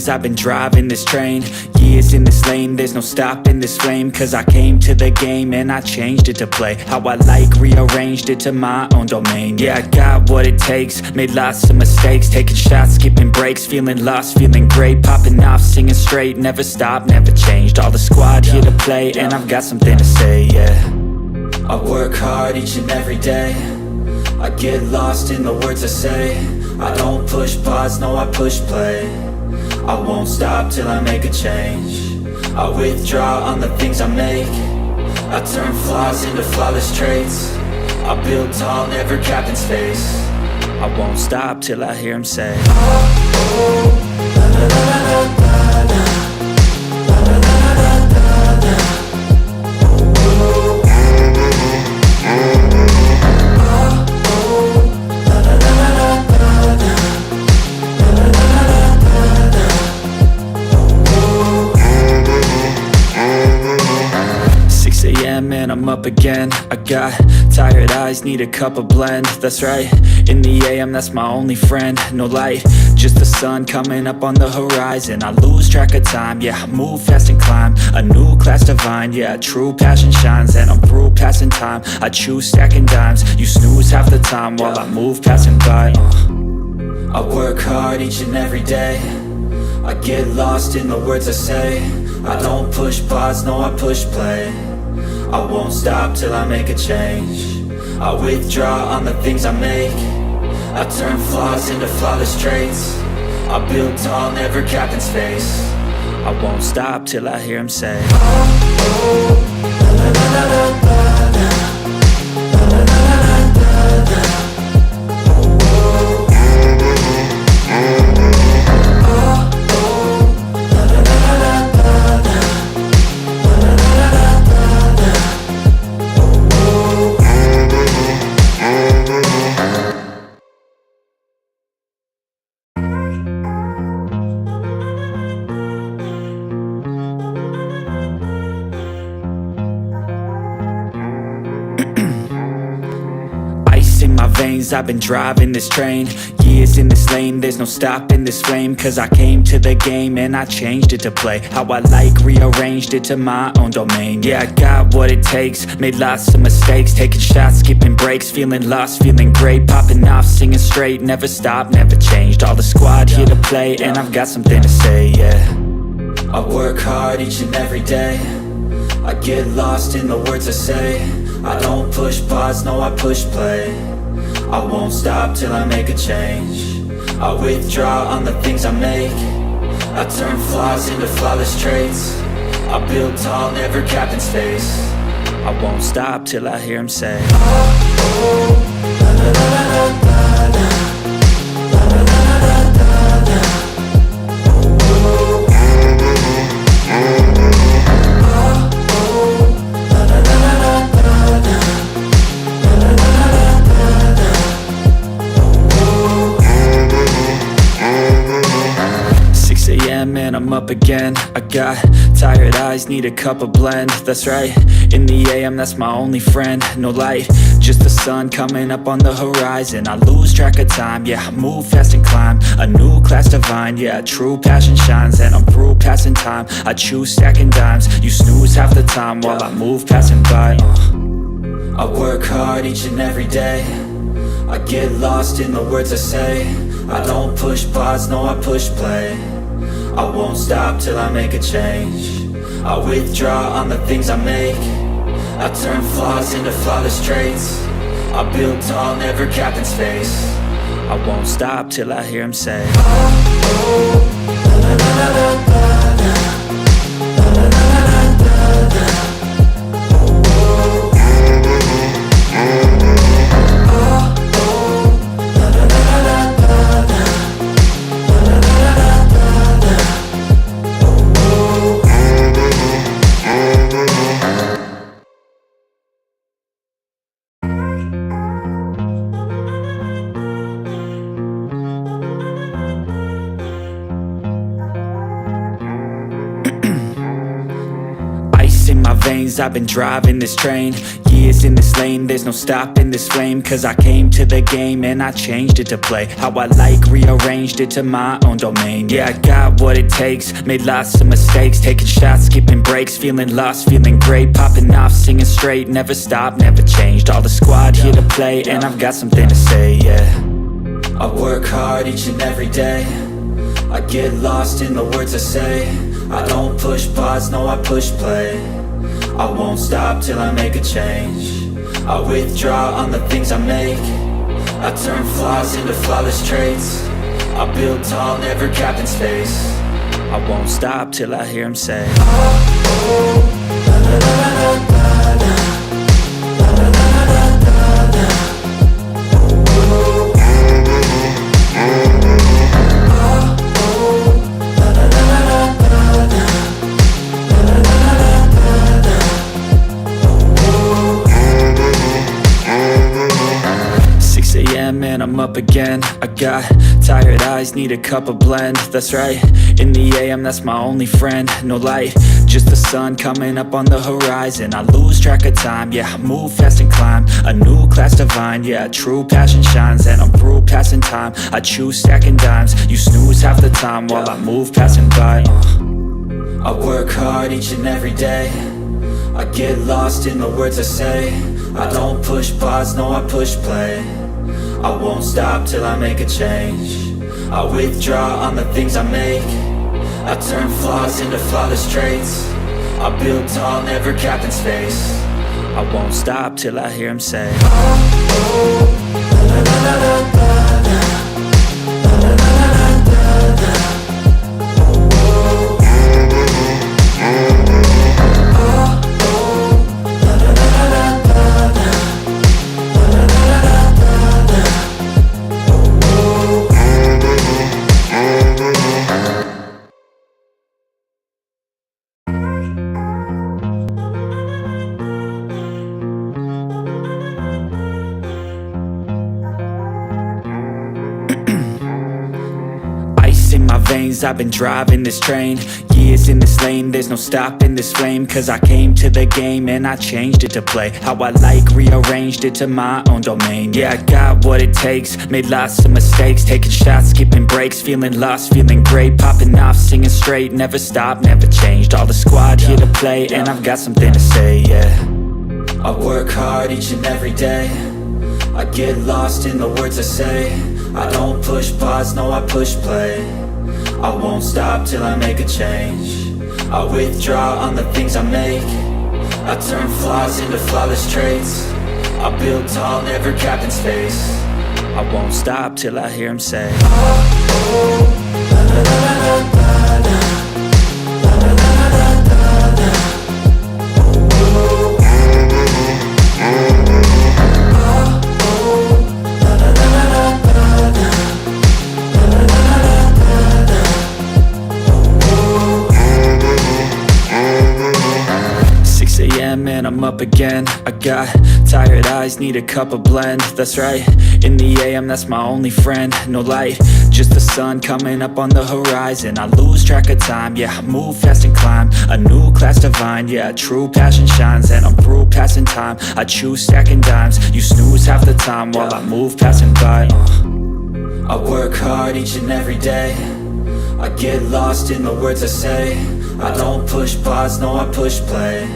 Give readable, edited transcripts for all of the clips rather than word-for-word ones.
veins, I've been driving this train. Years in this lane, there's no stopping this flame. Cause I came to the game and I changed it to play how I like, rearranged it to my own domain. Yeah, I got what it takes, made lots of mistakes, taking shots, skipping breaks, feeling lost, feeling great, popping off, singing straight, never stopped, never changed. All the squad here to play, and I've got something to say, yeah. I work hard each and every day, I get lost in the words I say. I don't push pause, no I push play. I won't stop till I make a change. I withdraw on the things I make. I turn flaws into flawless traits. I build tall, never capped in space. I won't stop till I hear him say, oh, oh, la, la, la, la, la, la. And I'm up again. I got tired eyes, need a cup of blend. That's right, in the AM, that's my only friend. No light, just the sun coming up on the horizon. I lose track of time, yeah, I move fast and climb a new class divine, yeah, true passion shines. And I'm through passing time, I choose stacking dimes. You snooze half the time while I move passing by. I work hard each and every day, I get lost in the words I say. I don't push pause, no I push play. I won't stop till I make a change. I withdraw on the things I make. I turn flaws into flawless traits. I build tall, never capped in space. I won't stop till I hear him say, oh, oh, la, la, la, la, la, la. La, la, la, la, la, la, la. Oh, oh, I've been driving this train. Years in this lane, there's no stopping this flame. Cause I came to the game and I changed it to play how I like, rearranged it to my own domain. Yeah, I got what it takes, made lots of mistakes, taking shots, skipping breaks, feeling lost, feeling great, popping off, singing straight, never stopped, never changed. All the squad here to play, and I've got something to say, yeah. I work hard each and every day, I get lost in the words I say. I don't push pause, no I push play. I won't stop till I make a change. I withdraw on the things I make. I turn flaws into flawless traits. I build tall, never capped in space. I won't stop till I hear him say, oh, oh, la, la, la, la, la, la. La, la, la, la, la, la, la. Oh, oh, and I'm up again. I got tired eyes, need a cup of blend. That's right, in the AM, that's my only friend. No light, just the sun coming up on the horizon. I lose track of time, yeah, I move fast and climb a new class divine, yeah, true passion shines. And I'm through passing time, I choose stacking dimes. You snooze half the time while I move passing by. I work hard each and every day, I get lost in the words I say. I don't push pause, no I push play. I won't stop till I make a change. I withdraw on the things I make. I turn flaws into flawless traits. I build tall, never capped in space. I won't stop till I hear him say, oh, oh, la, la, la, la, la, la. La, la, la, la, la, la, la. veins, I've been driving this train. Years in this lane, there's no stopping this flame. Cause I came to the game and I changed it to play how I like, rearranged it to my own domain. Yeah, I got what it takes, made lots of mistakes, taking shots, skipping breaks, feeling lost, feeling great, popping off, singing straight, never stopped, never changed. All the squad here to play and I've got something to say, yeah. I work hard each and every day, I get lost in the words I say. I don't push pause, no I push play. I won't stop till I make a change. I withdraw on the things I make. I turn flaws into flawless traits. I build tall, never capped in space. I won't stop till I hear him say, oh, oh, la, la, la, la, la, la. And I'm up again. I got tired eyes, need a cup of blend. That's right, in the AM, that's my only friend. No light, just the sun coming up on the horizon. I lose track of time, yeah, I move fast and climb a new class divine, yeah, true passion shines. And I'm through passing time, I choose stacking dimes. You snooze half the time while I move passing by. I work hard each and every day, I get lost in the words I say. I don't push pause, no I push play. I won't stop till I make a change. I withdraw on the things I make. I turn flaws into flawless traits. I build tall, never capped in space. I won't stop till I hear him say, oh, oh, la, la, la, la, la, la. La, la, la, la, la, la. Oh, oh. Oh, oh, la, la, la, la, la, la. La, la, la, la, la. 'Cause I've been driving this train. Years in this lane, there's no stopping this flame. Cause I came to the game and I changed it to play how I like, rearranged it to my own domain. Yeah, I got what it takes, made lots of mistakes, taking shots, skipping breaks, feeling lost, feeling great, popping off, singing straight, never stopped, never changed. All the squad here to play and I've got something to say, yeah. I work hard each and every day, I get lost in the words I say. I don't push pause, no I push play. I won't stop till I make a change. I withdraw on the things I make. I turn flaws into flawless traits. I build tall, never capped in space. I won't stop till I hear him say, oh, oh, la la la la la la. La la la la la la. Oh, oh. And I'm up again. I got tired eyes, need a cup of blend. That's right, in the AM, that's my only friend. No light, just the sun coming up on the horizon. I lose track of time, yeah, I move fast and climb a new class divine, yeah, true passion shines. And I'm through passing time, I choose stacking dimes. You snooze half the time while I move passing by. I work hard each and every day, I get lost in the words I say. I don't push pause, no I push play.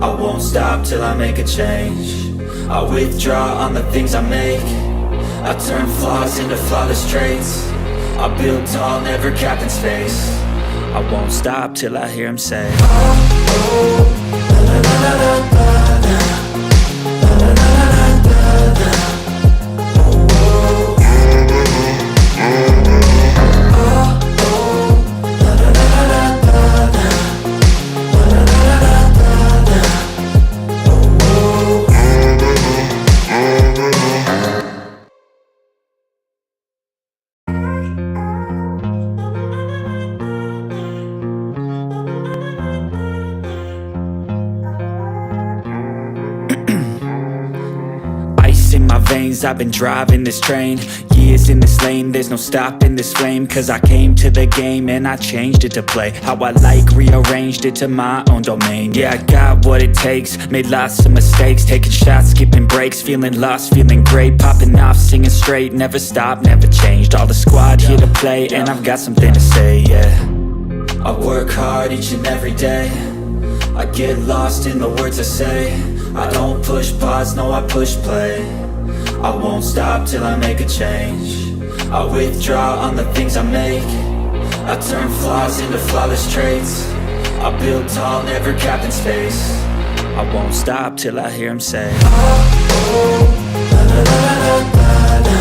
I won't stop till I make a change. I withdraw on the things I make. I turn flaws into flawless traits. I build tall, never capped in space. I won't stop till I hear him say, oh, oh, la la la la la la. La la la la la la. Oh, oh. Oh, oh, la la la la la la. La la la la la la. Ice in my veins, I've been driving this train. Years is in this lane, there's no stopping this flame. Cause I came to the game and I changed it to play how I like, rearranged it to my own domain. Yeah, I got what it takes, made lots of mistakes, taking shots, skipping breaks, feeling lost, feeling great, popping off, singing straight, never stopped, never changed. All the squad here to play, and I've got something to say, yeah. I work hard each and every day, I get lost in the words I say. I don't push pause, no I push play. I won't stop till I make a change. I withdraw on the things I make. I turn flaws into flawless traits. I build tall, never capped in space. I won't stop till I hear him say, oh, oh, la, la, la, la, la, la.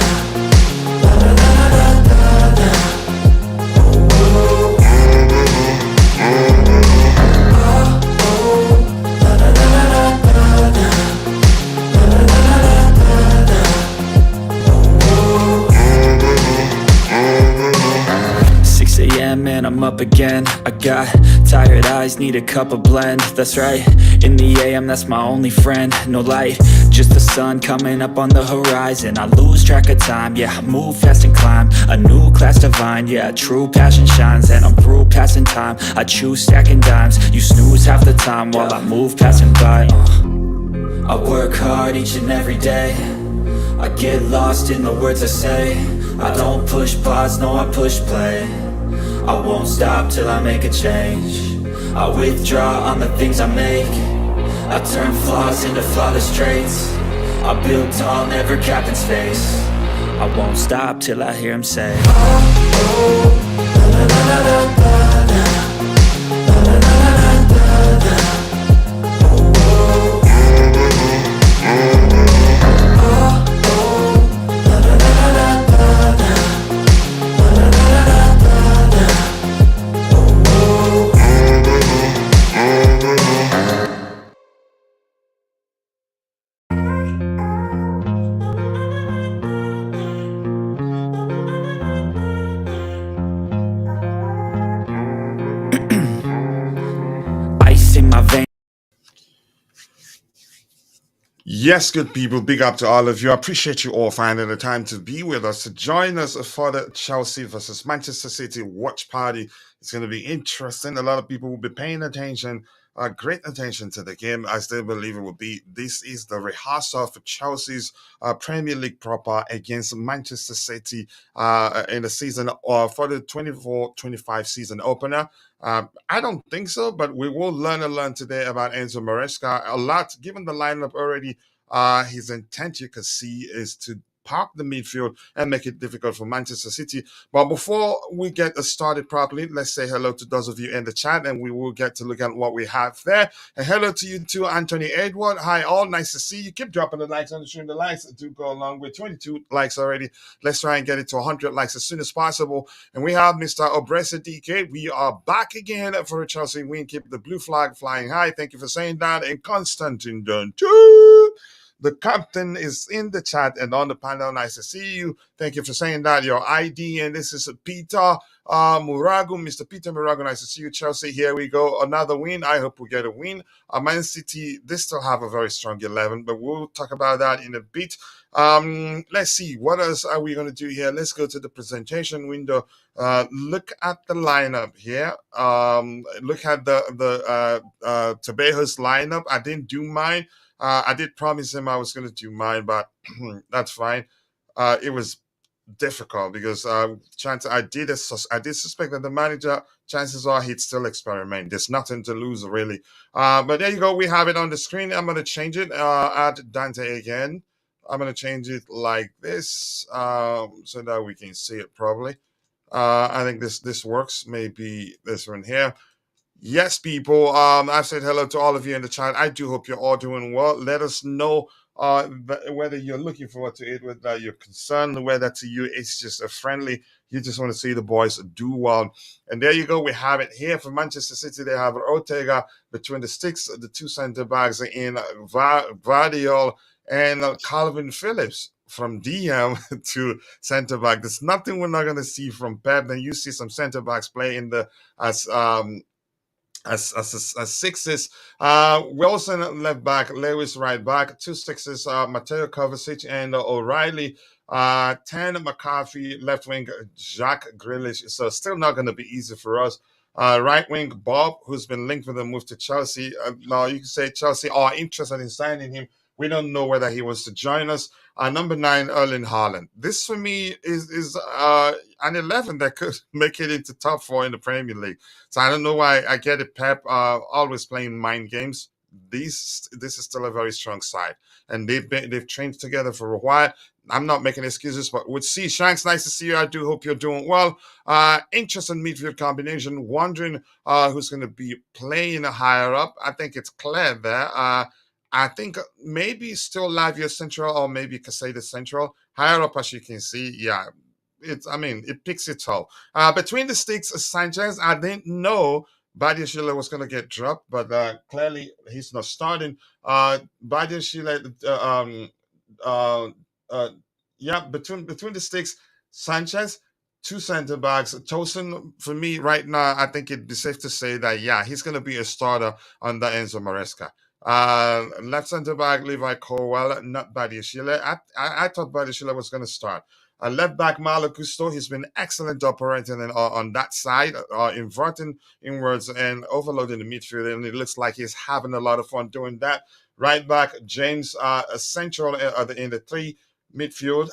And I'm up again. I got tired eyes, need a cup of blend. That's right, in the AM, that's my only friend. No light, just the sun coming up on the horizon. I lose track of time, yeah, I move fast and climb a new class divine, yeah, true passion shines. And I'm through passing time, I choose stacking dimes. You snooze half the time while I move passing by. I work hard each and every day, I get lost in the words I say. I don't push pause, no I push play. I won't stop till I make a change. I withdraw on the things I make. I turn flaws into flawless traits. I build tall, never capped in space. I won't stop till I hear him say, oh, oh, la, la, la, la, la, la. Yes, good people, big up to all of you. I appreciate you all finding the time to be with us, to join us for the Chelsea versus Manchester City watch party. It's going to be interesting. A lot of people will be paying attention, great attention to the game, as they believe it will be. This is the rehearsal for Chelsea's Premier League proper against Manchester City in the season for the 24-25 season opener. I don't think so, but we will learn a lot today about Enzo Maresca. A lot, given the lineup already. His intent, you can see, is to park the midfield and make it difficult for Manchester City. But before we get started properly, let's say hello to those of you in the chat, and we will get to look at what we have there. And hello to you too, Anthony Edward. Hi all, nice to see you. Keep dropping the likes on the stream. The likes do go along with 22 likes already. Let's try and get it to 100 likes as soon as possible. And we have Mr. Obresa DK. We are back again for a Chelsea win. Keep the blue flag flying high. Thank you for saying that. And Constantine Dunn. The captain is in the chat and on the panel. Nice to see you. Thank you for saying that. Your ID, and this is Peter Muragu. Mr. Peter Muragu, nice to see you, Chelsea. Here we go. Another win. I hope we get a win. Man City, they still have a very strong 11, but we'll talk about that in a bit. Let's see. What else are we going to do here? Let's go to the presentation window. Look at the lineup here. Look at the Tabejo's lineup. I didn't do mine. I did promise him I was going to do mine, but that's fine. It was difficult because I did suspect that the manager, chances are he'd still experiment. There's nothing to lose really. But there you go. We have it on the screen. I'm going to change it. Add Dante again. I'm going to change it like this so that we can see it properly. I think this works. Maybe this one here. Yes, people. I've said hello to all of you in the chat. I do hope you're all doing well. Let us know whether you're looking forward to it, whether you're concerned, whether to you it's just a friendly. You just want to see the boys do well. And there you go. We have it here for Manchester City. They have Ortega between the sticks, the two center backs in Guardiola and Calvin Phillips from DM to center back. There's nothing we're not going to see from Pep. Then you see some center backs play in the as sixes. Wilson left back, Lewis right back, two sixes, Mateo Kovacic and O'Reilly. 10 McCarthy, left wing Jack Grealish. So still not going to be easy for us. Right wing Bob, who's been linked with a move to Chelsea. Now you can say Chelsea are interested in signing him. We don't know whether he wants to join us. Number 9, Erling Haaland. This for me is an 11 that could make it into top 4 in the Premier League. So I don't know why I get it. Pep always playing mind games. This is still a very strong side, and they've trained together for a while. I'm not making excuses, but would see Shanks. Nice to see you. I do hope you're doing well. Interesting midfield combination. Wondering who's going to be playing higher up. I think it's clear there. I think maybe still Lavia Central or maybe Casada Central. Higher up, as you can see, yeah. It picks it all. Between the sticks, Sanchez, I didn't know Badiashile was going to get dropped, but clearly he's not starting. Badiashile, uh, uh, yeah, between the sticks, Sanchez, two center backs. Tosin, for me right now, I think it'd be safe to say that yeah, he's going to be a starter under Enzo Maresca. Left center back Levi Colwell, not Badiashile. I thought Badiashile was going to start. Left back Malo Gusto, he's been excellent operating on that side, inverting inwards and overloading the midfield, and it looks like he's having a lot of fun doing that. Right back James, central in the three midfield.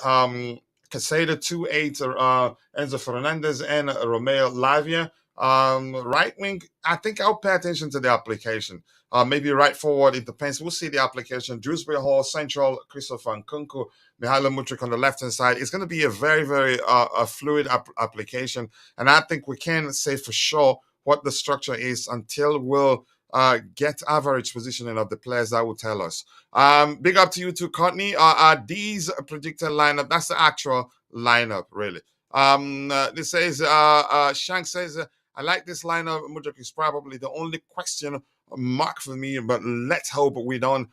Casada 2-8, Enzo Fernandez and Romeo Lavia. Right wing, I think I'll pay attention to the application. Maybe right forward, it depends. We'll see the application. Dewsbury Hall, central, Christopher Nkunku, Mihailo Mudryk on the left-hand side. It's going to be a very, very a fluid application. And I think we can say for sure what the structure is until we'll get average positioning of the players that will tell us. Big up to you too, Courtney. Are these predicted lineup? That's the actual lineup, really. This says, Shank says, I like this lineup. Mudryk is probably the only question mark for me, but let's hope we don't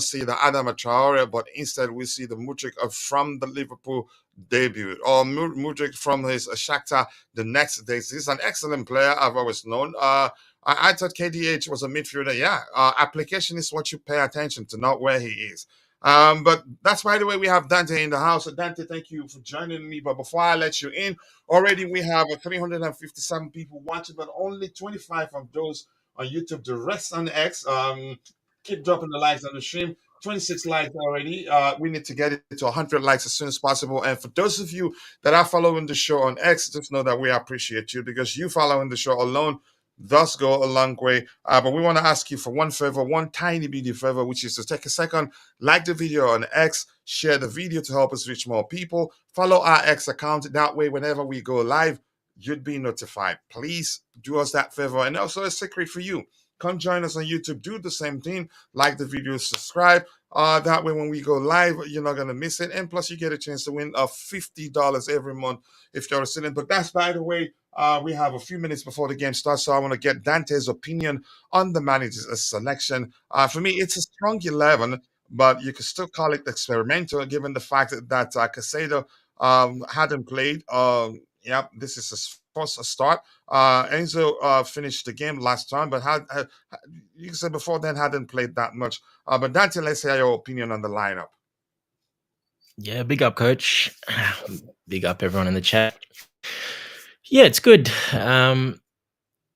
see the Adama Traore, but instead we see the Mudryk from the Liverpool debut, or Mudryk from his Shakhtar the next day. He's an excellent player, I've always known. I thought KDH was a midfielder. Yeah, application is what you pay attention to, not where he is. But that's by the way, we have Dante in the house. So Dante, thank you for joining me. But before I let you in, already we have 357 people watching, but only 25 of those on YouTube. The rest on X. Keep dropping the likes on the stream. 26 likes already. We need to get it to 100 likes as soon as possible. And for those of you that are following the show on X, just know that we appreciate you, because you following the show alone does go a long way. But we want to ask you for one favor, one tiny bitty favor, which is to take a second, like the video on X, share the video to help us reach more people, follow our X account. That way, whenever we go live, you'd be notified. Please do us that favor. And also a secret for you. Come join us on YouTube. Do the same thing. Like the video, subscribe. That way, when we go live, you're not going to miss it. And plus, you get a chance to win $50 every month if you're a student. But that's, by the way, we have a few minutes before the game starts, so I want to get Dante's opinion on the manager's selection. For me, it's a strong 11, but you could still call it experimental, given the fact that Casado hadn't played. This is his first start. Enzo finished the game last time, but you can say before then hadn't played that much. But Dante, let's hear your opinion on the lineup. Yeah, big up, coach. Big up, everyone in the chat. Yeah, it's good.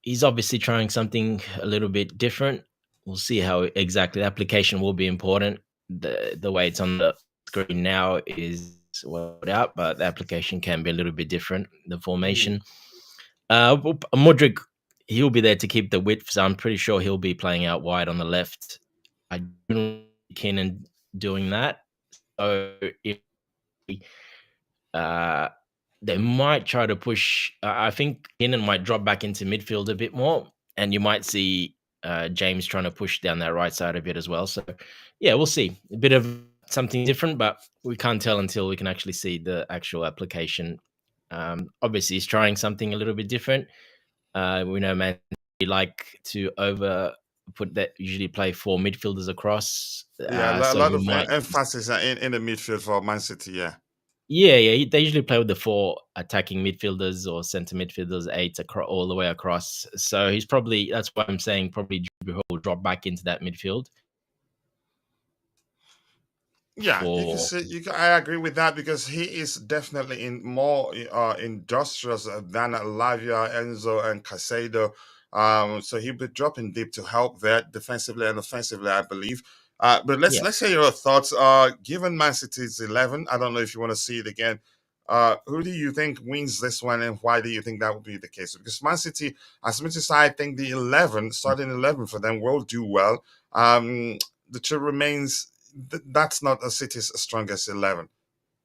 He's obviously trying something a little bit different. We'll see how exactly the application will be important. The way it's on the screen now is worked out, but the application can be a little bit different, the formation. Mudryk, he'll be there to keep the width, so I'm pretty sure he'll be playing out wide on the left. I don't Keenan doing that. So if they might try to push, I think Keenan might drop back into midfield a bit more, and you might see James trying to push down that right side a bit as well. So yeah, we'll see. A bit of something different, but we can't tell until we can actually see the actual application. Obviously, he's trying something a little bit different. We know Man City like to put that, usually play 4 midfielders across. Yeah, a lot of emphasis in the midfield for Man City, yeah. Yeah. They usually play with the 4 attacking midfielders or center midfielders, 8 all the way across. So he's probably, that's why I'm saying probably will drop back into that midfield. Yeah, you can for say I agree with that because he is definitely in more industrious than Lavia, Enzo, and Casado. So he'll be dropping deep to help there defensively and offensively, I believe. But let's yeah. let's hear your thoughts. Given Man City's 11, I don't know if you want to see it again. Who do you think wins this one, and why do you think that would be the case? Because Man City, as much as I think the 11, starting 11 for them, will do well. The truth remains that's not a City's strongest 11.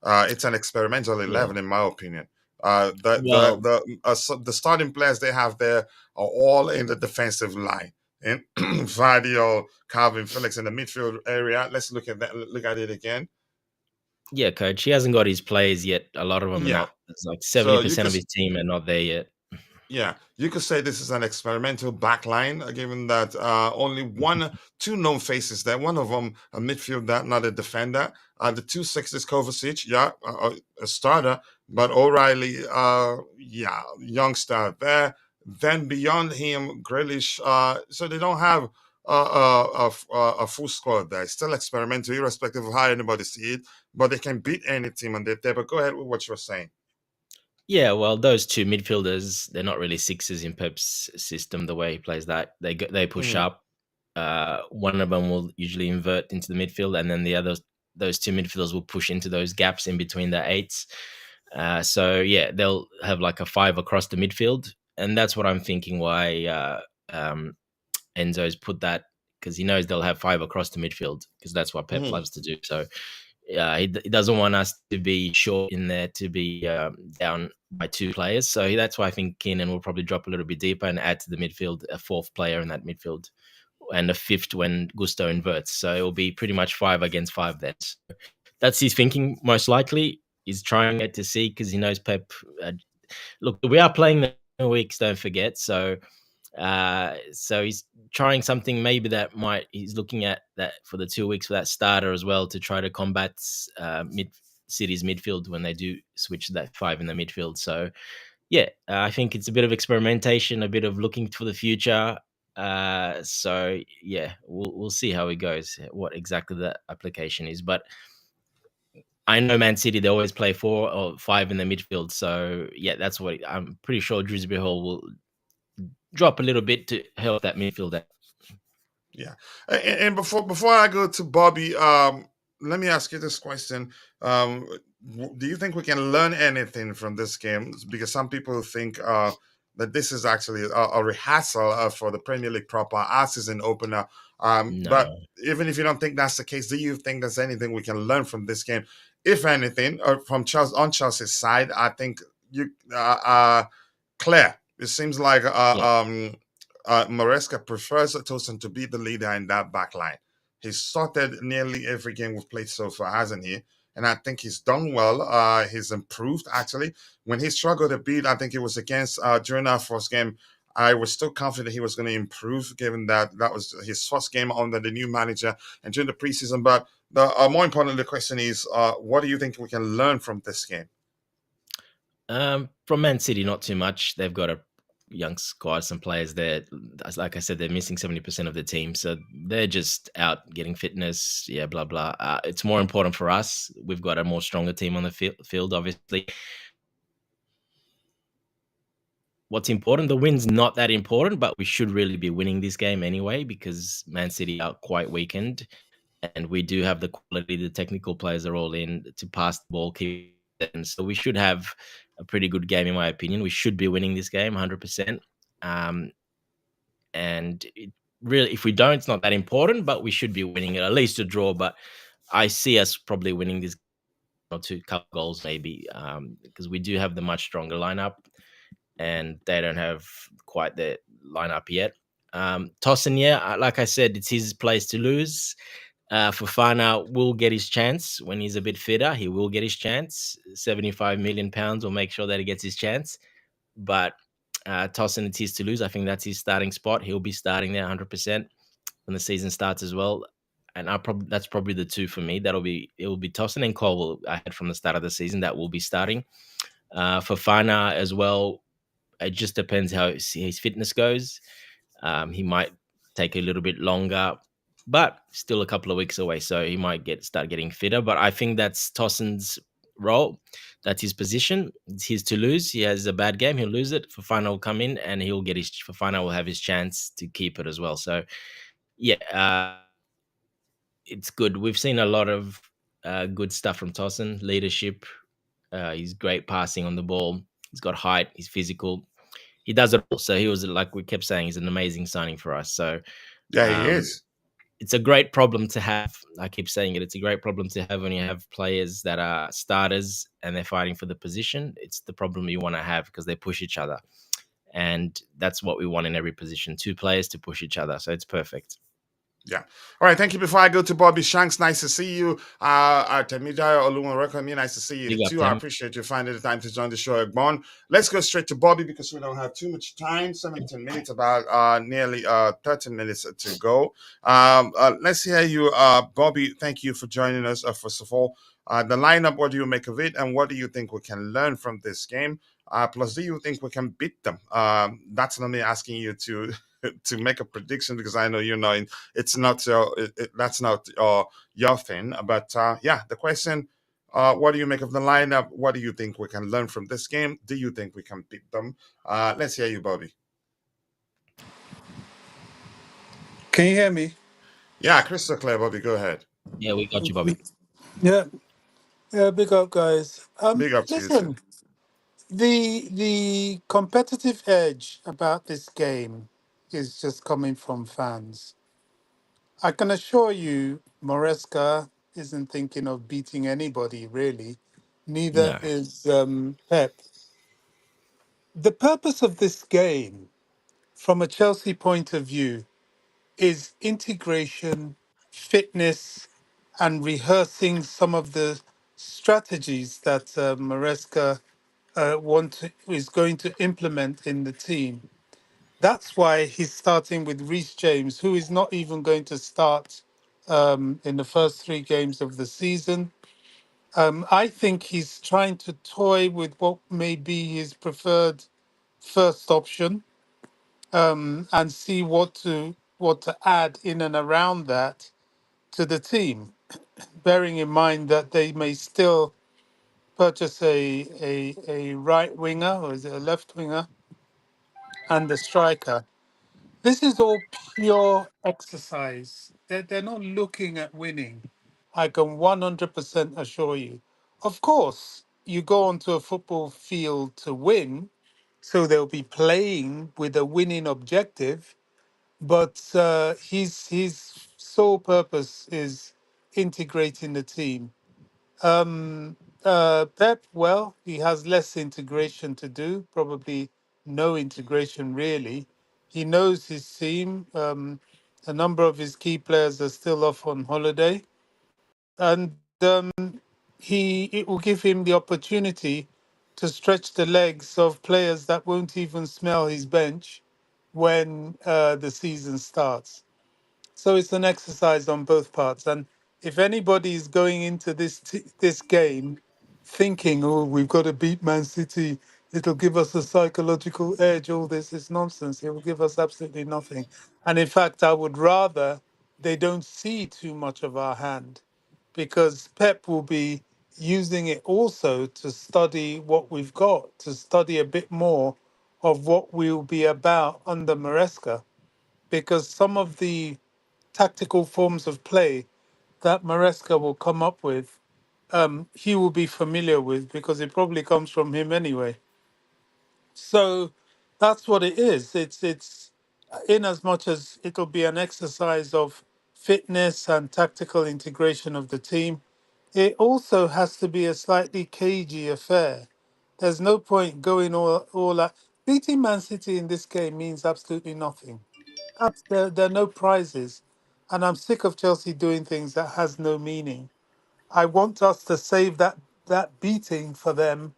It's an experimental Yeah. 11, in my opinion. Well, The starting players they have there are all in the defensive line. And Vardy, Calvin Phillips in the midfield area. Let's look at that. Look at it again. yeah, coach. He hasn't got his players yet. A lot of them are Yeah. not. It's like seventy So you percent could of his team are not there yet. Yeah, you could say this is an experimental backline, given that only two known faces there. One of them a midfielder, not a defender. The two sixes, Kovacic, yeah, a starter, but O'Reilly, yeah, youngster there. Then beyond him, Grealish. So they don't have a full squad there. It's still experimental, irrespective of how anybody see it. But they can beat any team on their day. But go ahead with what you're saying. Yeah, well, those two midfielders, they're not really sixes in Pep's system. The way he plays that, they push Mhm. up. One of them will usually invert into the midfield, and then the others, those two midfielders will push into those gaps in between the eights. So yeah, they'll have like a five across the midfield, and that's what I'm thinking. Why Enzo's put that, because he knows they'll have five across the midfield, because that's what Pep Mhm. loves to do. So he doesn't want us to be short in there, to be down by two players. So that's why I think Keenan will probably drop a little bit deeper and add to the midfield a fourth player in that midfield, and a fifth when Gusto inverts. So it will be pretty much five against five then. So that's his thinking, most likely. He's trying it to see, because he knows Pep. Look, we are playing the weeks, don't forget. So he's trying something maybe that might, he's looking at that for the 2 weeks for that starter as well, to try to combat mid City's midfield when they do switch to that five in the midfield. So yeah, I think it's a bit of experimentation, a bit of looking for the future. So yeah, we'll see how it goes, what exactly the application is. But I know Man City, they always play four or five in the midfield. So yeah, that's what I'm pretty sure Drisby Hall will drop a little bit to help that midfield out. Yeah, and before I go to Bobby, let me ask you this question: do you think we can learn anything from this game? Because some people think that this is actually a rehearsal for the Premier League proper our season opener. But No. even if you don't think that's the case, do you think there's anything we can learn from this game? If anything, from Chelsea on Chelsea's side, I think you Claire. It seems like Yeah. Maresca prefers Tosin to be the leader in that back line. He's started nearly every game we've played so far, hasn't he? And I think he's done well. He's improved, actually. When he struggled a bit, I think it was against during our first game. I was still confident he was going to improve, given that that was his first game under the new manager and during the preseason. But the more importantly, the question is, what do you think we can learn from this game? From Man City, not too much. They've got a young squad, some players there. Like I said, they're missing 70% of the team. So they're just out getting fitness. Yeah, blah, blah. It's more important for us. We've got a more stronger team on the field, obviously. What's important, the win's not that important, but we should really be winning this game anyway, because Man City are quite weakened. And we do have the quality, the technical players are all in to pass the ball, keep it. And so we should have a pretty good game, in my opinion. We should be winning this game 100%. Um, and it really, if we don't, it's not that important, but we should be winning it, at least a draw. But I see us probably winning this, or two couple goals maybe, because we do have the much stronger lineup, and they don't have quite the lineup yet. Tosin, yeah, like I said, it's his place to lose. Fofana will get his chance when he's a bit fitter. He will get his chance. £75 million will make sure that he gets his chance. But Tosin, it's his to lose. I think that's his starting spot. He'll be starting there 100% when the season starts as well. And that's probably the two for me. It will be Tosin and Cole. I had from the start of the season that will be starting. Fofana as well. It just depends how his fitness goes. He might take a little bit longer. but still a couple of weeks away, so he might start getting fitter. But I think that's Tossen's role. That's his position. It's his to lose. He has a bad game, he'll lose it. Fofana will come in, and he'll get his. Fofana will have his chance to keep it as well. So yeah, it's good. We've seen a lot of good stuff from Tossen. Leadership. He's great passing on the ball. He's got height. He's physical. He does it all. So he was, like we kept saying, he's an amazing signing for us. So Yeah, he um, is. it's a great problem to have. I keep saying it. It's a great problem to have when you have players that are starters and they're fighting for the position. It's the problem you want to have because they push each other. And that's what we want in every position. Two players to push each other. So it's perfect. Yeah. All right. Thank you. Before I go to Bobby Shanks, nice to see you. Temidaya Oluwarekami, nice to see you Big up, too. I Tem. appreciate you finding the time to join the show, Egbon. Let's go straight to Bobby because we don't have too much time. 17 minutes, about nearly 13 minutes to go. Let's hear you, Bobby. Thank you for joining us. First of all, the lineup, what do you make of it? And what do you think we can learn from this game? Plus, do you think we can beat them? That's not me asking you to to make a prediction because I know you're not it's not that's not your thing. But yeah, the question: what do you make of the lineup? What do you think we can learn from this game? Do you think we can beat them? Let's hear you, Bobby. Can you hear me? Yeah, crystal clear, Bobby. Go ahead. Yeah, we got you, Bobby. Yeah, yeah. Big up, guys. Big up to you too. Listen, the competitive edge about this game is just coming from fans. I can assure you, Maresca isn't thinking of beating anybody really. Neither No. is Pep. The purpose of this game, from a Chelsea point of view, is integration, fitness, and rehearsing some of the strategies that Maresca is going to implement in the team. That's why he's starting with Reece James, who is not even going to start in the first three games of the season. I think he's trying to toy with what may be his preferred first option and see what to add in and around that to the team, bearing in mind that they may still purchase a right winger or is it a left winger and a striker. This is all pure exercise. They're not looking at winning. I can 100% assure you. Of course, you go onto a football field to win, so they'll be playing with a winning objective. But his sole purpose is integrating the team. Pep, well, he has less integration to do, probably no integration really. He knows his team. A number of his key players are still off on holiday, and it will give him the opportunity to stretch the legs of players that won't even smell his bench when the season starts. So it's an exercise on both parts. And if anybody is going into this game thinking, "Oh, we've got to beat Man City, it'll give us a psychological edge," all this is nonsense. It will give us absolutely nothing. And in fact, I would rather they don't see too much of our hand, because Pep will be using it also to study what we've got, to study a bit more of what we'll be about under Maresca, because some of the tactical forms of play that Maresca will come up with, he will be familiar with because it probably comes from him anyway. So that's what it is. It's in as much as it'll be an exercise of fitness and tactical integration of the team, it also has to be a slightly cagey affair. There's no point going all out. Beating Man City in this game means absolutely nothing. There are no prizes. And I'm sick of Chelsea doing things that has no meaning. I want us to save that beating for them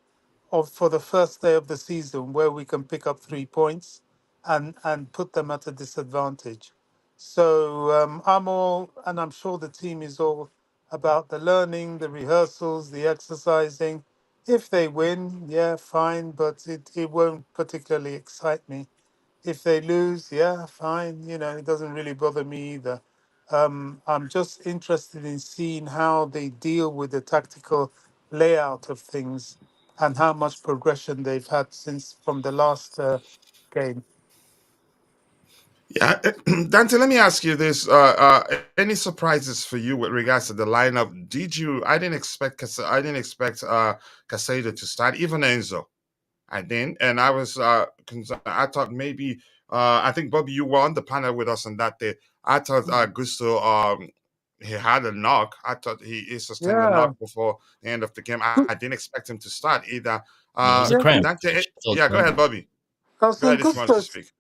for the first day of the season where we can pick up 3 points and put them at a disadvantage. So I'm all, and I'm sure the team is all about the learning, the rehearsals, the exercising. If they win, yeah, fine, but it won't particularly excite me. If they lose, yeah, fine. It doesn't really bother me either. I'm just interested in seeing how they deal with the tactical layout of things and how much progression they've had since from the last game. Yeah, Dante. Let me ask you this: any surprises for you with regards to the lineup? Did you? I didn't expect. I didn't expect Casado to start. Even Enzo, I didn't, and I was concerned. I thought maybe. I think Bobby, you were on the panel with us on that day. I thought Gusto. He had a knock. I thought he sustained a Yeah, knock before the end of the game. I didn't expect him to start either. Yeah, it was a yeah. cramp. Dante, I thought yeah, go so. ahead, Bobby. I was Go saying ahead if you want to Gusto's speak.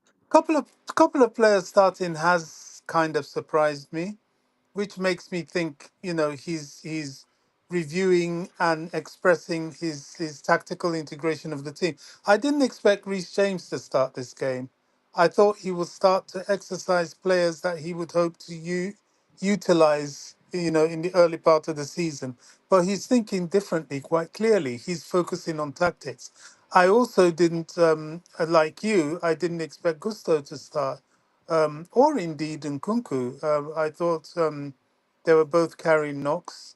couple of players starting has kind of surprised me, which makes me think, he's reviewing and expressing his tactical integration of the team. I didn't expect Reece James to start this game. I thought he would start to exercise players that he would hope to utilize, in the early part of the season. But he's thinking differently, quite clearly. He's focusing on tactics. I also didn't, like you, I didn't expect Gusto to start, or indeed Nkunku. I thought they were both carrying knocks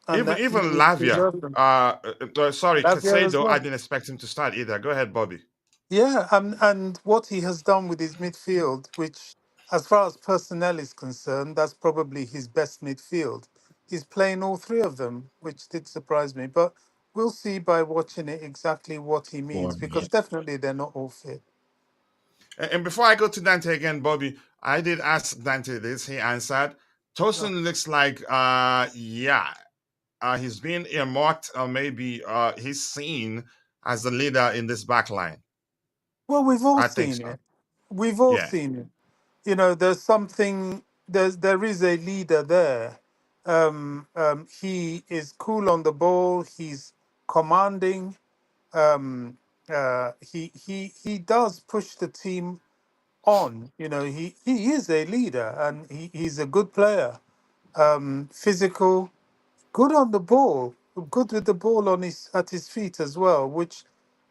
and Even that he even would Lavia. preserve them. Sorry, Lavia as Casado. I well. didn't expect him to start either. Go ahead, Bobby. Yeah, and what he has done with his midfield, which, as far as personnel is concerned, that's probably his best midfield. He's playing all three of them, which did surprise me. But we'll see by watching it exactly what he means, Form, yeah. because definitely they're not all fit. And before I go to Dante again, Bobby, I did ask Dante this. He answered. Yeah. Tosin looks like, yeah, he's being earmarked, or maybe he's seen as the leader in this back line. Well, we've all I think seen so. it. We've all Yeah. seen it. There's something. There is a leader there. He is cool on the ball. He's commanding. He does push the team on. He is a leader and he's a good player. Physical, good on the ball, good with the ball on his at his feet as well, which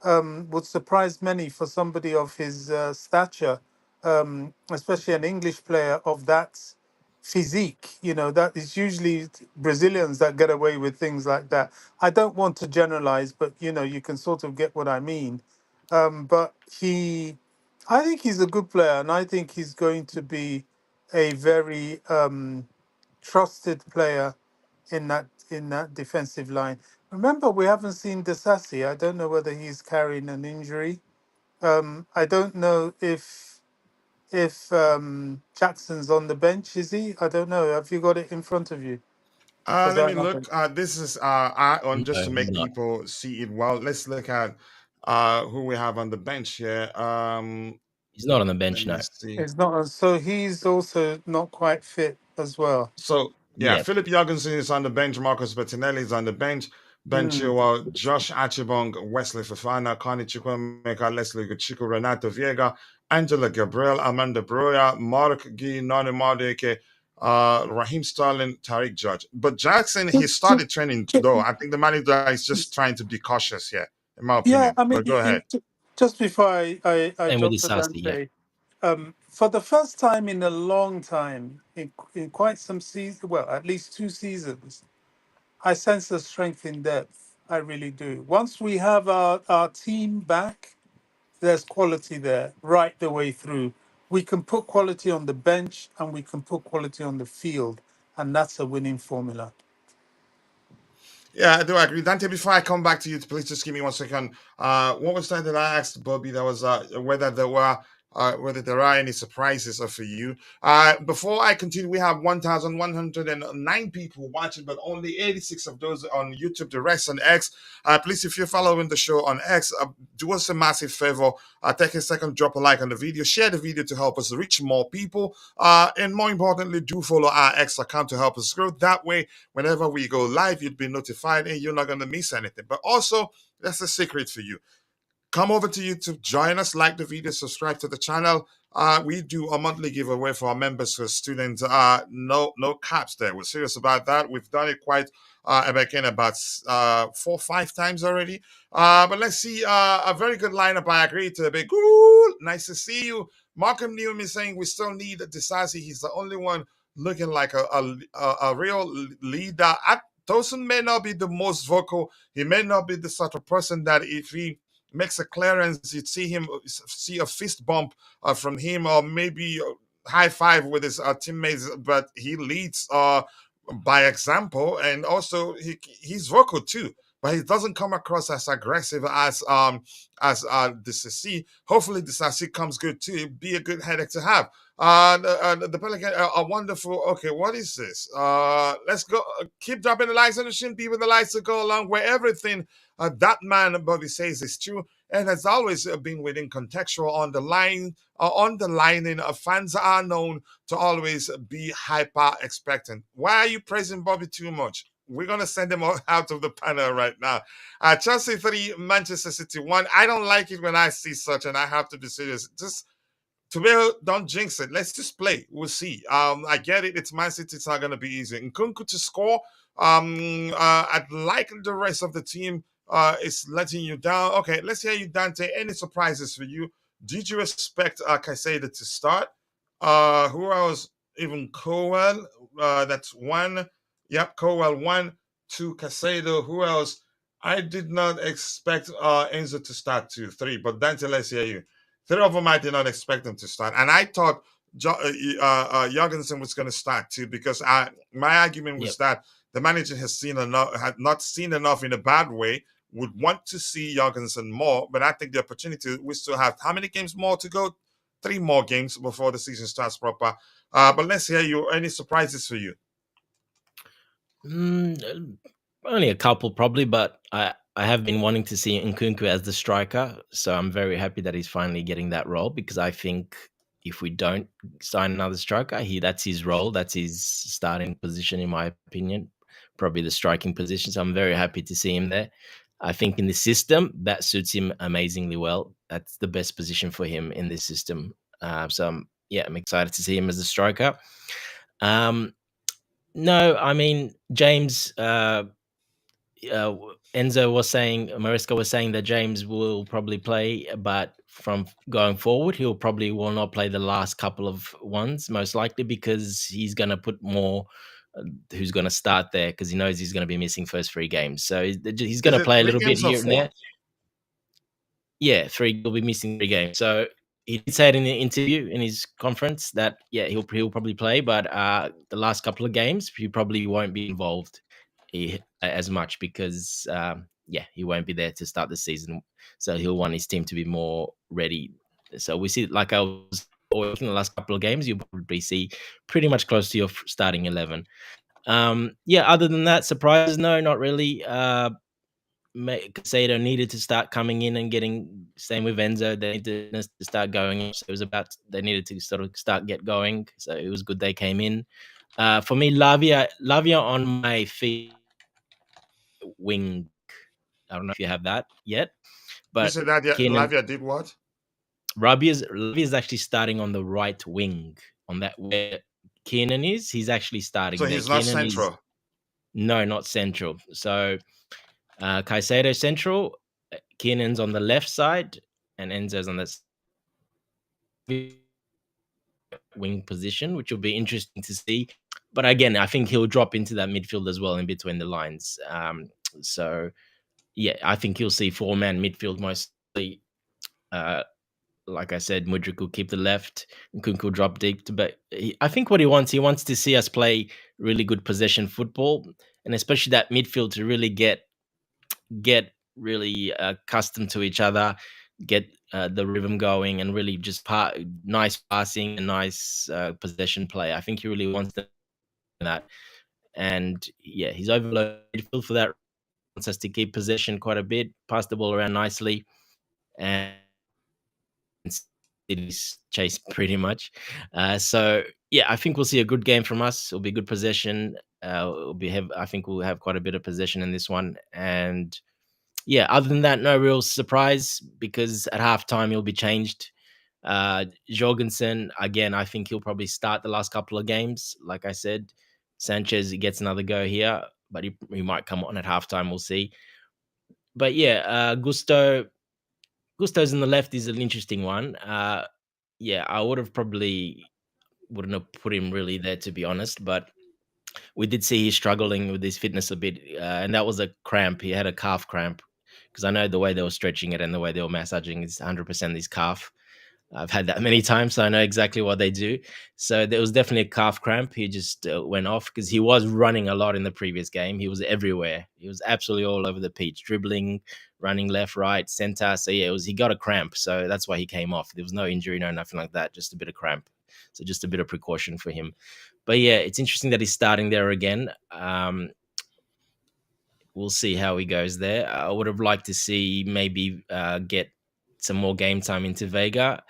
would surprise many for somebody of his stature, especially an English player of that physique. That is usually Brazilians that get away with things like that. I don't want to generalize, but you can sort of get what I mean. But I think he's a good player, and I think he's going to be a very trusted player in that defensive line. Remember, we haven't seen Desassi. I don't know whether he's carrying an injury. I don't know if Jackson's on the bench. Is he? I don't know. Have you got it in front of you? Because Let I me look. haven't. This is on just No, to he's make not. people see it well. Let's look at who we have on the bench here. He's not on the Let bench me now. see. It's not. So he's also not quite fit as well. So yeah, Yeah. Philip Jorgensen is on the bench. Marcus Bettinelli is on the bench. Bench Hmm. Josh Achibong, Wesley Fafana, Connie Chukwemeka, Leslie Chico, Renato Viega, Angela Gabriel, Amanda Broya, Mark Guy, Nani Mardeke, Raheem Sterling, Tariq Judge. But Jackson, he Ju- ju- started training though. ju- I think the manager is just trying to be cautious here, in my Yeah, opinion. I mean, But go ahead. just before I Same with jump to Disasi, yeah. Dante, for the first time in a long time, in quite some seasons, well, at least 2 seasons, I sense a strength in depth. I really do. Once we have our team back, there's quality there right the way through. We can put quality on the bench and we can put quality on the field, and that's a winning formula. Yeah, I do agree. Dante, before I come back to you, please just give me 1 second. What was that I asked Bobby? That was whether there are any surprises for you. Before I continue, we have 1,109 people watching, but only 86 of those on YouTube. The rest on X. Please, if you're following the show on X, do us a massive favor. Take a second, drop a like on the video, share the video to help us reach more people, and more importantly, do follow our X account to help us grow. That way, whenever we go live, you'd be notified and you're not going to miss anything. But also, that's a secret for you. Come over to YouTube, join us, like the video, subscribe to the channel. We do a monthly giveaway for our members, for students. No caps there. We're serious about that. We've done it quite again about 4 or 5 times already. But let's see. A very good lineup. I agree to be cool. Nice to see you. Markham Newman is saying we still need Disasi. He's the only one looking like a real leader. Tosin may not be the most vocal. He may not be the sort of person that if he makes a clearance, you'd see a fist bump from him, or maybe high five with his teammates. But he leads by example, and also he's vocal too. But he doesn't come across as aggressive as the Sissi. Hopefully, the Sissi comes good too. It'd be a good headache to have. The Pelican are wonderful. Okay, what is this? Let's go. Keep dropping the likes on the shin. Be with the lights to go along where everything that man Bobby says is true and has always been within contextual on the line. Underlining fans are known to always be hyper expectant. Why are you praising Bobby too much? We're gonna send him out of the panel right now. Chelsea 3, Manchester City 1. I don't like it when I see such, and I have to be serious. Just to be, don't jinx it. Let's just play. We'll see. I get it. It's Man City. It's not going to be easy. Nkunku to score. I'd like the rest of the team is letting you down. Okay, let's hear you, Dante. Any surprises for you? Did you expect Caicedo to start? Who else? Even Cowell. That's one. Yep, Cowell one. Two, Caicedo. Who else? I did not expect Enzo to start 2, 3. But Dante, let's hear you. Three of them I did not expect them to start, and I thought Jorgensen was going to start too because my argument was that the manager had not seen enough in a bad way. Would want to see Jorgensen more, but I think the opportunity we still have. How many games more to go? 3 more games before the season starts proper. But let's hear you. Any surprises for you? Only a couple, probably, but I have been wanting to see Nkunku as the striker, so I'm very happy that he's finally getting that role because I think if we don't sign another striker, that's his role, that's his starting position, in my opinion, probably the striking position. So I'm very happy to see him there. I think in the system that suits him amazingly well. That's the best position for him in this system. I'm excited to see him as a striker. No, I mean James. Enzo was saying, Maresca was saying that James will probably play, but from going forward, he'll probably will not play the last couple of ones, most likely, because he's going to put more who's going to start there because he knows he's going to be missing first 3 games. So he's going Is to it play a 3 little bit games or here and 4? there. Yeah, 3. He'll be missing 3 games. So he did say it in the interview in his conference that he'll probably play, but the last couple of games he probably won't be involved as much because he won't be there to start the season. So he'll want his team to be more ready. So we see, like I was in the last couple of games, you'll probably see pretty much close to your starting 11. Other than that, surprises, no, not really. Caicedo needed to start coming in and getting. Same with Enzo, they needed to start going. So it was they needed to sort of get going. So it was good they came in. For me, Lavia on my feet wing. I don't know if you have that yet, You but said that Keenan Lavia did what? Lavia is actually starting on the right wing, on that where Keenan is. He's actually starting So there. he's not Keenan is central. no, not central. So Caicedo central, Keenan's on the left side, and Enzo's on the wing position, which will be interesting to see. But again, I think he'll drop into that midfield as well in between the lines. I think you'll see 4-man midfield mostly. Like I said, Mudryk will keep the left, and Nkunku will drop deep. But I think what he wants to see us play really good possession football, and especially that midfield to really get really accustomed to each other, get the rhythm going, and really just nice passing and nice possession play. I think he really wants that. And he's overloaded midfield for that. Wants us to keep possession quite a bit, pass the ball around nicely, and City's chase pretty much. I think we'll see a good game from us. It'll be good possession. I think we'll have quite a bit of possession in this one. And other than that, no real surprise because at halftime he'll be changed. Jorgensen, again, I think he'll probably start the last couple of games. Like I said, Sanchez gets another go here, but he might come on at halftime. We'll see. But Gusto's in the left is an interesting one. I would have probably wouldn't have put him really there, to be honest. But we did see he's struggling with his fitness a bit, and that was a cramp. He had a calf cramp, because I know the way they were stretching it and the way they were massaging is 100% his calf. I've had that many times, so I know exactly what they do. So there was definitely a calf cramp. He just went off because he was running a lot in the previous game. He was everywhere. He was absolutely all over the pitch, dribbling, running left, right, center. So yeah, he got a cramp. So that's why he came off. There was no injury, no nothing like that. Just a bit of cramp. So just a bit of precaution for him. But yeah, it's interesting that he's starting there again. We'll see how he goes there. I would have liked to see maybe get some more game time into Vega,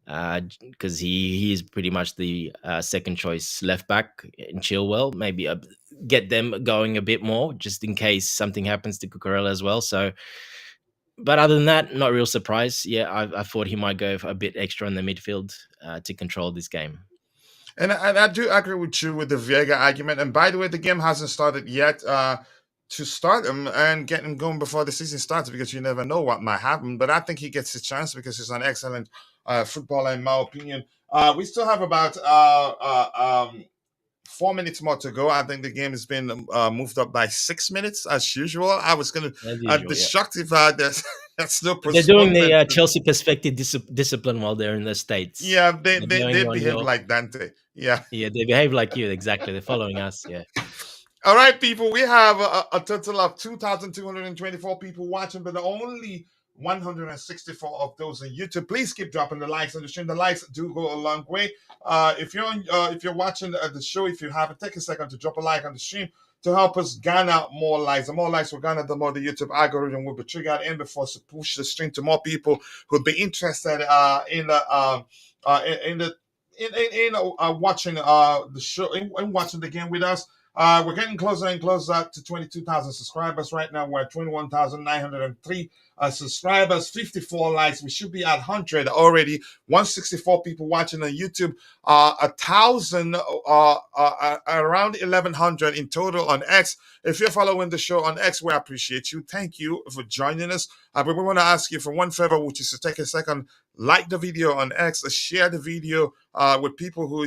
because he is pretty much the second choice left back in Chilwell. Maybe get them going a bit more, just in case something happens to Cucurella as well. So, but other than that, not real surprise. Yeah, I thought he might go a bit extra in the midfield to control this game. And I do agree with you with the Viega argument. And by the way, the game hasn't started yet. To start him and get him going before the season starts, because you never know what might happen. But I think he gets his chance because he's an excellent footballer, in my opinion. We still have about 4 minutes more to go. I think the game has been moved up by 6 minutes as usual. I was going to be shocked if that's no postponement. They're doing the Chelsea perspective discipline while they're in the States. Yeah, they behave like Dante. Yeah, they behave like you. Exactly. They're following us. Yeah. All right, people, we have a total of 2,224 people watching, but only 164 of those on YouTube. Please keep dropping the likes on the stream. The likes do go a long way. If you're watching the show, if you haven't, take a second to drop a like on the stream to help us garner more likes. The more likes we garner, the more the YouTube algorithm will be triggered in before us to push the stream to more people who'd be interested in watching the show, in watching the game with us. We're getting closer and closer to 22,000 subscribers. Right now, we're at 21,903 subscribers, 54 likes. We should be at 100 already. 164 people watching on YouTube. 1,000, around 1,100 in total on X. If you're following the show on X, we appreciate you. Thank you for joining us. But we want to ask you for one favor, which is to take a second, like the video on X, share the video with people who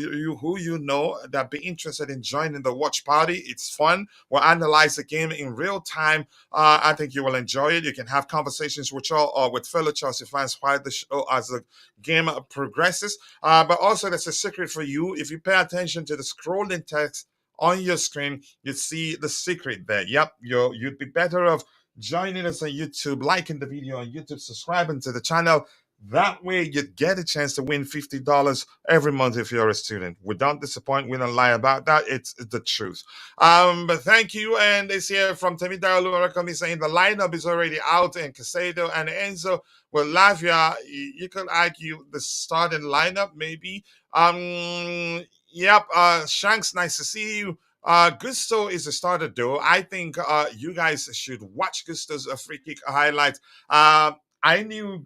you know that be interested in joining the watch party. It's fun. We'll analyze the game in real time. I think you will enjoy it. You can have conversations with with fellow Chelsea fans while the show as the game progresses. But also, there's a secret for you. If you pay attention to the scrolling text on your screen, you see the secret there. Yep, you'd be better off joining us on YouTube, liking the video on YouTube, subscribing to the channel. That way, you get a chance to win $50 every month if you're a student. We don't disappoint. We don't lie about that. It's the truth. But thank you. And this here from Temida Oluwarakami saying the lineup is already out, and Casado and Enzo will Lavia. You could argue the starting lineup, maybe. Yep. Shanks, nice to see you. Gusto is a starter, though. I think you guys should watch Gusto's free kick highlight. I knew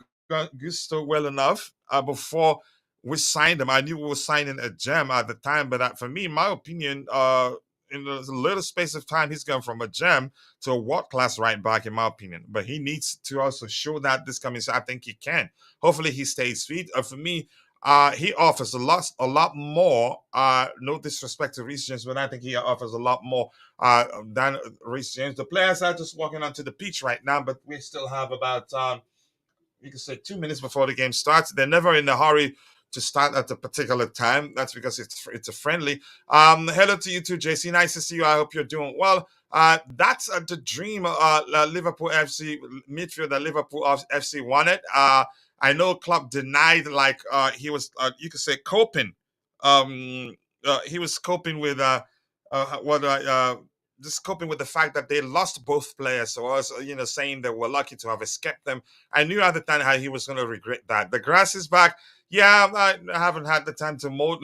Gusto well enough before we signed him. I knew we were signing a gem at the time, but for me, in my opinion, in a little space of time, he's gone from a gem to a world-class right back, in my opinion. But he needs to also show that this coming. So I think he can. Hopefully, he stays fit. For me, he offers a lot more. No disrespect to Reece James, but I think he offers a lot more than Reece James. The players are just walking onto the pitch right now, but we still have about you can say 2 minutes before the game starts. They're never in a hurry to start at a particular time. That's because it's a friendly. Hello to you too, JC. Nice to see you. I hope you're doing well. That's the dream Liverpool FC midfielder Liverpool FC wanted. I know Klopp denied, like he was, you could say, coping. He was coping with just coping with the fact that they lost both players. So I was, saying that we're lucky to have escaped them. I knew at the time how he was going to regret that. The grass is back. Yeah, I haven't had the time to mow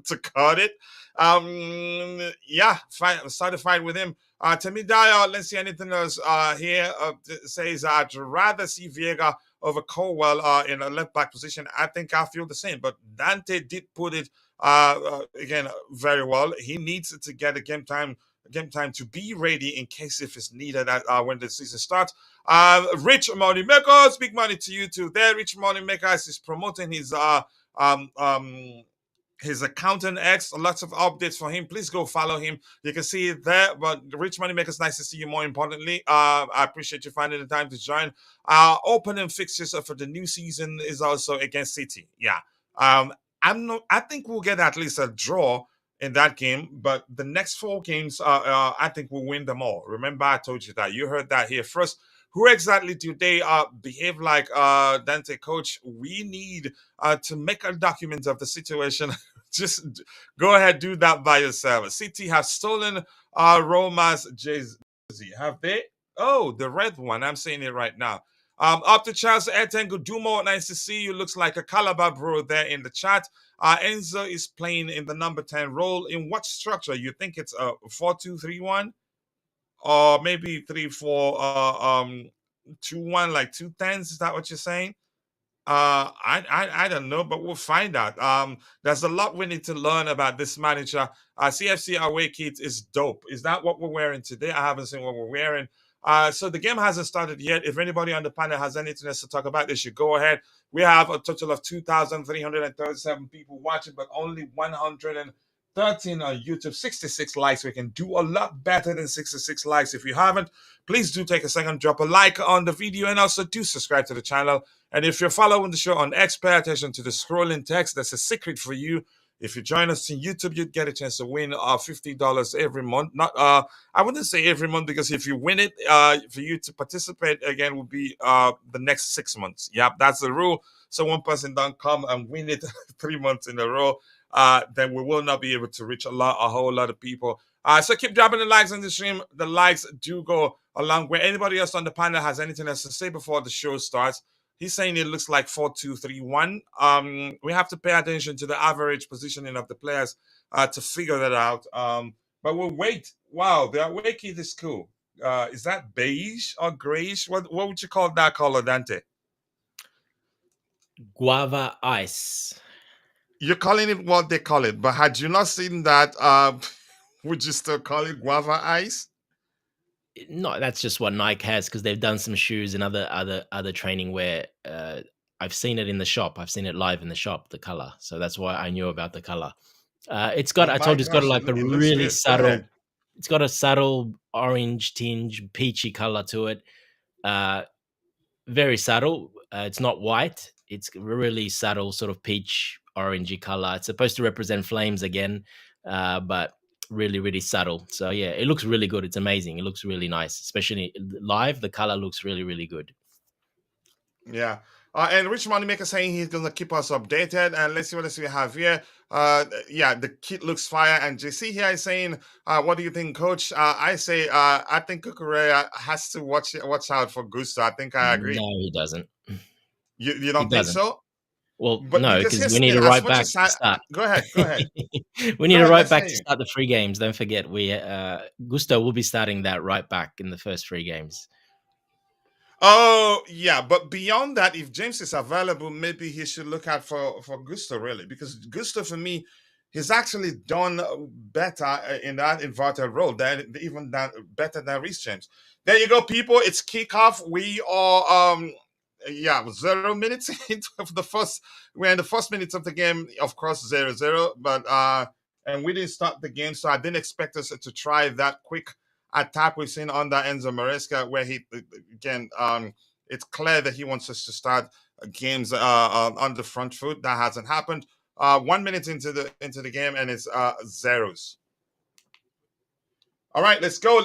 to cut it. Start a fight with him. Temidaya, let's see anything else here. Says I'd rather see Viega over Colwell in a left back position. I think I feel the same. But Dante did put it again very well. He needs to get a game time to be ready in case if it's needed when the season starts. Rich Money Makers, big money to you too. There, Rich Money Makers is promoting his his account on X, lots of updates for him. Please go follow him. You can see it there. But Rich Moneymakers, nice to see you. More importantly, I appreciate you finding the time to join. Our opening fixtures for the new season is also against City. Yeah, I think we'll get at least a draw in that game, but the next 4 games, I think we'll win them all. Remember, I told you that. You heard that here first. Who exactly do they behave like, Dante, coach? We need to make a document of the situation. Just go ahead, do that by yourself. City have stolen Roma's jersey. Have they? Oh, the red one. I'm saying it right now. Up to Charles Etengu Dumo, nice to see you. Looks like a Calabar bro there in the chat. Enzo is playing in the number 10 role. In what structure? You think it's a 4-2-3-1? Or maybe 3-4-2-1, like 2 10s? Is that what you're saying? I don't know, but we'll find out. There's a lot we need to learn about this manager. CFC away kit is dope. Is that what we're wearing today? I haven't seen what we're wearing. So the game hasn't started yet. If anybody on the panel has anything else to talk about, they should go ahead. We have a total of 2,337 people watching, but only 113 on YouTube. 66 likes. We can do a lot better than 66 likes. If you haven't, please do take a second, drop a like on the video, and also do subscribe to the channel. And if you're following the show on X, pay attention to the scrolling text. That's a secret for you. If you join us on YouTube, you'd get a chance to win $50 every month. Not I wouldn't say every month, because if you win it, for you to participate again will be the next 6 months. Yep, that's the rule. So one person don't come and win it 3 months in a row, then we will not be able to reach a whole lot of people. So keep dropping the likes on the stream. The likes do go along. Where anybody else on the panel has anything else to say before the show starts? He's saying it looks like 4-2-3-1. We have to pay attention to the average positioning of the players to figure that out. But we'll wait. Wow, the away kit is cool. Is that beige or grayish? What would you call that color, Dante? Guava ice. You're calling it what they call it, but had you not seen that, would you still call it guava ice? No, that's just what Nike has, because they've done some shoes and other training wear. I've seen it in the shop. I've seen it live in the shop, the color. So that's why I knew about the color. It's got. Oh I my told you, it's got gosh, like a it looks really good. Go subtle. ahead. It's got a subtle orange tinge, peachy color to it. Very subtle. It's not white. It's really subtle, sort of peach orangey color. It's supposed to represent flames again, but really, really subtle. So yeah, it looks really good. It's amazing. It looks really nice, especially live. The color looks really, really good. Yeah. And Rich Moneymaker saying he's gonna keep us updated. And let's see what else we have here. Yeah, the kit looks fire. And JC here is saying, what do you think, Coach? I say, I think Kukurea has to watch out for Gusto. I think I agree. No, he doesn't. You He don't think doesn't. so? Well, But no, because because here's we the need thing, a as right much back as to start. go ahead. We need Go a ahead, right let's back hear to you. start the 3 games. Don't forget, we Gusto will be starting that right back in the first 3 games. Oh yeah, but beyond that, if James is available, maybe he should look out for Gusto, really, because Gusto for me, he's actually done better in that inverted role than even that better than Reece James. There you go, people. It's kickoff. We are 0 minutes into the first. We're in the first minutes of the game, of course, 0-0, but and we didn't start the game, so I didn't expect us to try that quick attack we've seen under Enzo Maresca, where he again, it's clear that he wants us to start games on the front foot. That hasn't happened. 1 minute into the game, and it's zeros. All right, let's go.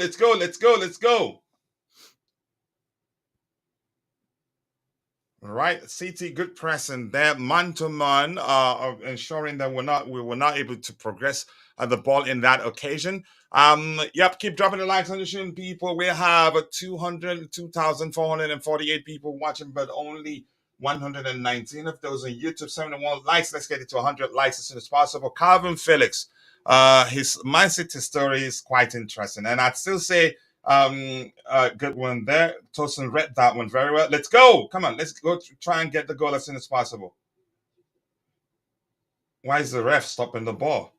All right, CT, good pressing there, man to man, ensuring that we were not able to progress the ball in that occasion. Yep, keep dropping the likes on the stream, people. We have 202,448 people watching, but only 119 of those on YouTube. 71 likes. Let's get it to 100 likes as soon as possible. Calvin Felix, his Man City story is quite interesting, and I'd still say good one there. Tosin read that one very well. Let's go. Come on, let's go try and get the goal as soon as possible. Why is the ref stopping the ball?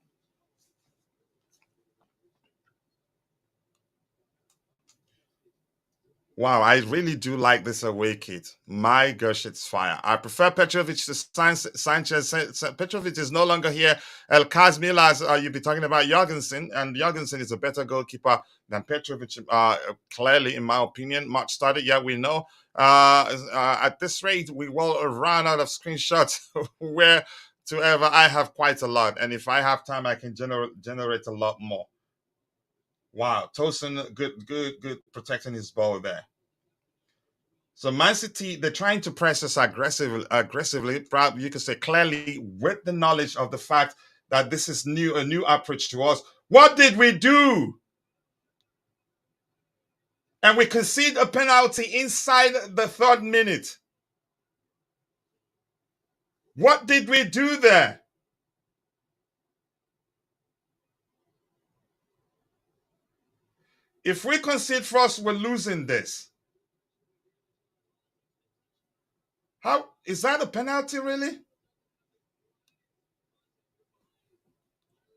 Wow, I really do like this away kit. My gosh, it's fire. I prefer Petrovic to Sanchez. Petrovic is no longer here. El Kazmilas, you'll be talking about Jorgensen, and Jorgensen is a better goalkeeper than Petrovic, clearly, in my opinion. Match started, yeah, we know. At this rate, we will run out of screenshots where to ever. I have quite a lot, and if I have time, I can generate a lot more. Wow, Tosin, good protecting his ball there. So Man City, they're trying to press us aggressively. Probably you could say clearly with the knowledge of the fact that this is a new approach to us. What did we do? And we concede a penalty inside the 3rd minute. What did we do there? If we concede first, we're losing this. How is that a penalty, really?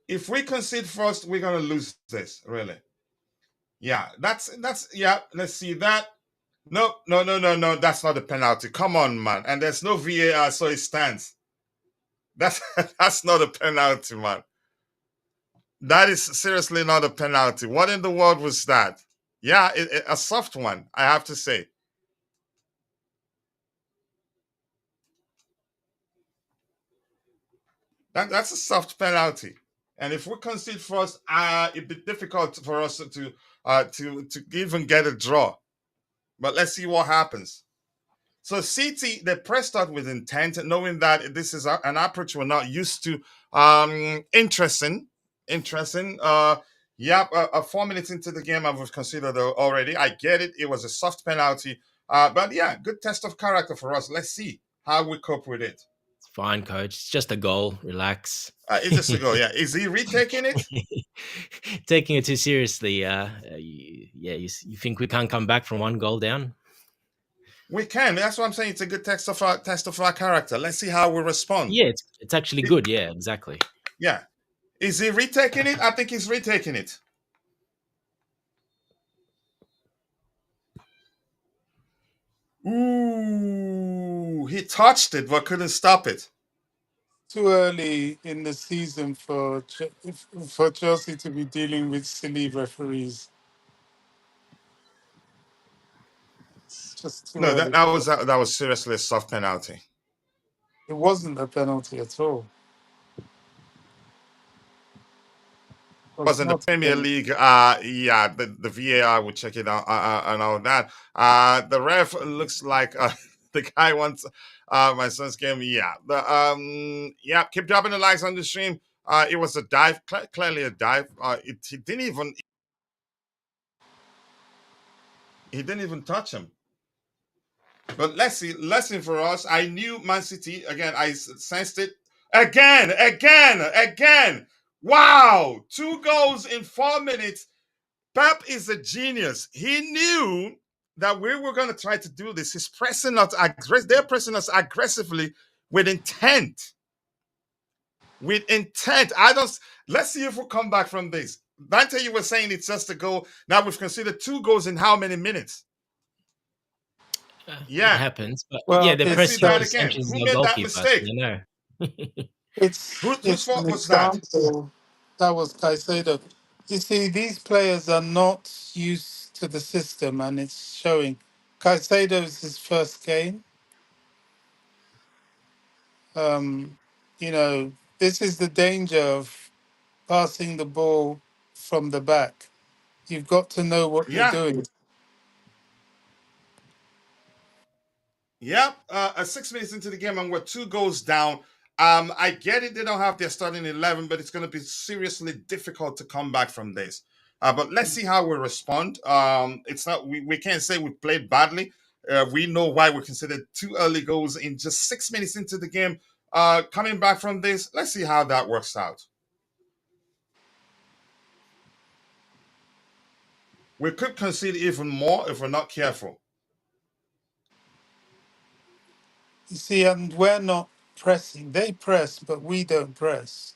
If we concede first, we're gonna lose this, really. Yeah, that's yeah. Let's see that. No, that's not a penalty. Come on, man. And there's no VAR, so it stands. That's that's not a penalty, man. That is seriously not a penalty. What in the world was that? Yeah, a soft one, I have to say. That's a soft penalty. And if we concede first, it'd be difficult for us to even get a draw. But let's see what happens. So City, they pressed out with intent, knowing that this is an approach we're not used to. Interesting. 4 minutes into the game, I've considered already. I get it. It was a soft penalty. But yeah, good test of character for us. Let's see how we cope with it. It's fine, coach. It's just a goal. Relax. It's just a goal. Yeah. Is he retaking it? Taking it too seriously. You think we can't come back from 1 goal down? We can. That's what I'm saying. It's a good test of our character. Let's see how we respond. Yeah, it's actually good. Yeah, exactly. Yeah. Is he retaking it? I think he's retaking it. Ooh, he touched it but couldn't stop it. Too early in the season for Chelsea to be dealing with silly referees. It's just too No, early. that was seriously a soft penalty. It wasn't a penalty at all. It Was in the not a Premier penalty. League, yeah, the VAR would check it out and all that. The ref looks like the guy wants my son's game. Yeah, keep dropping the likes on the stream. It was a dive, clearly a dive. He didn't even touch him. But let's see, lesson for us. I knew Man City again. I sensed it again. Wow, 2 goals in 4 minutes. Pep is a genius. He knew that we were going to try to do this. He's pressing us. They're pressing us aggressively with intent. Let's see if we come back from this. Dante, you were saying it's just a goal. Now we've considered 2 goals in how many minutes? Yeah, it happens. But well, yeah, the press that again. Who made that mistake? You know. Whose fault was that? That was Caicedo. You see, these players are not used to the system, and it's showing. Caicedo is his first game. This is the danger of passing the ball from the back. You've got to know what you're doing. Yep, 6 minutes into the game and we're 2 goals down. I get it, they don't have their starting 11, but it's going to be seriously difficult to come back from this. But let's see how we respond. It's not we can't say we played badly. We know why we considered 2 early goals in just 6 minutes into the game. Coming back from this, let's see how that works out. We could concede even more if we're not careful. You see, and we're not pressing. They press, but we don't press.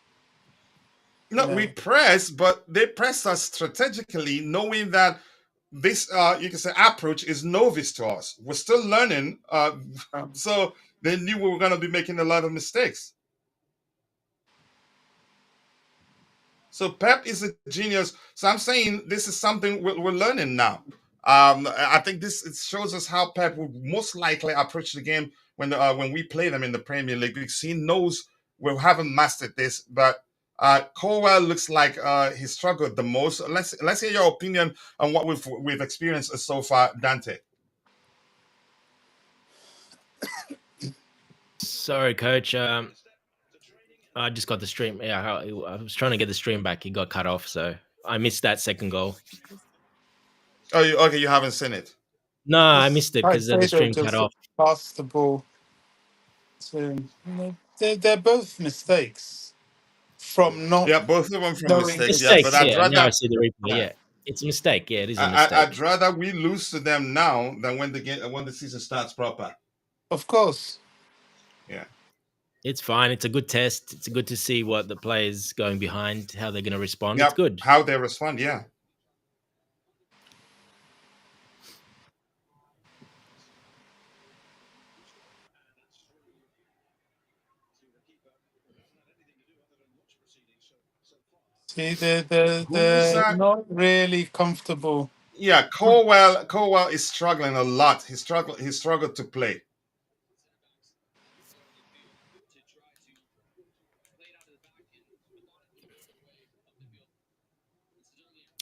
No, we press, but they press us strategically, knowing that this you can say approach is novice to us. We're still learning, so they knew we were going to be making a lot of mistakes. So Pep is a genius. So I'm saying this is something we're learning now. I think this it shows us how Pep would most likely approach the game when we play them in the Premier League, because he knows we haven't mastered this. But Colwell looks like he struggled the most. Let's hear your opinion on what we've experienced so far, Dante. Sorry, coach. I just got the stream. Yeah, I was trying to get the stream back. It got cut off, so I missed that second goal. Oh, okay, you haven't seen it. No, I missed it because the stream cut just off. passed the ball to. They're both mistakes from not Yeah, both of them from knowing the mistakes. Yeah, but Mistakes, I'd yeah. Now I rather see the replay. yeah, Yeah, it's a mistake. Yeah, it is a mistake. I'd rather we lose to them now than when the season starts proper. Of course. Yeah. It's fine. It's a good test. It's good to see what the players going behind, how they're going to respond. Yep. It's good. How they respond, yeah. See, Who's they're that? not really comfortable. Yeah, Colwell is struggling a lot. He struggled to play.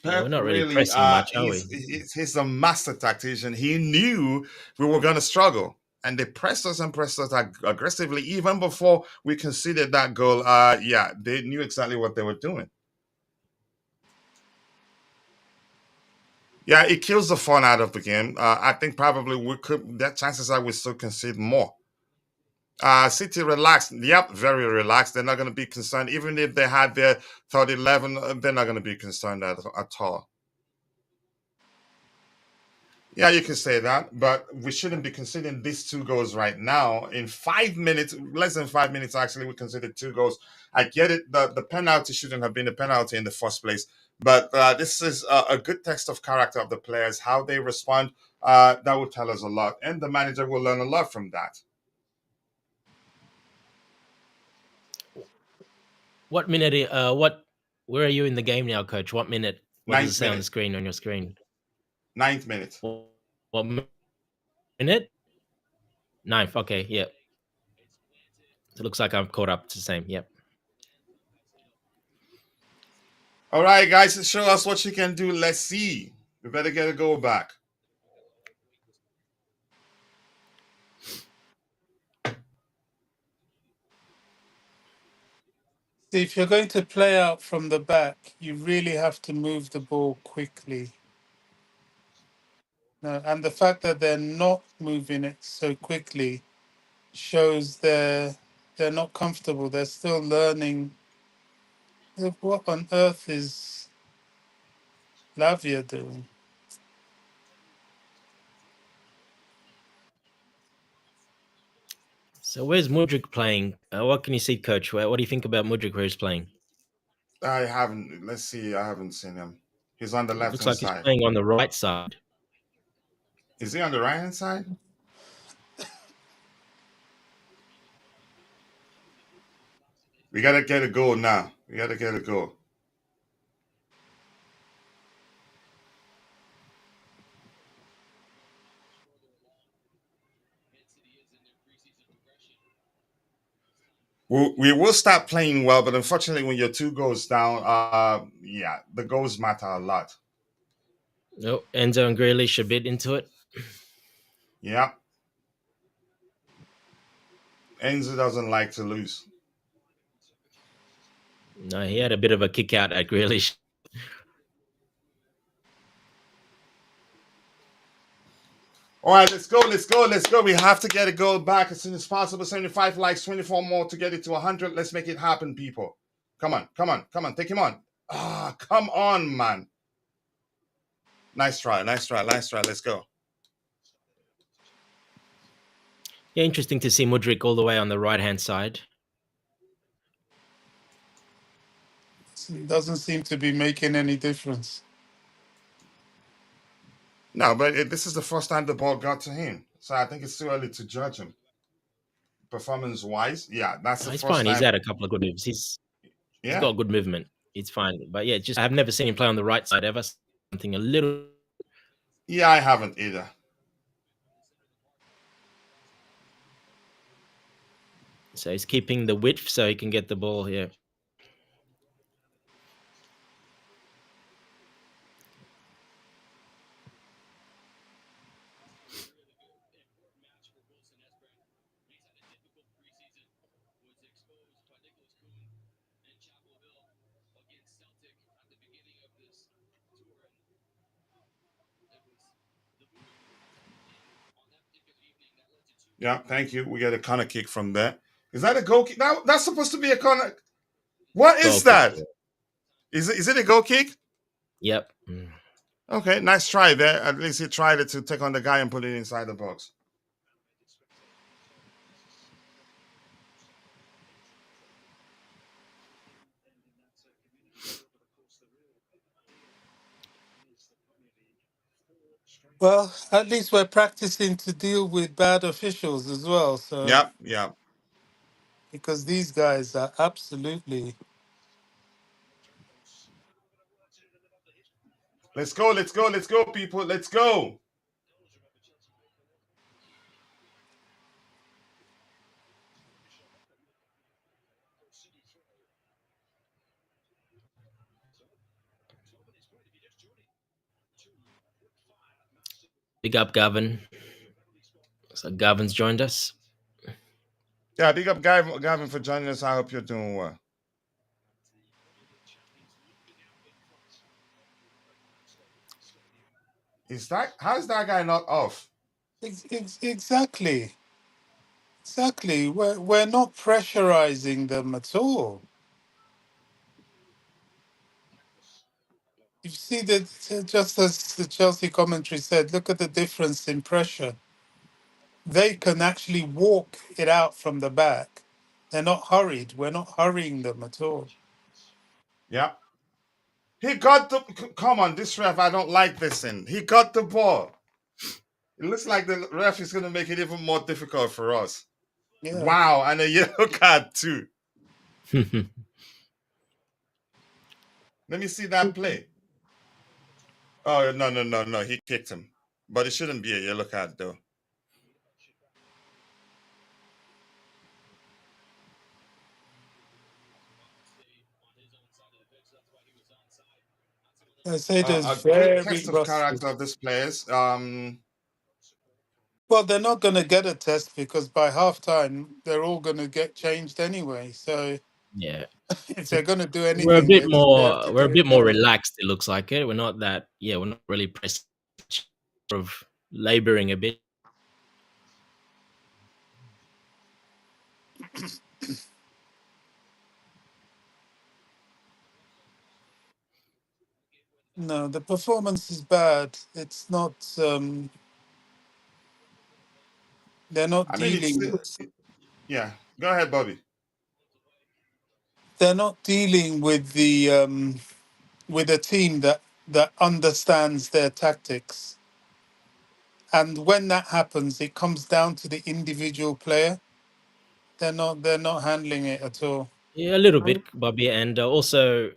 Yeah, we're Pep not really really pressing much, are we? he's a master tactician. He knew we were gonna struggle. And they pressed us aggressively even before we conceded that goal. Yeah, they knew exactly what they were doing. Yeah, it kills the fun out of the game. I think probably we could. That chances are we still concede more. City relaxed. Yep, very relaxed. They're not going to be concerned. Even if they had their third 11, they're not going to be concerned at all. Yeah, you can say that, but we shouldn't be considering these two goals right now. In 5 minutes, less than 5 minutes, actually, we considered two goals. I get it. The penalty shouldn't have been a penalty in the first place, but this is a good test of character of the players, how they respond. That will tell us a lot, and the manager will learn a lot from that. What minute? Where are you in the game now, coach? What minute? What does it Ninth say on the minute. screen on your screen? 9th minute. What minute? 9th. Okay, yeah. It looks like I'm caught up. It's the same. Yep. All right, guys, show us what you can do. Let's see. We better get a goal back. If you're going to play out from the back, you really have to move the ball quickly. And the fact that they're not moving it so quickly shows they're not comfortable. They're still learning. What on earth is Lavia doing? So where's Mudryk playing? What can you see, coach? What do you think about Mudryk where he's playing? I haven't. Let's see. I haven't seen him. He's on the left Looks hand like he's side. playing on the right side. Is he on the right hand side? We gotta get a goal now. We gotta get a goal. We will start playing well, but unfortunately, when you're two goals down, yeah, the goals matter a lot. Oh, Enzo and Grealish a bit into it. Yeah, Enzo doesn't like to lose. No, he had a bit of a kick out at Grealish. All right, let's go, let's go, let's go. We have to get a goal back as soon as possible. 75 likes, 24 more to get it to 100. Let's make it happen, people. Come on, come on, come on. Take him on. Ah, come on, man. Nice try, nice try, nice try. Let's go. Yeah, interesting to see Mudryk all the way on the right-hand side. It doesn't seem to be making any difference. No, but this is the first time the ball got to him, so I think it's too early to judge him performance wise. Yeah, that's the He's first fine. He's time. had a couple of good moves. He's Yeah, got good movement. It's fine. But yeah, just I've never seen him play on the right side ever. Something a little. yeah, I haven't either. So he's keeping the width so he can get the ball here. Yeah, thank you. We get a corner kick from there. Is that a goal kick? That's supposed to be a corner. What Goal is kick. that? Is it a goal kick? Yep. Okay, nice try there. At least he tried it to take on the guy and put it inside the box. Well, at least we're practicing to deal with bad officials as well. So, Yep, yep. because these guys are absolutely. Let's go, let's go, let's go, people. Let's go. Big up, Gavin. So Gavin's joined us. Yeah, big up Gavin for joining us. I hope you're doing well. How's that guy not off? Exactly. Exactly. We're not pressurizing them at all. You see that just as the Chelsea commentary said, look at the difference in pressure. They can actually walk it out from the back. They're not hurried. We're not hurrying them at all. Yeah. He got the come on, this ref. I don't like this thing. He got the ball. It looks like the ref is gonna make it even more difficult for us. Yeah. Wow, and a yellow card too. Let me see that play. Oh no, no, no, no. He kicked him. But it shouldn't be a yellow card though. I say there's A good very test of rusty. character of these players. Well, they're not going to get a test because by halftime they're all going to get changed anyway. So Yeah. if they're going to do We're a anything, bit they have more to we're do a bit it more now. relaxed, it looks like it. We're not that we're not really pressing of laboring a bit. No, the performance is bad. It's not. They're not I mean, dealing. yeah. Go ahead, Bobby. They're not dealing with a team that understands their tactics. And when that happens, it comes down to the individual player. They're not handling it at all. Yeah, a little bit, Bobby, and also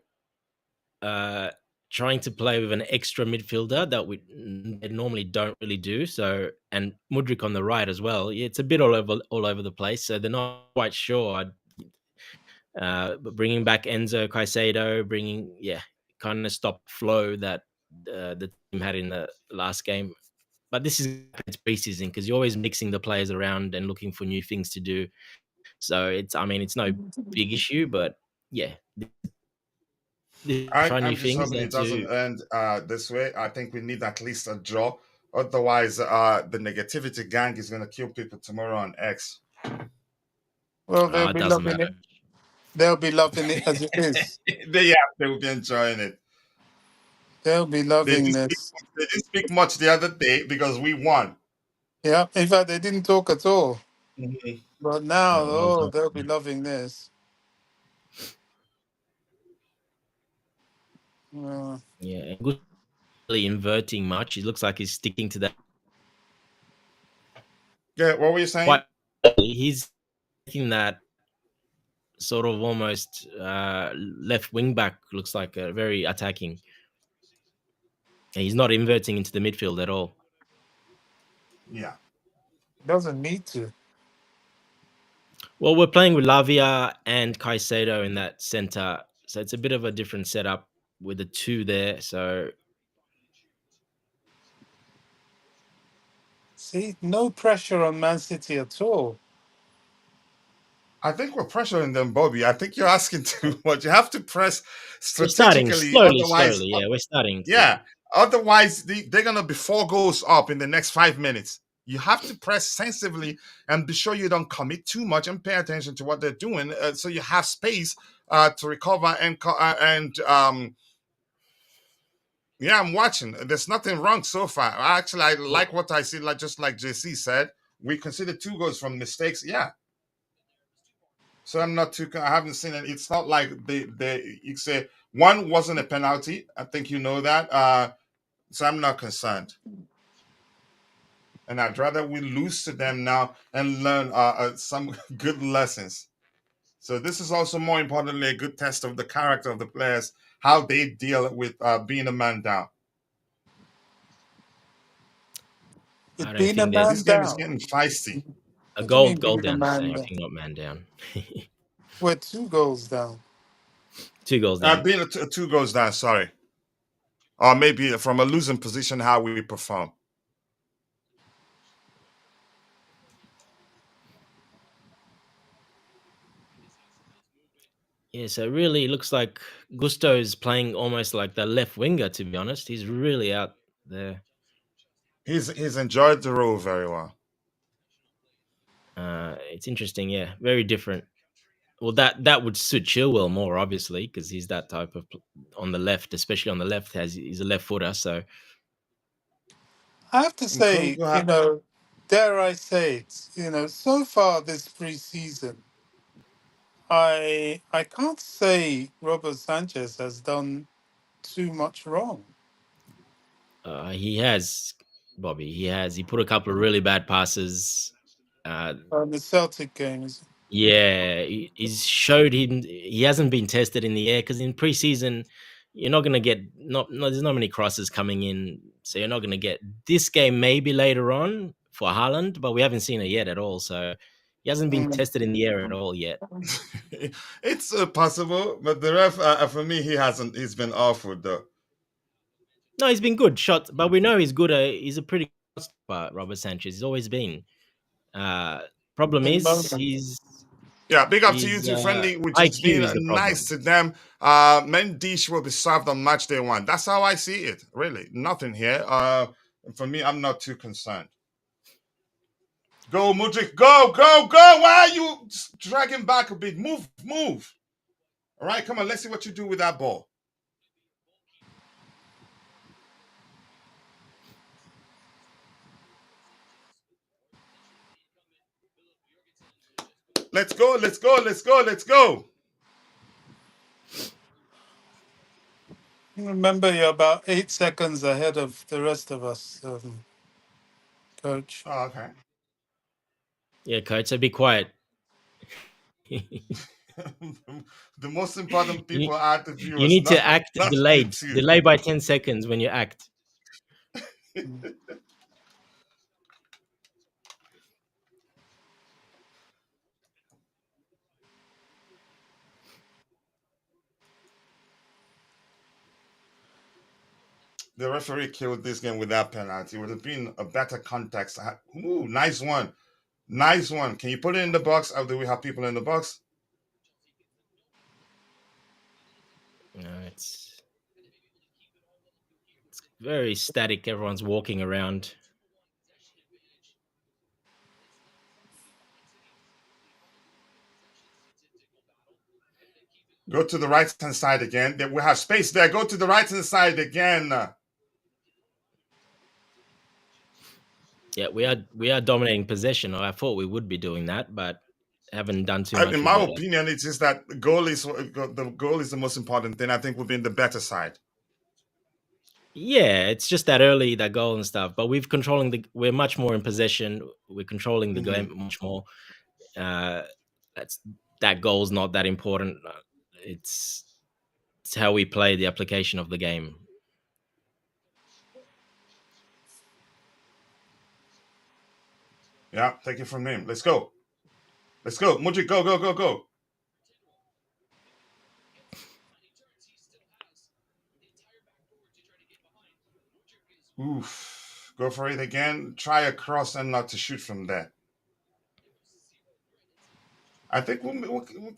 uh, trying to play with an extra midfielder that we they normally don't really do. So, and Mudrik on the right as well. Yeah, it's a bit all over the place. So they're not quite sure. But bringing back Enzo Caicedo, kind of stop flow that the team had in the last game. But this is it's preseason because you're always mixing the players around and looking for new things to do. So it's no big issue, but yeah, try new I'm just things hoping and it doesn't to end this way. I think we need at least a draw. Otherwise, the negativity gang is going to kill people tomorrow on X. Well, they'll it be doesn't loving matter. it. They'll be loving it as it is. They will be enjoying it. They'll be They loving didn't speak, this. they didn't speak much the other day because we won. Yeah. In fact, they didn't talk at all. Mhm. But now, Oh, well oh, done. they'll be loving this. Uh, Yeah, and good really inverting much. It looks like he's sticking to that. Yeah, what were you saying? He's making that sort of almost left wing back looks like a very attacking. And he's not inverting into the midfield at all. Yeah. Doesn't need to. Well, we're playing with Lavia and Caicedo in that center, so it's a bit of a different setup with the two there. So See, no pressure on Man City at all. I think we're pressuring them, Bobby. I think you're asking too much. You have to press we're starting strategically, slowly. otherwise, Yeah, we're starting. yeah, otherwise they're gonna be 4 goals up in the next 5 minutes. You have to press sensibly and be sure you don't commit too much and pay attention to what they're doing, so you have space to recover and yeah, I'm watching. There's nothing wrong so far. I like what I see. Like just like JC said, we consider 2 goals from mistakes. Yeah. So I'm not too. I haven't seen it. It's not like they. You say one wasn't a penalty. I think you know that. So I'm not concerned. And I'd rather we lose to them now and learn some good lessons. So this is also more importantly a good test of the character of the players, how they deal with being a man down. I With don't being a think This man there's game is down. getting feisty. a What do you mean goal being a down. man Saying, down? okay, not man down. We're 2 goals down. 2 goals down. Being 2 goals down. Sorry, or maybe from a losing position, how we perform. Yeah, so really it looks like Gusto is playing almost like the left winger. To be honest, he's really out there. He's enjoyed the role very well. It's interesting. Yeah, very different. Well, that would suit Chilwell more, obviously, because he's that type of on the left, especially on the left. He's a left footer, so I have to say, Nkunku dare I say it, so far this preseason, I can't say Robert Sanchez has done too much wrong. he has Bobby. He put a couple of really bad passes. The Celtic games. Yeah, he's showed he hasn't been tested in the air because in preseason you're not going to get there's not many crosses coming in, so you're not going to get this game maybe later on for Haaland, but we haven't seen it yet at all. So he hasn't been Mm. tested in the air at all yet. It's possible, but the ref, for me, he hasn't. He's been awful though. No, he's been good shots, but we know he's good. He's a pretty good stopper, Robert Sanchez. He's always been. Problem In is moments. Yeah, big up to you his too, friendly, which has IQ been is the nice problem. to them. Mendish will be served on match day 1. That's how I see it. Really, nothing here. For me, I'm not too concerned. Go, Mudrik, go, go, go! Why are you dragging back a bit? Move, move! All right, come on, let's see what you do with that ball. Let's go, let's go, let's go, let's go! Remember, you're about 8 seconds ahead of the rest of us, Coach. Oh, okay. Yeah, coach, so be quiet. The most important people are the You viewers, need to not act not you delayed. two. Delay by 10 seconds when you act. The referee killed this game with that penalty. It would have been a better context. Ooh, nice one. Nice one. Can you put it in the box? Or do we have people in the box? No, it's very static. Everyone's walking around. Go to the right hand side again. We have space there. Go to the right hand side again. Yeah, we are dominating possession. I thought we would be doing that, but haven't done too much In with my it. opinion, it's just that the goal is the most important thing. I think we've been the better side. Yeah, it's just that early, that goal and stuff. But we're much more in possession. We're controlling the game much more. That's that goal's not that important. It's how we play the application of the game. Yeah, take it from him. Let's go. Let's go. Mudrik, go, go, go, go. Oof. Go for it again. Try a cross and not to shoot from there. I think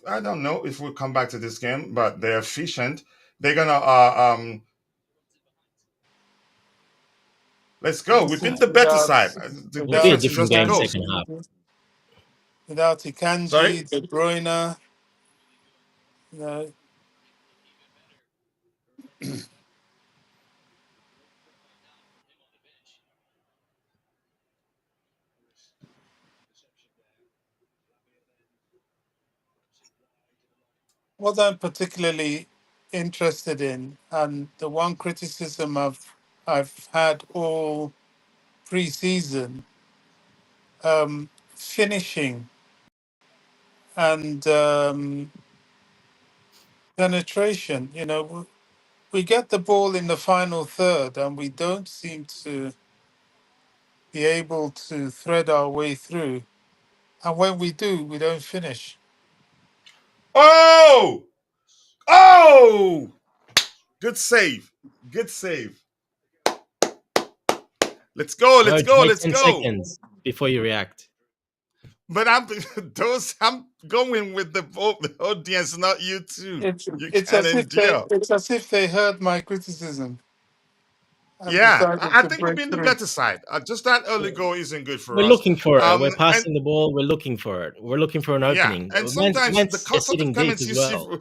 I don't know if we'll come back to this game, but they're efficient. They're gonna let's go. We've been the better side. The It'll be a difference is different just the game goals. second half. Without Sorry. Ikanji, De Bruyne, you know, what I'm particularly interested in, and the one criticism I've had all pre-season, finishing and penetration. You know, we get the ball in the final third, and we don't seem to be able to thread our way through. And when we do, we don't finish. Oh! Oh! Good save. Good save. Let's go. Let's Coach, go. wait Let's 10 go. seconds before you react. But I'm going with the audience, not you two. It's You it's can as if they endure. it's as if they heard my criticism and Yeah, decided I to think we've break been the through. better side. Just that early goal isn't good for We're us. looking for it. We're And passing the ball. We're looking for it. We're looking for an yeah, opening. and sometimes the Man's sort of sitting deep comments as you see, well.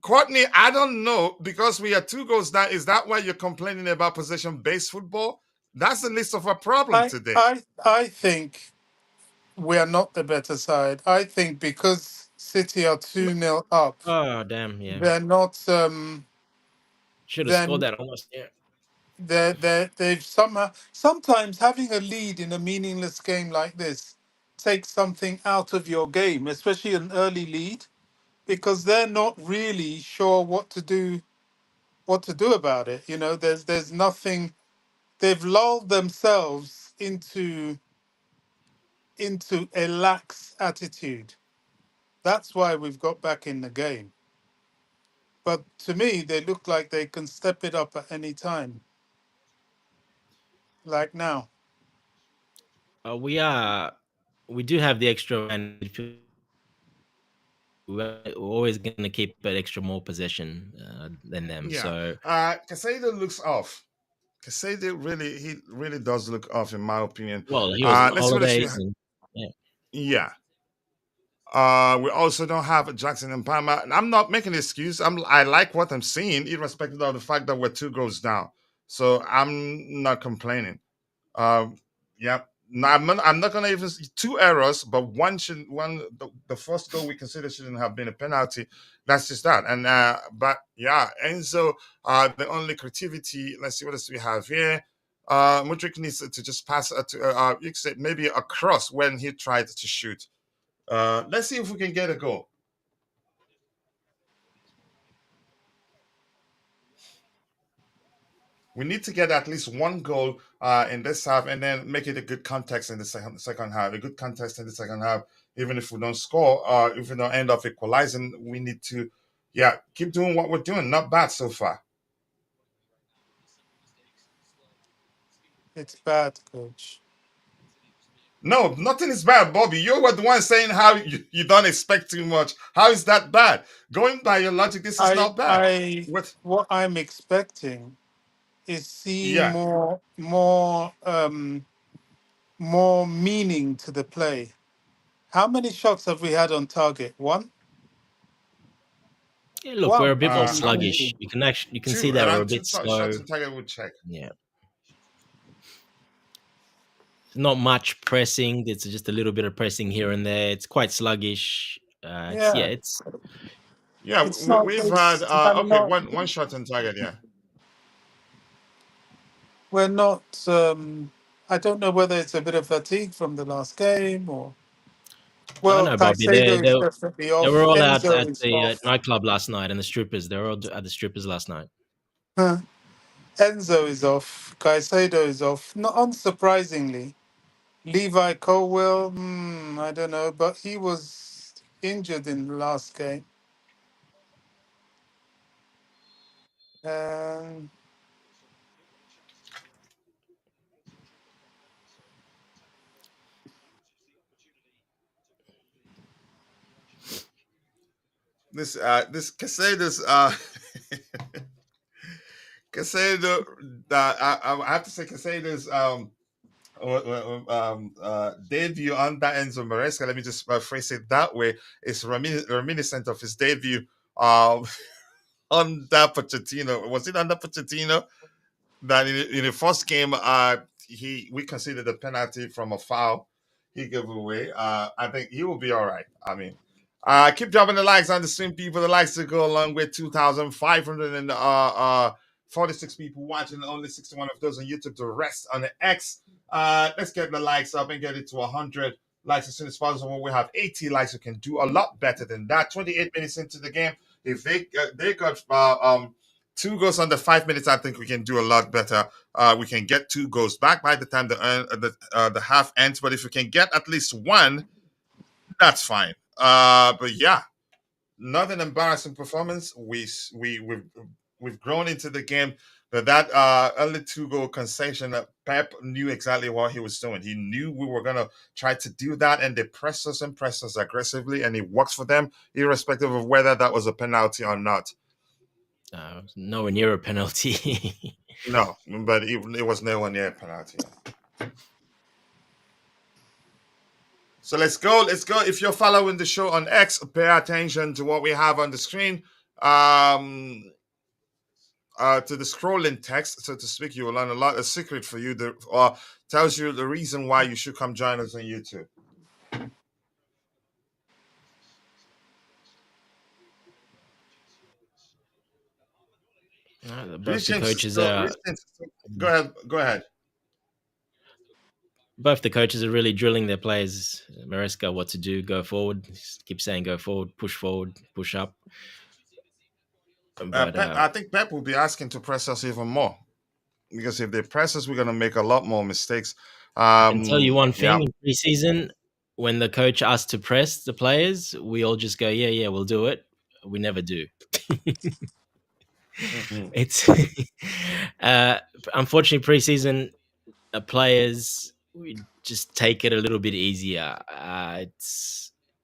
Courtney, I don't know, because we are 2 goals down. Is that why you're complaining about possession-based football? That's the least of our problem I today. I I think we are not the better side. I think because City are 2-0 up, Oh, damn. Yeah. they're not Should have scored then that almost. Yeah. they've somehow sometimes having a lead in a meaningless game like this takes something out of your game, especially an early lead, because they're not really sure what to do about it. You know, there's nothing. They've lulled themselves into a lax attitude. That's why we've got back in the game. But to me, they look like they can step it up at any time, like now. We do have the extra man. We're always going to keep an extra more possession than them. Yeah. So, Casado looks off. He really does look off, in my opinion. well, he was on Let's see what else we holidays. have. And, yeah. Yeah. We also don't have Jackson and Palmer. And I'm not making an excuse. I like what I'm seeing, irrespective of the fact that we're 2 goals down. So I'm not complaining. Yeah. No, I'm not gonna even 2 errors, but the first goal we consider shouldn't have been a penalty. That's just that. And but yeah, Enzo, the only creativity. Let's see what else we have here. Mudrik needs to just pass to you could say maybe a cross when he tried to shoot. Let's see if we can get a goal. We need to get at least one goal in this half, and then make it a good contest in the second half. A good contest in the second half, even if we don't score, if we don't end up equalizing, we need to, yeah, keep doing what we're doing. Not bad so far. It's bad, coach. No, nothing is bad, Bobby. You were the one saying how you don't expect too much. How is that bad? Going by your logic, this is I not bad. I What? what I'm expecting is see Yeah. more meaning to the play. How many shots have we had on target? One? Yeah, look, we're a One. bit more How many? sluggish. You can see Two. that we're a Around two bit shots slow. on target. We'll check. Yeah. Not much pressing. It's just a little bit of pressing here and there. It's quite sluggish. Yeah. It's Yeah, It's not we've had it's I'm okay, not one shot on target. Yeah. we're not. I don't know whether it's a bit of fatigue from the last game or. I Well, know, Bobby. Caicedo is definitely They off. were all out Enzo at is the off. nightclub last night, and the strippers. They were all at the strippers last night. Huh. Enzo is off. Caicedo is off. Not unsurprisingly. Levi Colwell, I don't know, but he was injured in the last game. Um, This Casados Casado I have to say Casados debut under Enzo Maresca, let me just phrase it that way, is reminiscent of his debut um, under Pochettino. Was it under Pochettino that in the first game, we considered a penalty from a foul he gave away. I think he will be all right. I mean, keep dropping the likes on the stream, people. The likes to go along with 2,546 people watching, only 61 of those on YouTube. The rest on the X. Let's get the likes up and get it to 100 likes as soon as possible. When we have 80 likes, we can do a lot better than that. 28 minutes into the game, if they got 2 goals under 5 minutes, I think we can do a lot better. We can get 2 goals back by the time the half ends. But if we can get at least one, that's fine. But yeah, not an embarrassing performance. We've grown into the game, but that early 2 goal concession, Pep knew exactly what he was doing. He knew we were gonna try to do that, and they pressed us and pressed us aggressively, and it works for them, irrespective of whether that was a penalty or not. Nowhere near a penalty. No, but it was nowhere near a penalty. So let's go. Let's go. If you're following the show on X, pay attention to what we have on the screen. To the scrolling text, so to speak, you will learn a lot. A secret for you that tells you the reason why you should come join us on YouTube. Both the coaches are. Go ahead. Go ahead. Both the coaches are really drilling their players, Maresca, what to do, go forward. Keep saying go forward, push up. But I think Pep will be asking to press us even more, because if they press us, we're going to make a lot more mistakes. I can tell you one Yeah. thing: in preseason, when the coach asked to press the players, we all just go, "Yeah, we'll do it." We never do. It's unfortunately preseason players we just take it a little bit easier.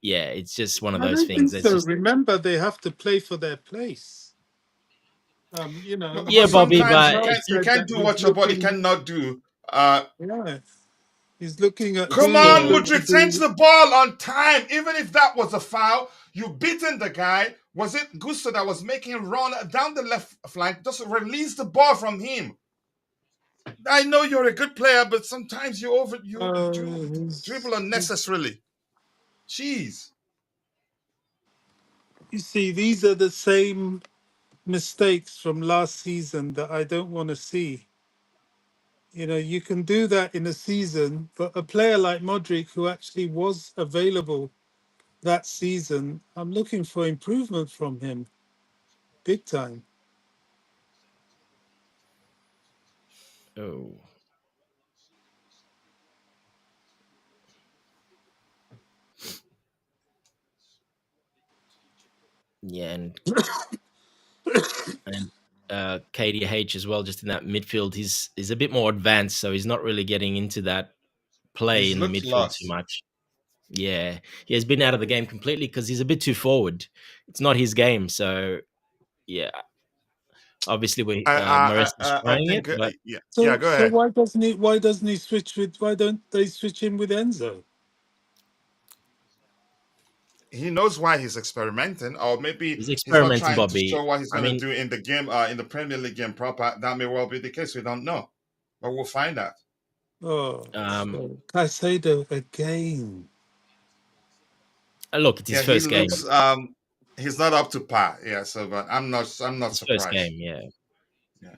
It's just one of I those don't things. think It's so. just Remember, they have to play for their place. yeah, Bobby, Sometimes but Guardiola you said can't that do he's what your body looking. cannot do. Yeah, he's looking at Come who's on, going to Mudrik, change be. the ball on time. Even if that was a foul, you beaten the guy. Was it Gusto that was making him run down the left flank? Just release the ball from him. I know you're a good player, but sometimes you do dribble unnecessarily. Jeez. You see, these are the same mistakes from last season that I don't want to see. You can do that in a season, but a player like Modric, who actually was available that season, I'm looking for improvement from him, big time. oh yeah, and KDH as well, just in that midfield, he's a bit more advanced, so he's not really getting into that play He's in the looked midfield too lost. much. Yeah, he has been out of the game completely because he's a bit too forward. It's not his game, so yeah. Obviously, Maresca's I trying it, think but yeah. So, Go so ahead. why doesn't he switch with? Why don't they switch him with Enzo? He knows why he's experimenting, or maybe he's he's not experimenting, trying to Bobby. show what he's I going to mean, do in the game, in the Premier League game proper. That may well be the case. We don't know, but we'll find out. Oh, um, so Caicedo again. look, it's his Yeah, he first game. looks he's not up to par. Yeah, so but I'm not His first surprised. game, yeah. Yeah.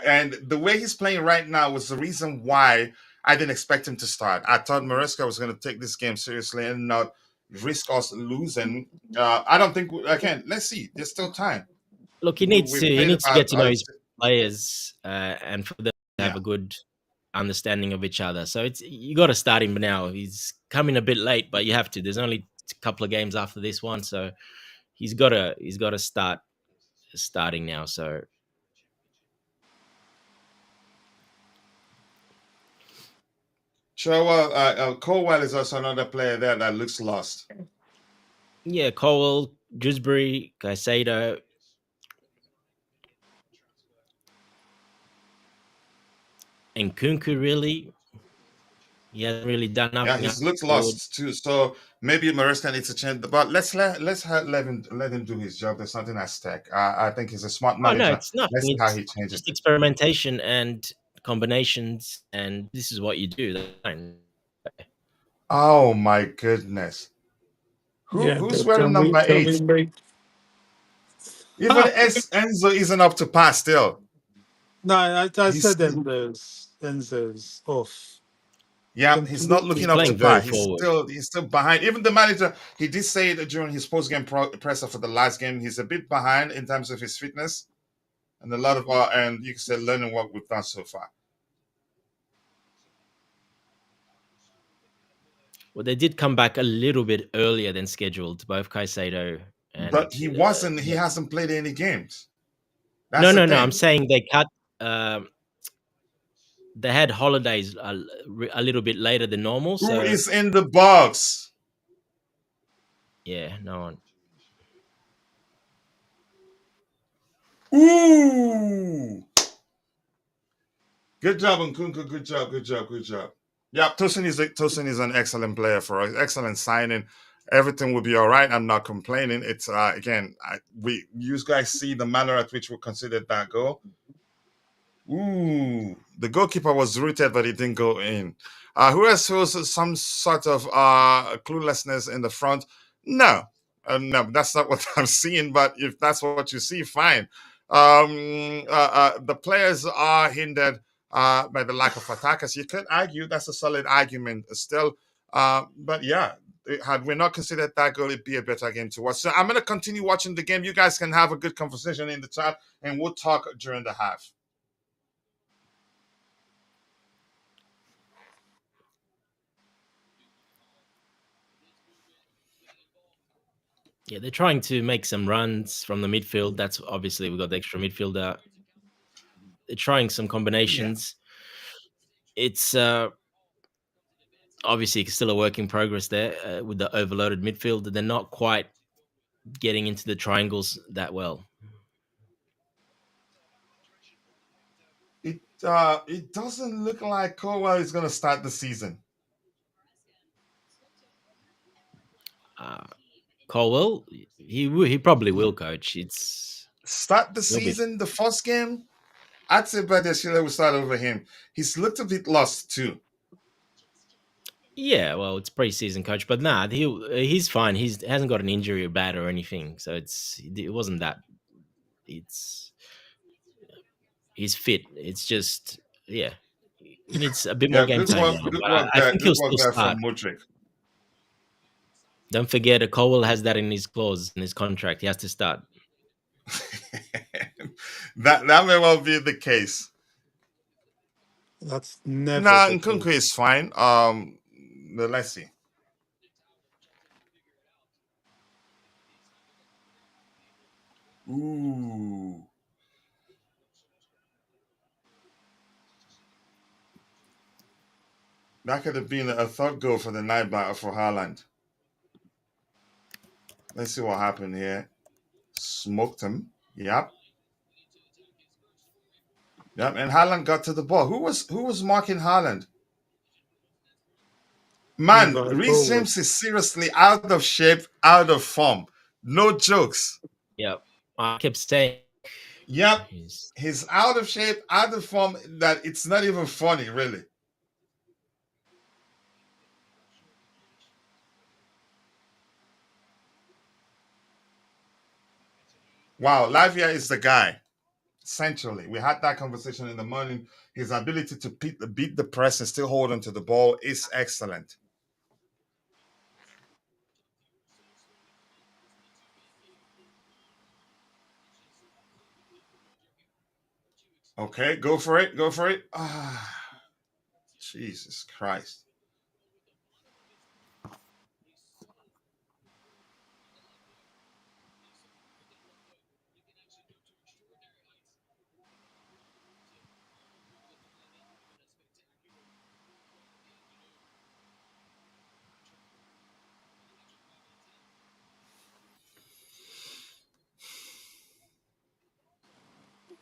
And the way he's playing right now was the reason why I didn't expect him to start. I thought Maresca was going to take this game seriously and not risk us losing. I don't think, again, let's see. There's still time. Look, We he played needs to about, get to know his players, and for them to have yeah. a good understanding of each other. So it's you got to start him now. He's coming a bit late, but you have to. There's only a couple of games after this one, so he's got to start starting now. So Colwell is also another player there that looks lost. yeah, Cole, Dewsbury, Caicedo, and Kunku really. He hasn't really done Yeah, nothing he's up looked forward. lost too. So maybe Maresca needs to change. But let him do his job. There's nothing at stake. I think he's a smart Oh no, manager. it's nothing. Let's see how It's he changes just it. experimentation and combinations, and this is what you do. That's fine. Oh my goodness. Yeah, Who's but wearing number can we 8? make? Even Enzo isn't up to par still. No, I He's said still, Enzo's off yeah, he's not completely. He's looking up to playing par. very forward. He's still behind. Even the manager, he did say it during his post-game presser for the last game. He's a bit behind in terms of his fitness and a lot of and you can say learning what we've done so far. Well, they did come back a little bit earlier than scheduled, both Caicedo But and he wasn't. He yeah. hasn't played any games. That's No, the no, no. I'm thing. saying they cut. They had holidays a little bit later than normal, Who so is in the box? yeah, no one. Ooh! Good job, Nkunku. Good job. Good job. Good job. Yeah, Tosin is an excellent player for us. Excellent signing. Everything will be all right. I'm not complaining. It's again, we you guys see the manner at which we considered that goal. Ooh, the goalkeeper was rooted, but it didn't go in. Who else shows some sort of cluelessness in the front? No, no, that's not what I'm seeing. But if that's what you see, fine. The players are hindered by the lack of attackers. You could argue that's a solid argument still. But yeah, had we not considered that goal, it'd be a better game to watch. So I'm going to continue watching the game. You guys can have a good conversation in the chat, and we'll talk during the half. Yeah, they're trying to make some runs from the midfield. That's obviously we've got the extra midfielder. They're trying some Yeah. combinations. It's obviously still a work in progress there with the overloaded midfield. They're not quite getting into the triangles that well. It doesn't look like Colwell is going to start the season. Uh, Colwell, he probably will, coach. Start the He'll be season, the first game. I'd say Bradeshile will start over him. He's looked a bit lost too. yeah. Well, it's preseason, coach, but nah, he's fine. He hasn't got an injury or bad or anything, so it wasn't that. It's he's fit. It's just yeah, he needs a bit more Yeah, game time now. But I think good he'll work still there start. from Mudrik. Don't forget, Colwell has that in his clause in his contract. He has to start. That may well be the case. That's never Nah, the Nkunku case. is fine. But let's see. Ooh, that could have been a third goal for the night battle for Haaland. Let's see what happened here. Smoked him. Yep. Yep. And Haaland got to the ball. Who was marking Haaland? Man, Levi Reece Colwill. James is seriously out of shape, out of form. No jokes. Yeah, I kept saying Yep. he's He's out of shape, out of form, that it's not even funny, really. Wow, Lavia is the guy. centrally. We had that conversation in the morning. His ability to beat the press and still hold onto the ball is excellent. Okay, go for it. Go for it. Ah, Jesus Christ.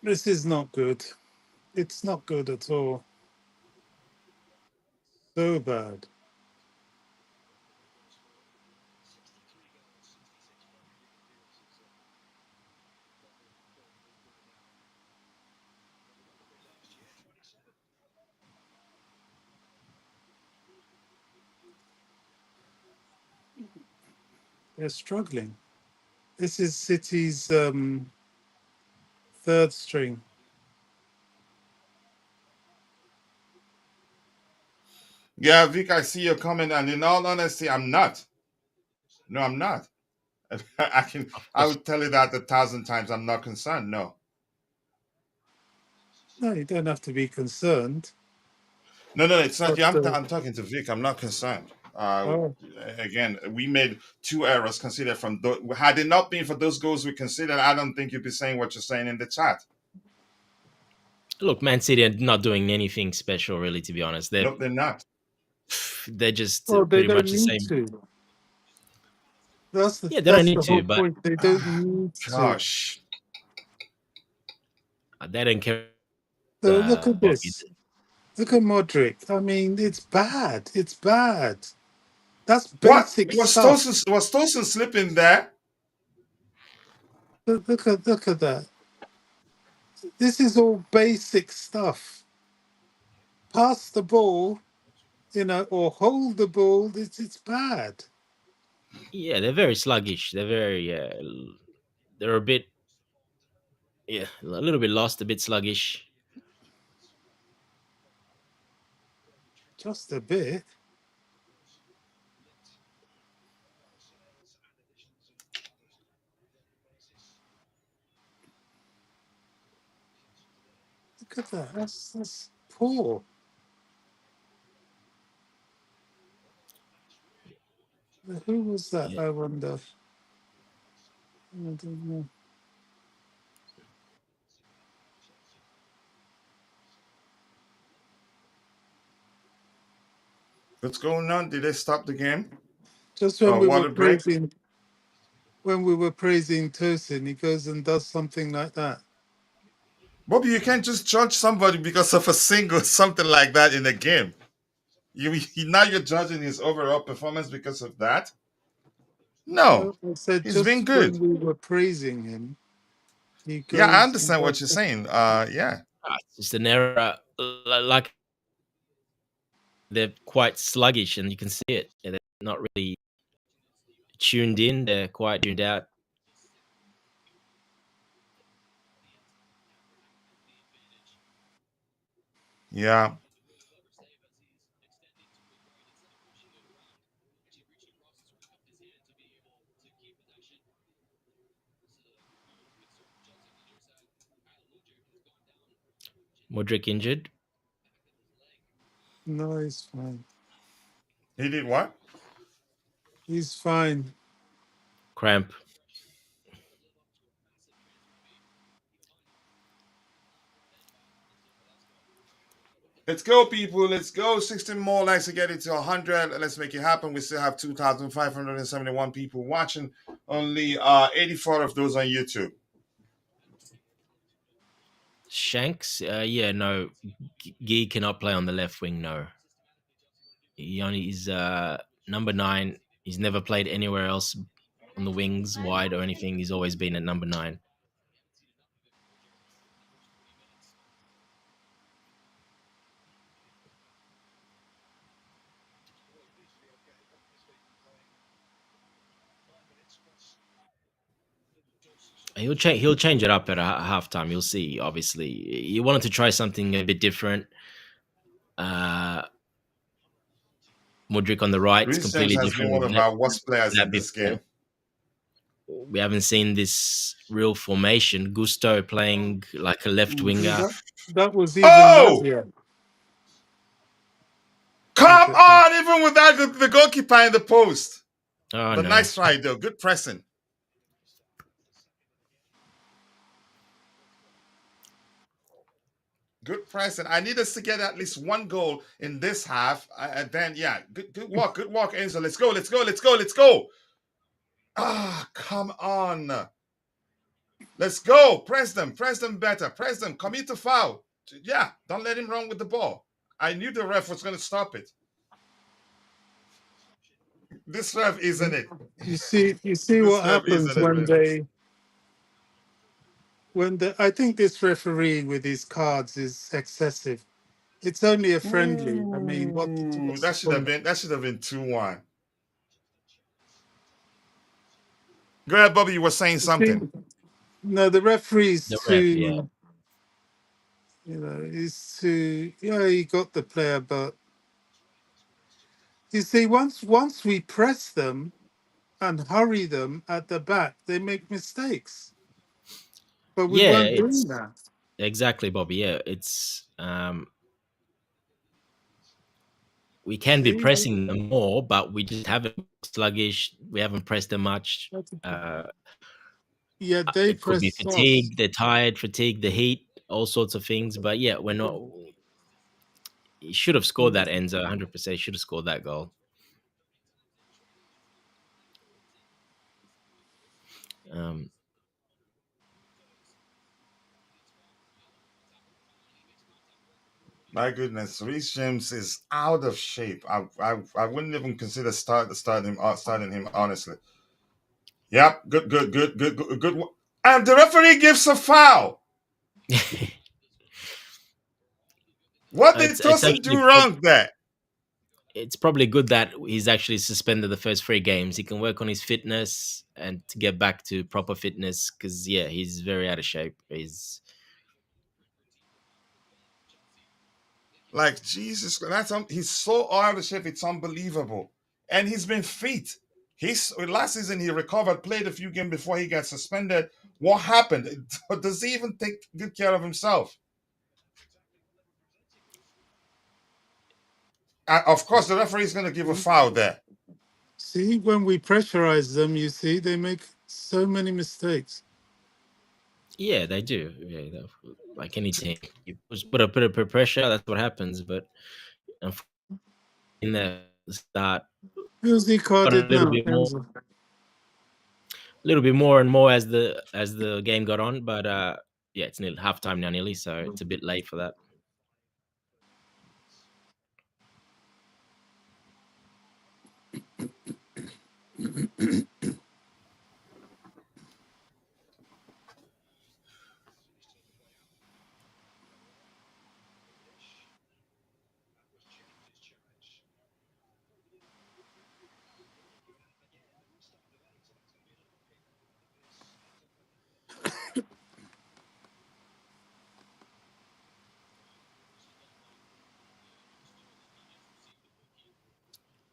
This is not good. It's not good at all. So bad. They're struggling. This is City's third string. Yeah, Vic, I see your comment, and in all honesty, I'm not. No, I'm not. Of I course, would tell you that 1,000 times. I'm not concerned. No. No, you don't have to be concerned. No, no, it's not But you. I'm talking to Vic. I'm not concerned. oh Again, we made two errors considered from had it not been for those goals we considered, I don't think you'd be saying what you're saying in the chat. look, Man City are not doing anything special, really. To be honest, Nope, they're not. they're just well, they pretty don't much the need same. to. That's Yeah, they don't that's need the to, whole but point. They don't need to. Gosh. they don't care. So look at Bobby. this. Look at Modric. I mean, it's bad. It's bad. That's What? basic stuff. Was Tosin slipping there? Look at that. This is all basic stuff. Pass the ball, or hold the ball. It's bad. Yeah, they're very sluggish. They're very they're a bit a little bit lost, a bit sluggish. Just a bit. Look at that. That's poor. Who was that? Yeah. I wonder. I don't know. What's going on? Did they stop the game? Just when we were Water break? praising Tosin, he goes and does something like that. Bobby, you can't just judge somebody because of a single something like that in a game. Now you're judging his overall performance because of that? No. No, I said He's been just good. when we were praising him, he Yeah, I goes and understand what does. you're saying. Yeah. It's just an error. Like they're quite sluggish, and you can see it. Yeah, they're not really tuned in. They're quite tuned out. Yeah. Modric injured, No, he's fine. He did what? He's fine. cramp. Let's go, people. Let's go. 16 more likes to get it to 100. Let's make it happen. We still have 2,571 people watching. Only 84 of those on YouTube. Shanks, yeah, no, Gee cannot play on the left wing. No, he only is number 9. He's never played anywhere else on the wings, wide or anything. He's always been at number 9. He'll change it up at halftime. You'll see. Obviously, he wanted to try something a bit different. Mudryk on the right is Reece James completely has been different. one We've of never our worst seen players that in this before. game. We haven't seen this real formation. Gusto playing like a left winger. That was even Oh! Lavia. Look Come at that. on! Even without the goalkeeper in the post. Oh But no! nice try, though. Good pressing. Good pressing. I need us to get at least one goal in this half. And then, yeah, good walk. Good walk, Enzo. Let's go. Let's go. Let's go. Let's go. Ah, come on. Let's go. Press them. Press them better. Press them. Commit to foul. Yeah, don't let him run with the ball. I knew the ref was going to stop it. This ref isn't it. You see This what ref happens isn't it, when man. I think this referee with his cards is excessive. It's only a friendly. I mean, Ooh, what's the point? that should have been 2-1. Go ahead, Bobby. You were saying You see, something. no, the referee's The ref, yeah, too. He's too. Yeah, he got the player, but you see, once we press them and hurry them at the back, they make mistakes. But we yeah. weren't doing It's that. exactly, Bobby. Yeah, it's we can be See, pressing them more, but we just haven't sluggish. We haven't pressed them much. yeah, they It could be press us. fatigue. They're tired, fatigue, the heat, all sorts of things. But yeah, we're not. He should have scored that Enzo. 100% should have scored that goal. Um, My goodness, Reece James is out of shape. I wouldn't even consider starting him honestly. Yep, good. And the referee gives a foul. What did it's Tosin do actually wrong there? it's probably good that he's actually suspended the first 3 games. He can work on his fitness and to get back to proper fitness because yeah, he's very out of shape. Like Jesus, he's so out of shape. It's unbelievable, and he's been fit. He's last season he recovered, played a few games before he got suspended. What happened? Does he even take good care of himself? Of course, the referee is going to give a foul there. See, when we pressurize them, you see, they make so many mistakes. Yeah, they do. Yeah, like any team, you put a bit of pressure. That's what happens. But in the start, Who's he got a carded little now? bit more, Enzo. and more as the game got on. But yeah, it's nearly halftime now, nearly, so it's a bit late for that.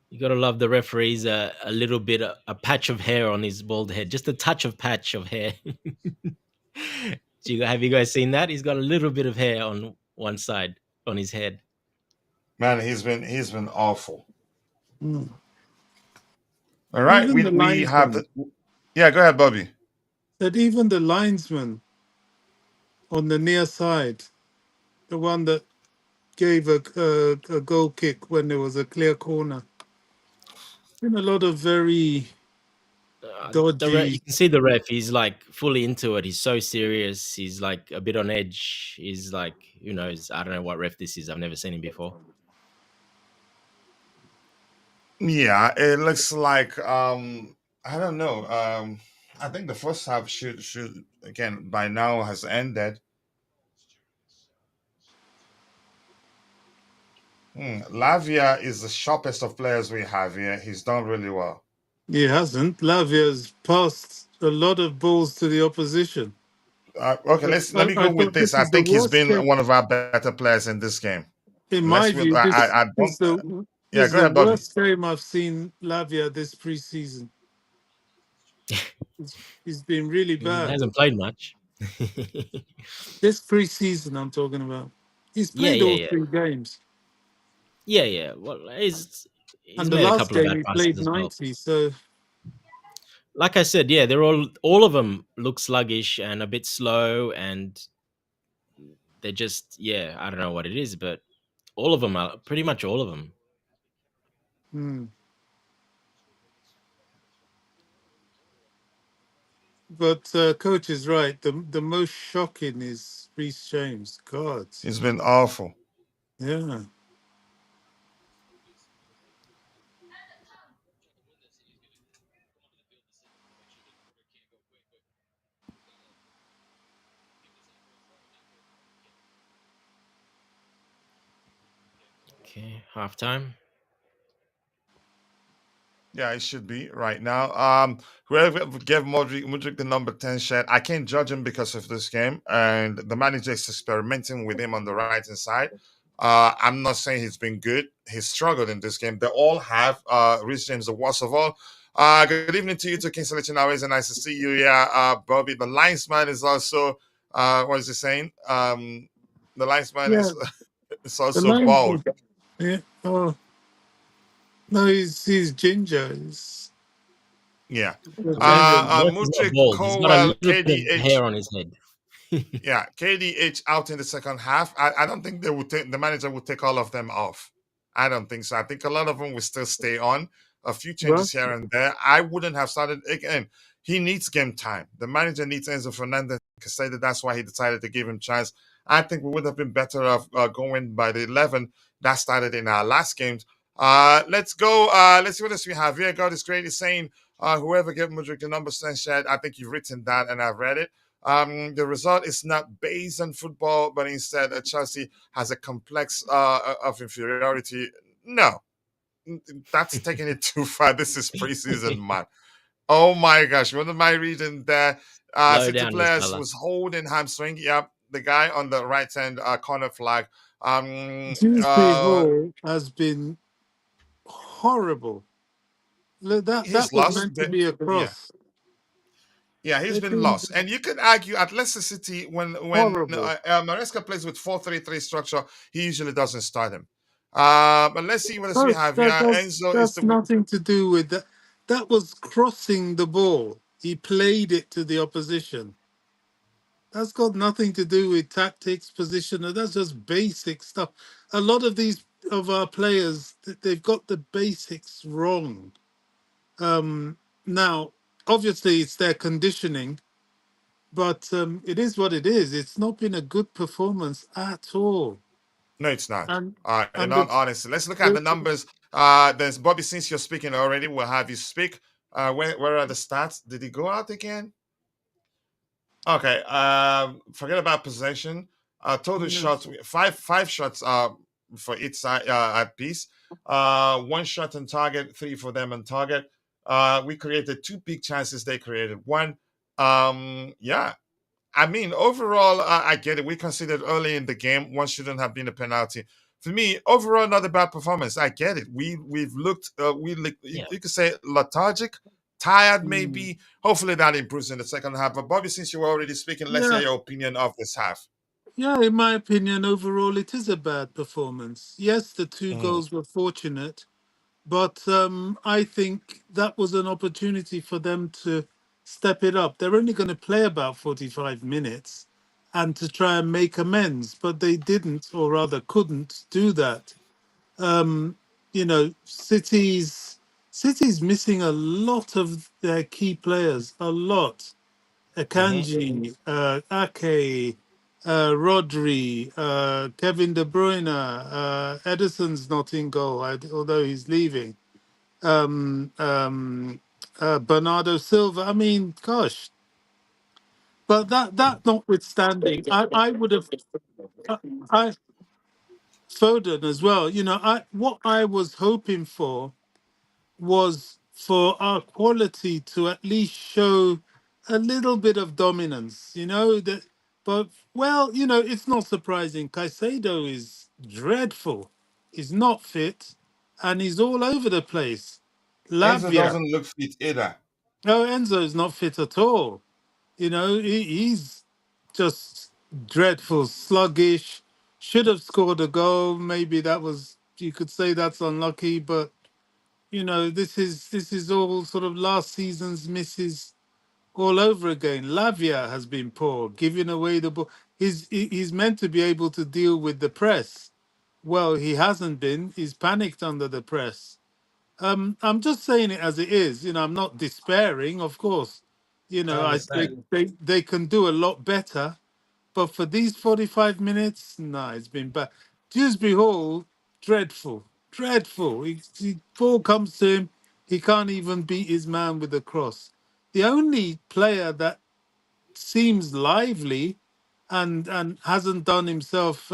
You gotta love the referees. A little bit, a patch of hair on his bald head, just a touch of patch of hair. Have you guys seen that? He's got a little bit of hair on one side on his head. Man, he's been awful. Mm. All right, Even the we have linesman. the. Yeah, go ahead, Bobby. That even the linesman on the near side, the one that gave a goal kick when there was a clear corner. Been a lot of very You dodgy. can see the ref. He's like fully into it. He's so serious. He's like a bit on edge. He's like, who knows? I don't know what ref this is. I've never seen him before. Yeah, it looks like I don't know. I think the first half should again by now has ended. Lavia is the sharpest of players we have here. He's done really well. He hasn't. Lavia's passed a lot of balls to the opposition. Okay, let me I go with thought this. this I is the think he's worst been case. one of our better players in this game. In Let's my with view, this I is don't. Yeah, go the ahead, Bobby. worst game I've seen Lavia this preseason. He's been really He bad. hasn't played much. This preseason, I'm talking about. He's Yeah, played yeah, all yeah, three games, yeah, yeah. Well, he's and the made a last couple of game bad he passes played as well. 90. So, Like I said, yeah, they're all of them look sluggish and a bit slow, and they're just yeah, I don't know what it is, but all of them are pretty much all of them. hmm. But coach is right. The most shocking is Reece James. God, He's been awful. yeah. Okay, halftime. Yeah, it should be right now. Whoever gave Modric the number 10 shirt, I can't judge him because of this game, and the manager is experimenting with him on the right hand side. I'm not saying he's been good. He's struggled in this game. They all have. Rhys James, the worst of all. Good evening to you, to King Selection. Always nice to see you. Yeah, Bobby. The linesman is also. What is he saying? The linesman Yeah, is the also bald. line. Yeah. Oh no, he's ginger. Yeah. The ref is not Mudrik, bald. He's got a Colwell, little bit of KDH. hair on his head. Yeah, KDH out in the second half. I don't think they would take the manager would take all of them off. I don't think so. I think a lot of them will still stay on. A few Well, changes here and there. I wouldn't have started again. He needs game time. The manager needs Enzo Fernandez. Say that that's why he decided to give him chance. I think we would have been better off going by the 11 that started in our last games. Let's go. Let's see what else we have here. God is great. He's saying whoever gave Mudrik the number 10 shed. I think you've written that and I've read it. The result is not based on football, but instead Chelsea has a complex of inferiority. No, that's taking it too far. This is preseason, man. Oh my gosh, what am I reading there? Slow City down, Miss players Fella. was holding hamstring. Yep, the guy on the right hand corner flag. Dewsbury Hall has been horrible. That He's was lost. meant to be a Yeah. cross. Yeah, he's They've been been lost, and you could argue at Leicester City when horrible. Maresca plays with 4-3-3 structure, he usually doesn't start him. But let's see what else we Coach, have here. Enzo is that's the nothing to do with that. That was crossing the ball. He played it to the opposition. That's got nothing to do with tactics, position. That's just basic stuff. A lot of these of our players, they've got the basics wrong. Now, obviously, it's their conditioning, but it is what it is. It's not been a good performance at all. no, it's not. And In and all honesty, let's look at the the, numbers. There's Bobby. Since you're speaking already, we'll have you speak. Where are the stats? Did he go out again? Okay. Forget about possession. Total shots. Five shots. For each side at piece. One shot on target. Three for them on target. We created two big chances. They created one. Yeah. I mean, overall, I get it. We considered early in the game one shouldn't have been a penalty. For me, overall, not a bad performance. I get it. We've looked. Yeah. You could say lethargic, tired, mm, maybe. Hopefully that improves in the second half. But Bobby, since you were already speaking, let's hear yeah, your opinion of this half. yeah. In my opinion, overall, it is a bad performance. Yes, the two Mhm. goals were fortunate, but I think that was an opportunity for them to step it up. They're only going to play about 45 minutes and to try and make amends, but they didn't, or rather couldn't do that. You know, City's missing a lot of their key players, a lot. Hmm. Akanji, Ake, Rodri, Kevin De Bruyne, Edison's not in goal, although he's leaving. Um, um, Bernardo Silva. I mean, gosh. But that notwithstanding, I would have I Foden as well. You know, I what I was hoping for was for our quality to at least show a little bit of dominance, that. But well, it's not surprising. Caicedo is dreadful. He's not fit, and he's all over the place. Enzo Lavia, doesn't look fit either. no, Enzo's not fit at all. He's just dreadful, sluggish. Should have scored a goal. Maybe that was, you could say that's unlucky, but this is all sort of last season's misses all over again. Lavia has been poor, giving away the ball. He's meant to be able to deal with the press. Well, he hasn't been. He's panicked under the press. I'm just saying it as it is. I'm not despairing, of course. I I understand. they can do a lot better, but for these 45 minutes, no, it's been bad. Dewsbury Hall, dreadful, dreadful. Ball comes to him, he can't even beat his man with a cross. The only player that seems lively and hasn't done himself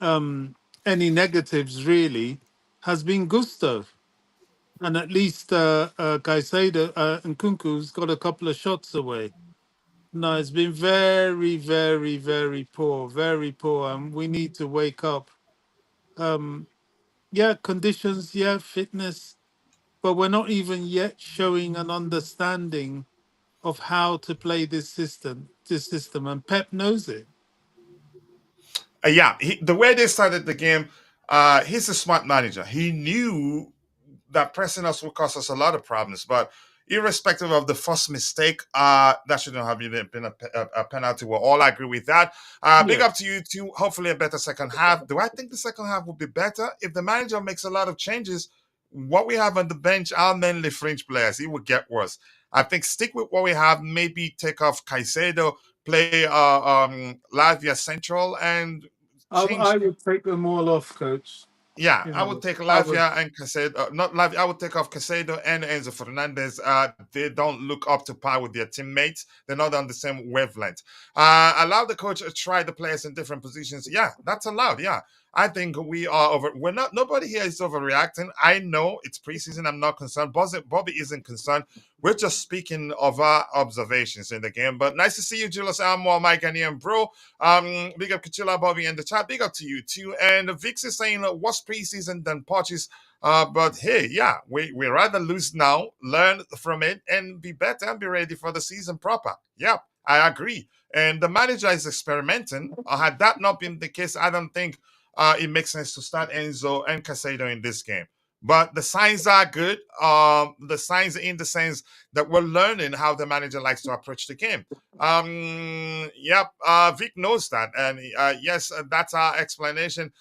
any negatives really has been Gusto. And at least Caicedo and Kunku's got a couple of shots away. No, it's been very, very, very poor, very poor, and we need to wake up. Um, yeah, conditions, yeah, fitness, but we're not even yet showing an understanding of how to play this system. And Pep knows it. Yeah, the way they started the game, he's a smart manager. He knew that pressing us will cause us a lot of problems. But irrespective of the first mistake, that shouldn't have been a penalty. We'll all agree with that. Big Yeah. up to you too. Hopefully, a better second half. Do I think the second half will be better if the manager makes a lot of changes? What we have on the bench are mainly fringe players. It will get worse. I think stick with what we have. Maybe take off Caicedo, play Lavia Central, and I change. would take them all off, coach. Yeah, I would take I would. Lavia and Casado. Not Lavia. I would take off Casado and Enzo Fernandez. They don't look up to par with their teammates. They're not on the same wavelength. Allow the coach to try the players in different positions. Yeah, that's allowed. Yeah, I think we are over. We're not. Nobody here is overreacting. I know it's preseason. I'm not concerned. Bobby isn't concerned. We're just speaking of our observations in the game. But nice to see you, Julius Almore, Mike, and Ian, bro. Big up Kachila Bobby in the chat. Big up to you too. And Vix is saying what's preseason than Poches. But hey, yeah, we rather lose now, learn from it, and be better and be ready for the season proper. Yep, I agree. And the manager is experimenting. Had that not been the case, I don't think it makes sense to start Enzo and Casado in this game. But the signs are good. The signs in the sense that we're learning how the manager likes to approach the game. Yep. Vic knows that, and yes, that's our explanation.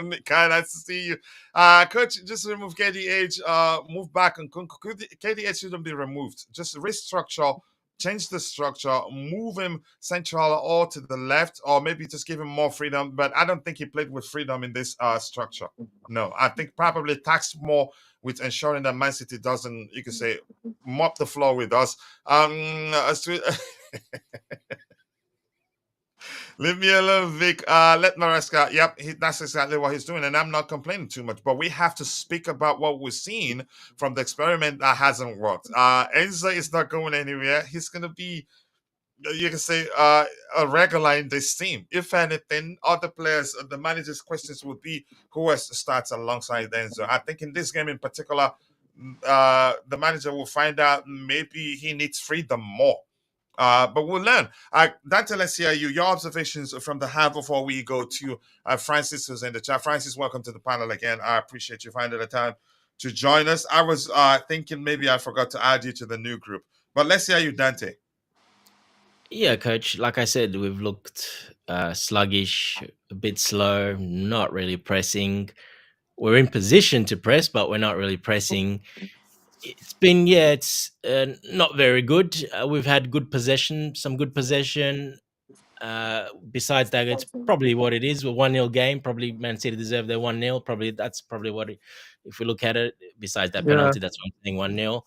Mikael, nice to see you. Coach, just remove KDH. Move back and KDH shouldn't be removed. Just restructure. Change the structure, move him central or to the left, or maybe just give him more freedom. But I don't think he played with freedom in this structure. No, I think probably taxed more with ensuring that Man City doesn't, you could say, mop the floor with us. Leave me alone, Vic. Let Maresca. Yep, that's exactly what he's doing, and I'm not complaining too much. But we have to speak about what we're seeing from the experiment that hasn't worked. Enzo is not going anywhere. He's going to be, you can say, a regular in this team. If anything, other players, the manager's questions would be who else starts alongside Enzo. I think in this game in particular, the manager will find out maybe he needs freedom more. But we'll learn. Dante, let's hear you. Your observations from the half before we go to Francis, who's in the chat. Francis, welcome to the panel again. I appreciate you finding the time to join us. I was thinking maybe I forgot to add you to the new group. But let's hear you, Dante. Yeah, coach. Like I said, we've looked sluggish, a bit slow, not really pressing. We're in position to press, but we're not really pressing. It's been, it's not very good. We've had good possession, some good possession. Besides that, it's probably what it is. A 1-0 game. Probably Man City deserve their 1-0. Probably that's probably what it, if we look at it. Besides that Yeah, penalty, that's what I'm saying, 1-0.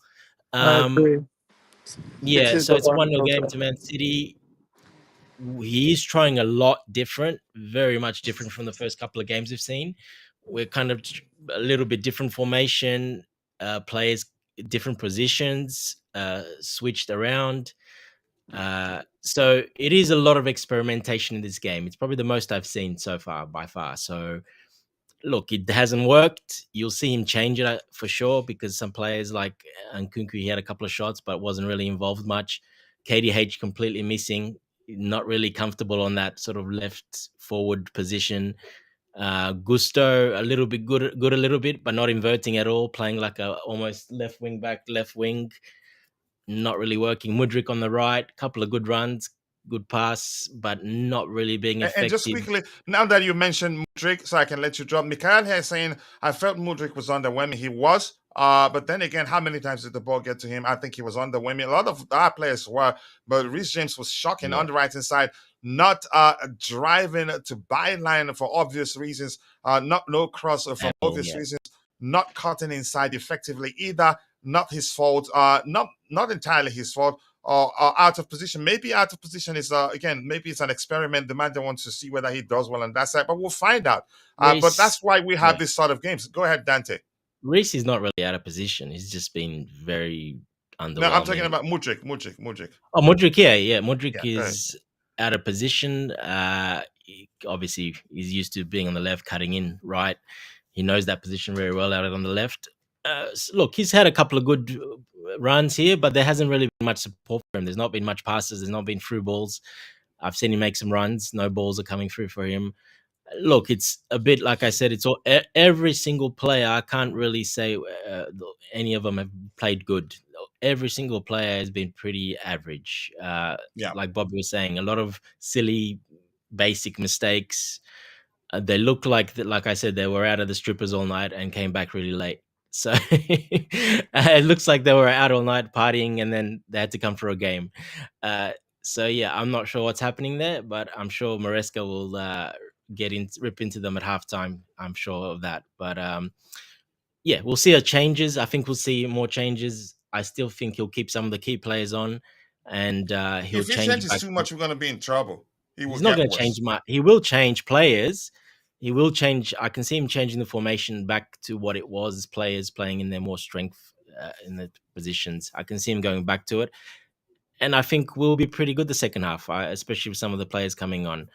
I agree. It Yeah, is so a it's a one 1-0 game to Man City. He is trying a lot different, very much different from the first couple of games we've seen. We're kind of a little bit different formation. players, different positions, switched around. So it is a lot of experimentation in this game. It's probably the most I've seen so far, by far. So look, it hasn't worked. You'll see him change it for sure, because some players like Nkunku, he had a couple of shots, but wasn't really involved much. KDH completely missing, not really comfortable on that sort of left forward position. Gusto a little bit good a little bit, but not inverting at all, playing like a almost left wing back, left wing, not really working. Mudryk on the right, couple of good runs, good pass, but not really being And just effective. quickly, now that you mentioned Mudryk, so I can let you drop. Mikhail here saying, I felt Mudryk was underwhelming. He was. But then again, how many times did the ball get to him? I think he was underwhelming. A lot of our players were, but Reece James was shocking Yeah. on the right hand side, not driving to byline for obvious reasons, not no cross for At all, obvious yeah. reasons, not cutting inside effectively either. Not his fault. Not entirely his fault. Or out of position. Maybe out of position is again, maybe it's an experiment. The manager wants to see whether he does well on that side, but we'll find out. But that's Reece, why we have yeah. this sort of games. Go ahead, Dante. Reece is not really out of position. He's just been very underwhelming. No, I'm talking about Mudryk. Oh, Mudryk, yeah. Mudryk Yeah, go ahead. is out of position. Obviously, he's used to being on the left, cutting in right. He knows that position very well out on the left. Look, he's had a couple of good runs here, but there hasn't really been much support for him. There's not been much passes. There's not been through balls. I've seen him make some runs. No balls are coming through for him. Look, it's a bit like I said. It's all every single player. I can't really say any of them have played good. Every single player has been pretty average. Yeah. Like Bobby was saying, a lot of silly, basic mistakes. They look like I said, they were out of the strippers all night and came back really late. So it looks like they were out all night partying, and then they had to come for a game. So yeah, I'm not sure what's happening there, but I'm sure Maresca will rip into them at halftime. I'm sure of that. But yeah, we'll see changes. I think we'll see more changes. I still think he'll keep some of the key players on, and he'll If he change changes back. too much, we're going to be in trouble. He will He's not get going to worse. change much. He will change players. He will change. I can see him changing the formation back to what it was, players playing in their more strength in the positions. I can see him going back to it. And I think we'll be pretty good the second half, especially with some of the players coming on.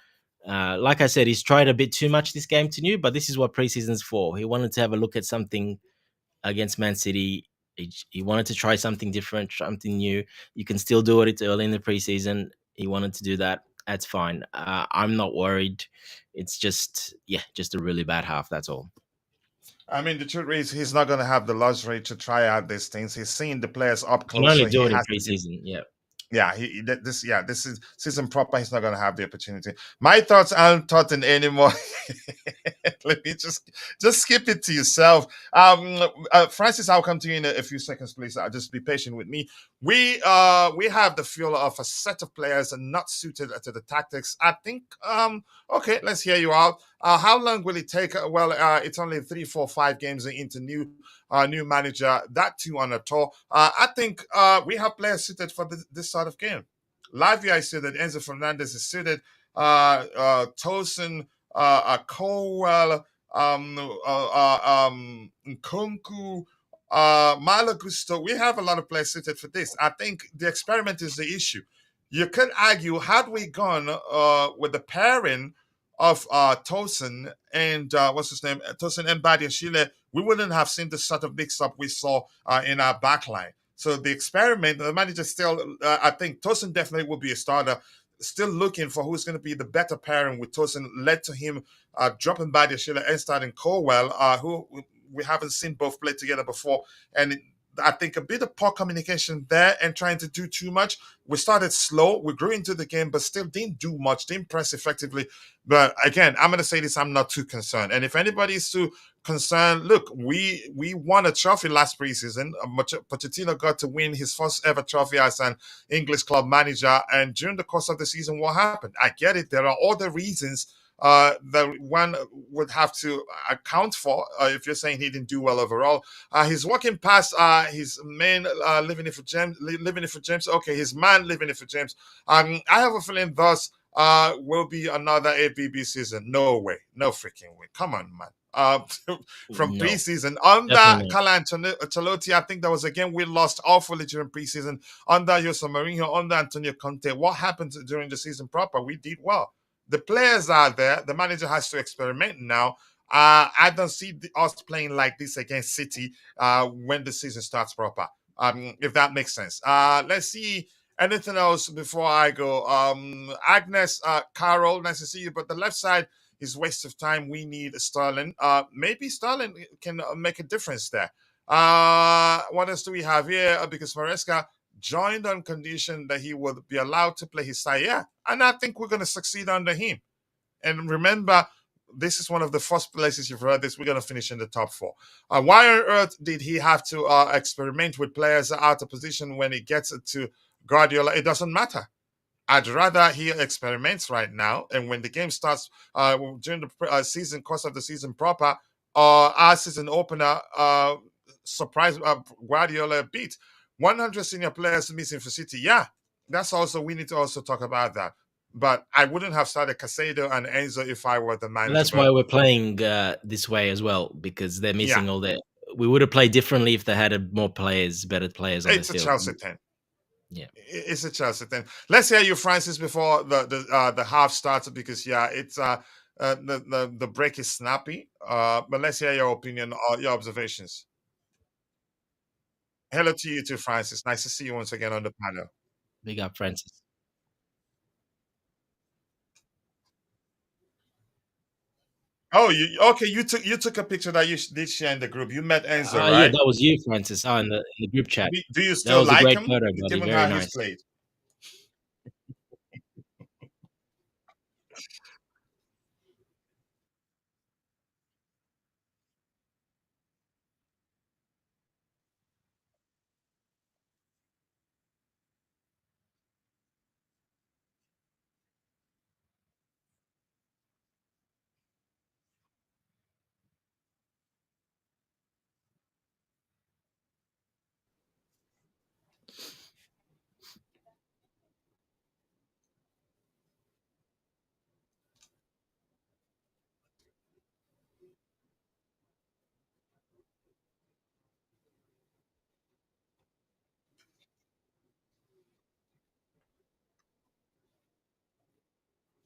Like I said, he's tried a bit too much this game to new, but this is what preseason's for. He wanted to have a look at something against Man City. He wanted to try something different, something new. You can still do it. It's early in the preseason. He wanted to do that. That's fine. I'm not worried. It's just a really bad half. That's all. I mean, the truth is, he's not going to have the luxury to try out these things. He's seeing the players up You can close, only so he do it in has to be. preseason. Yeah. Yeah, this is season proper. He's not going to have the opportunity. My thoughts aren't thoughts anymore. Let me just skip it to yourself. Francis, I'll come to you in a few seconds, please. Just be patient with me. We have the feel of a set of players not suited to the tactics. I think okay, let's hear you out. How long will it take? Well, it's only 3, 4, 5 games into new manager. That too on a tour. I think we have players suited for this sort of game. Lavia is suited. Enzo Fernández is suited. Tosin, Colwell, Nkunku, Malo Gusto. We have a lot of players suited for this. I think the experiment is the issue. You could argue, had we gone with the pairing of Tosin and what's his name, Tosin and Badiashile, we wouldn't have seen the sort of mix-up we saw in our backline. So the experiment, the manager still, I think Tosin definitely will be a starter. Still looking for who's going to be the better pairing with Tosin, led to him dropping Badiashile and starting Colwell, who we haven't seen both play together before. And I think a bit of poor communication there and trying to do too much. We started slow. We grew into the game, but still didn't do much, didn't press effectively. But again, I'm going to say this, I'm not too concerned. And if anybody is too concerned, look, we won a trophy last preseason. Pochettino got to win his first ever trophy as an English club manager. And during the course of the season, what happened? I get it. There are other reasons that one would have to account for if you're saying he didn't do well overall. He's walking past his man living it for James. Okay, his man living it for James. I have a feeling thus will be another ABB season. No way. No freaking way. Come on, man. From No, preseason under definitely not. Carlo Ancelotti, I think that was again we lost awfully during preseason under Jose Mourinho, under Antonio Conte. What happened during the season proper? We did well. The players are there. The manager has to experiment now. I don't see us playing like this against City when the season starts proper. If that makes sense. Let's see anything else before I go. Agnes, Carol, nice to see you. But the left side is waste of time. We need Sterling. Maybe Sterling can make a difference there. What else do we have here? Because Maresca joined on condition that he would be allowed to play his side. Yeah, and I think we're going to succeed under him. And remember, this is one of the first places you've heard this. We're going to finish in the top four. Why on earth did he have to experiment with players out of position when he gets it to Guardiola? It doesn't matter. I'd rather he experiments right now, and when the game starts during the season course of the season proper, our season opener, surprise Guardiola beat 100 senior players missing for City. Yeah, that's also we need to also talk about that. But I wouldn't have started Casado and Enzo if I were the And manager. that's But why we're playing this way as well, because they're yeah, missing all their. We would have played differently if they had more players, better players on the it's a field. Chelsea thing. Yeah. It's a Chelsea thing. Let's hear you, Francis, before the half starts because yeah, it's the break is snappy. But let's hear your opinion or your observations. Hello to you too, Francis. Nice to see you once again on the panel. Big up, Francis. Oh, you okay? You took a picture that you did share in the group. You met Enzo, Yeah, right? that was you, Francis. Oh, in the group chat. Do you That still was a like great him, photo, buddy. given Very how he's nice. played?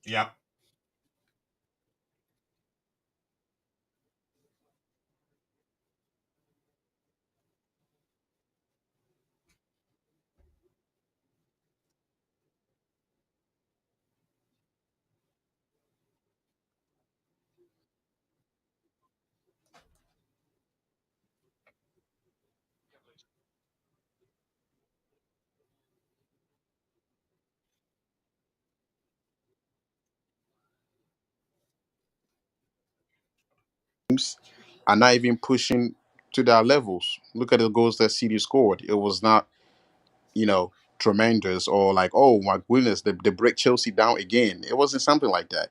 Yeah. Are not even pushing to their levels. Look at the goals that City scored. It was not, you know, tremendous or like, oh my goodness, they break Chelsea down again. It wasn't something like that.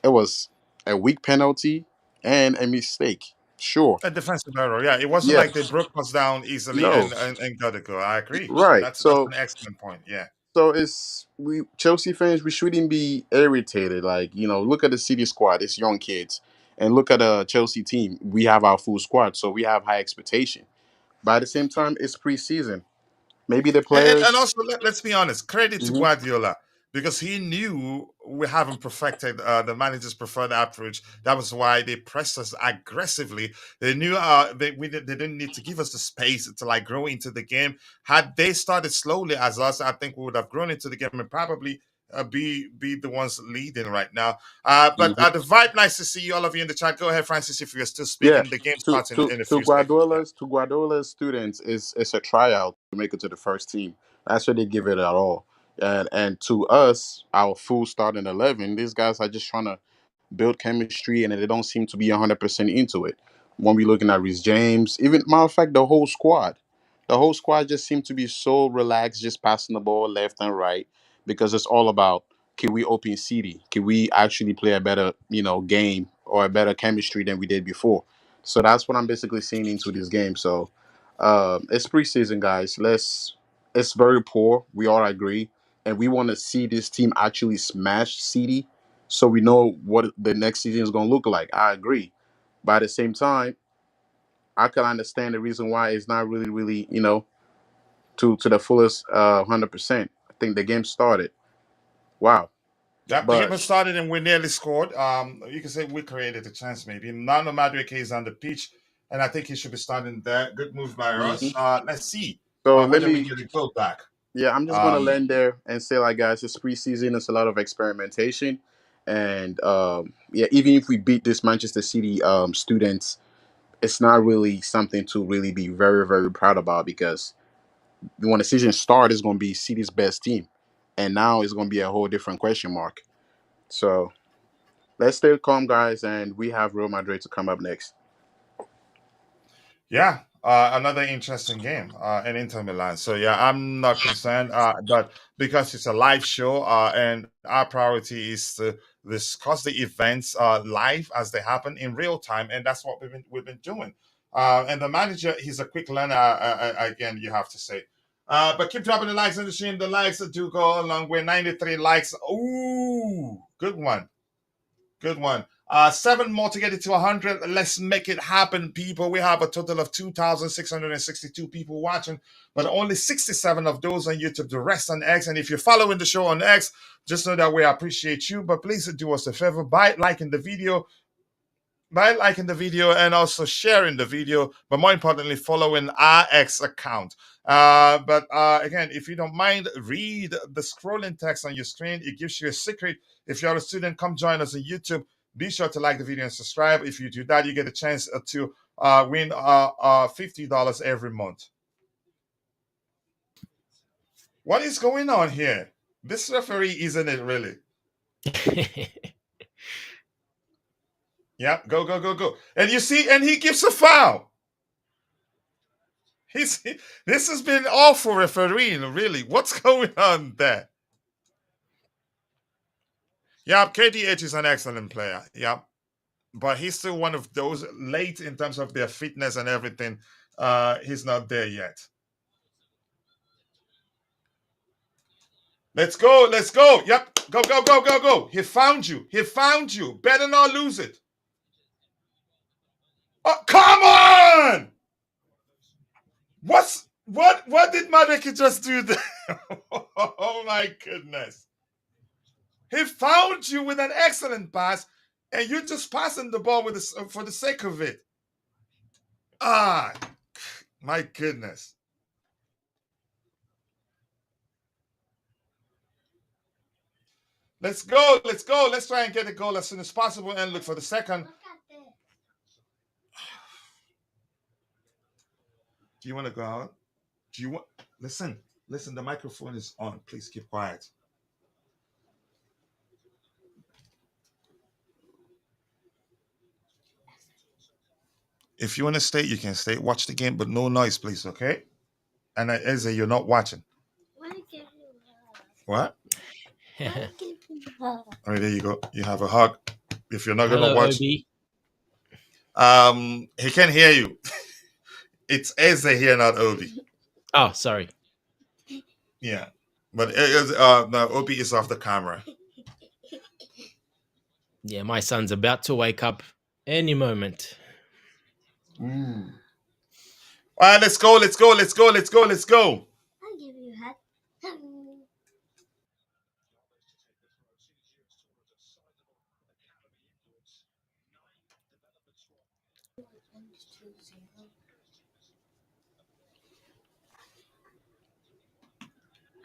It was a weak penalty and a mistake. Sure. A defensive error. Yeah, it wasn't like they Yes. broke us down easily No. and got a goal. I agree. Right. That's an excellent point. Yeah. So it's we Chelsea fans. We shouldn't be irritated. Like look at the City squad. It's young kids, and look at the Chelsea team. We have our full squad, so we have high expectation. But at the same time, it's preseason. Maybe the And players. also, let's be honest, credit to Mhm. Guardiola because he knew we haven't perfected the manager's preferred approach. That was why they pressed us aggressively. They knew they didn't need to give us the space to like grow into the game. Had they started slowly as us, I think we would have grown into the game and probably be the ones leading right now. But Mhm. the vibe, nice to see you all of you in the chat. Go ahead, Francis, if you're still Yeah, speaking. The game to starts to in a to few seconds. Yeah. Guardiola's students is it's a tryout to make it to the first team. That's what they give it at all. And to us, our full starting 11, these guys are just trying to build chemistry, and they don't seem to be 100% into it. When we looking at Reece James, even matter of fact, the whole squad just seemed to be so relaxed, just passing the ball left and right because it's all about can we open city? Can we actually play a better game or a better chemistry than we did before? So that's what I'm basically seeing into this game. So it's preseason, guys. It's very poor. We all agree. and we want to see this team actually smash City, so we know what the next season is going to look like. I agree, but at the same time, I can understand the reason why it's not really, to the fullest 100%. I think the game started. Wow, Yep, the game but has started and we nearly scored. You can say we created a chance maybe. Nano Madueke is on the pitch, and I think he should be starting there. Good move by us. mhm. Let's see So let whether we me. get a goal back. Yeah, I'm just gonna Um, land there and say, like, guys, it's preseason. It's a lot of experimentation, and yeah, even if we beat this Manchester City students, it's not really something to really be very proud about, because when the season starts, it's gonna be City's best team, and now it's gonna be a whole different question mark. So let's stay calm, guys, and we have Real Madrid to come up next. Yeah, another interesting game in Inter Milan. So yeah, I'm not concerned, but because it's a live show, and our priority is to discuss the events live as they happen in real time, and that's what we've been doing. And the manager, he's a quick learner. Again, you have to say. But keep dropping the likes on the stream. The likes do go along. We're 93 likes. Ooh, good one. Good one. Seven more to get it to 100. Let's make it happen, people. We have a total of 2,662 people watching, but only 67 of those on YouTube. The rest on X. And if you're following the show on X, just know that we appreciate you. But please do us a favor by liking the video, and also sharing the video, but more importantly, following our X account. But again, if you don't mind, read the scrolling text on your screen. It gives you a secret. If you're a student, come join us on YouTube. Be sure to like the video and subscribe. If you do that, you get a chance to win $50 every month. What is going on here? This referee, isn't it really? Yeah, go, go, go, go. And you see, and he gives a foul. He's this has been awful refereeing, really. What's going on there? Yeah, KDH is an excellent player. Yeah, but he's still one of those late in terms of their fitness and everything. He's not there yet. Let's go, let's go. Yep, go, go, go, go, go. He found you. He found you. Better not lose it. Oh, come on! What did Madeki just do there? Oh my goodness. He found you with an excellent pass, and you're just passing the ball with for the sake of it. Ah, my goodness. Let's go. Let's go. Let's try and get a goal as soon as possible and look for the second. Do you want to go out? Do you want? Listen, listen. The microphone is on. Please keep quiet. If you want to stay, you can stay. Watch the game, but no noise, please. Okay? And Eze, you're not watching. What? All right, there you go. You have a hug. If you're not gonna Hello, watch, Obi. he can't hear you. It's Eze here, not Obi. Oh, sorry. Yeah, but no, Obi is off the camera. Yeah, my son's about to wake up any moment. All right, let's go. Let's go. Let's go. Let's go. Let's go. I'll give you a hug.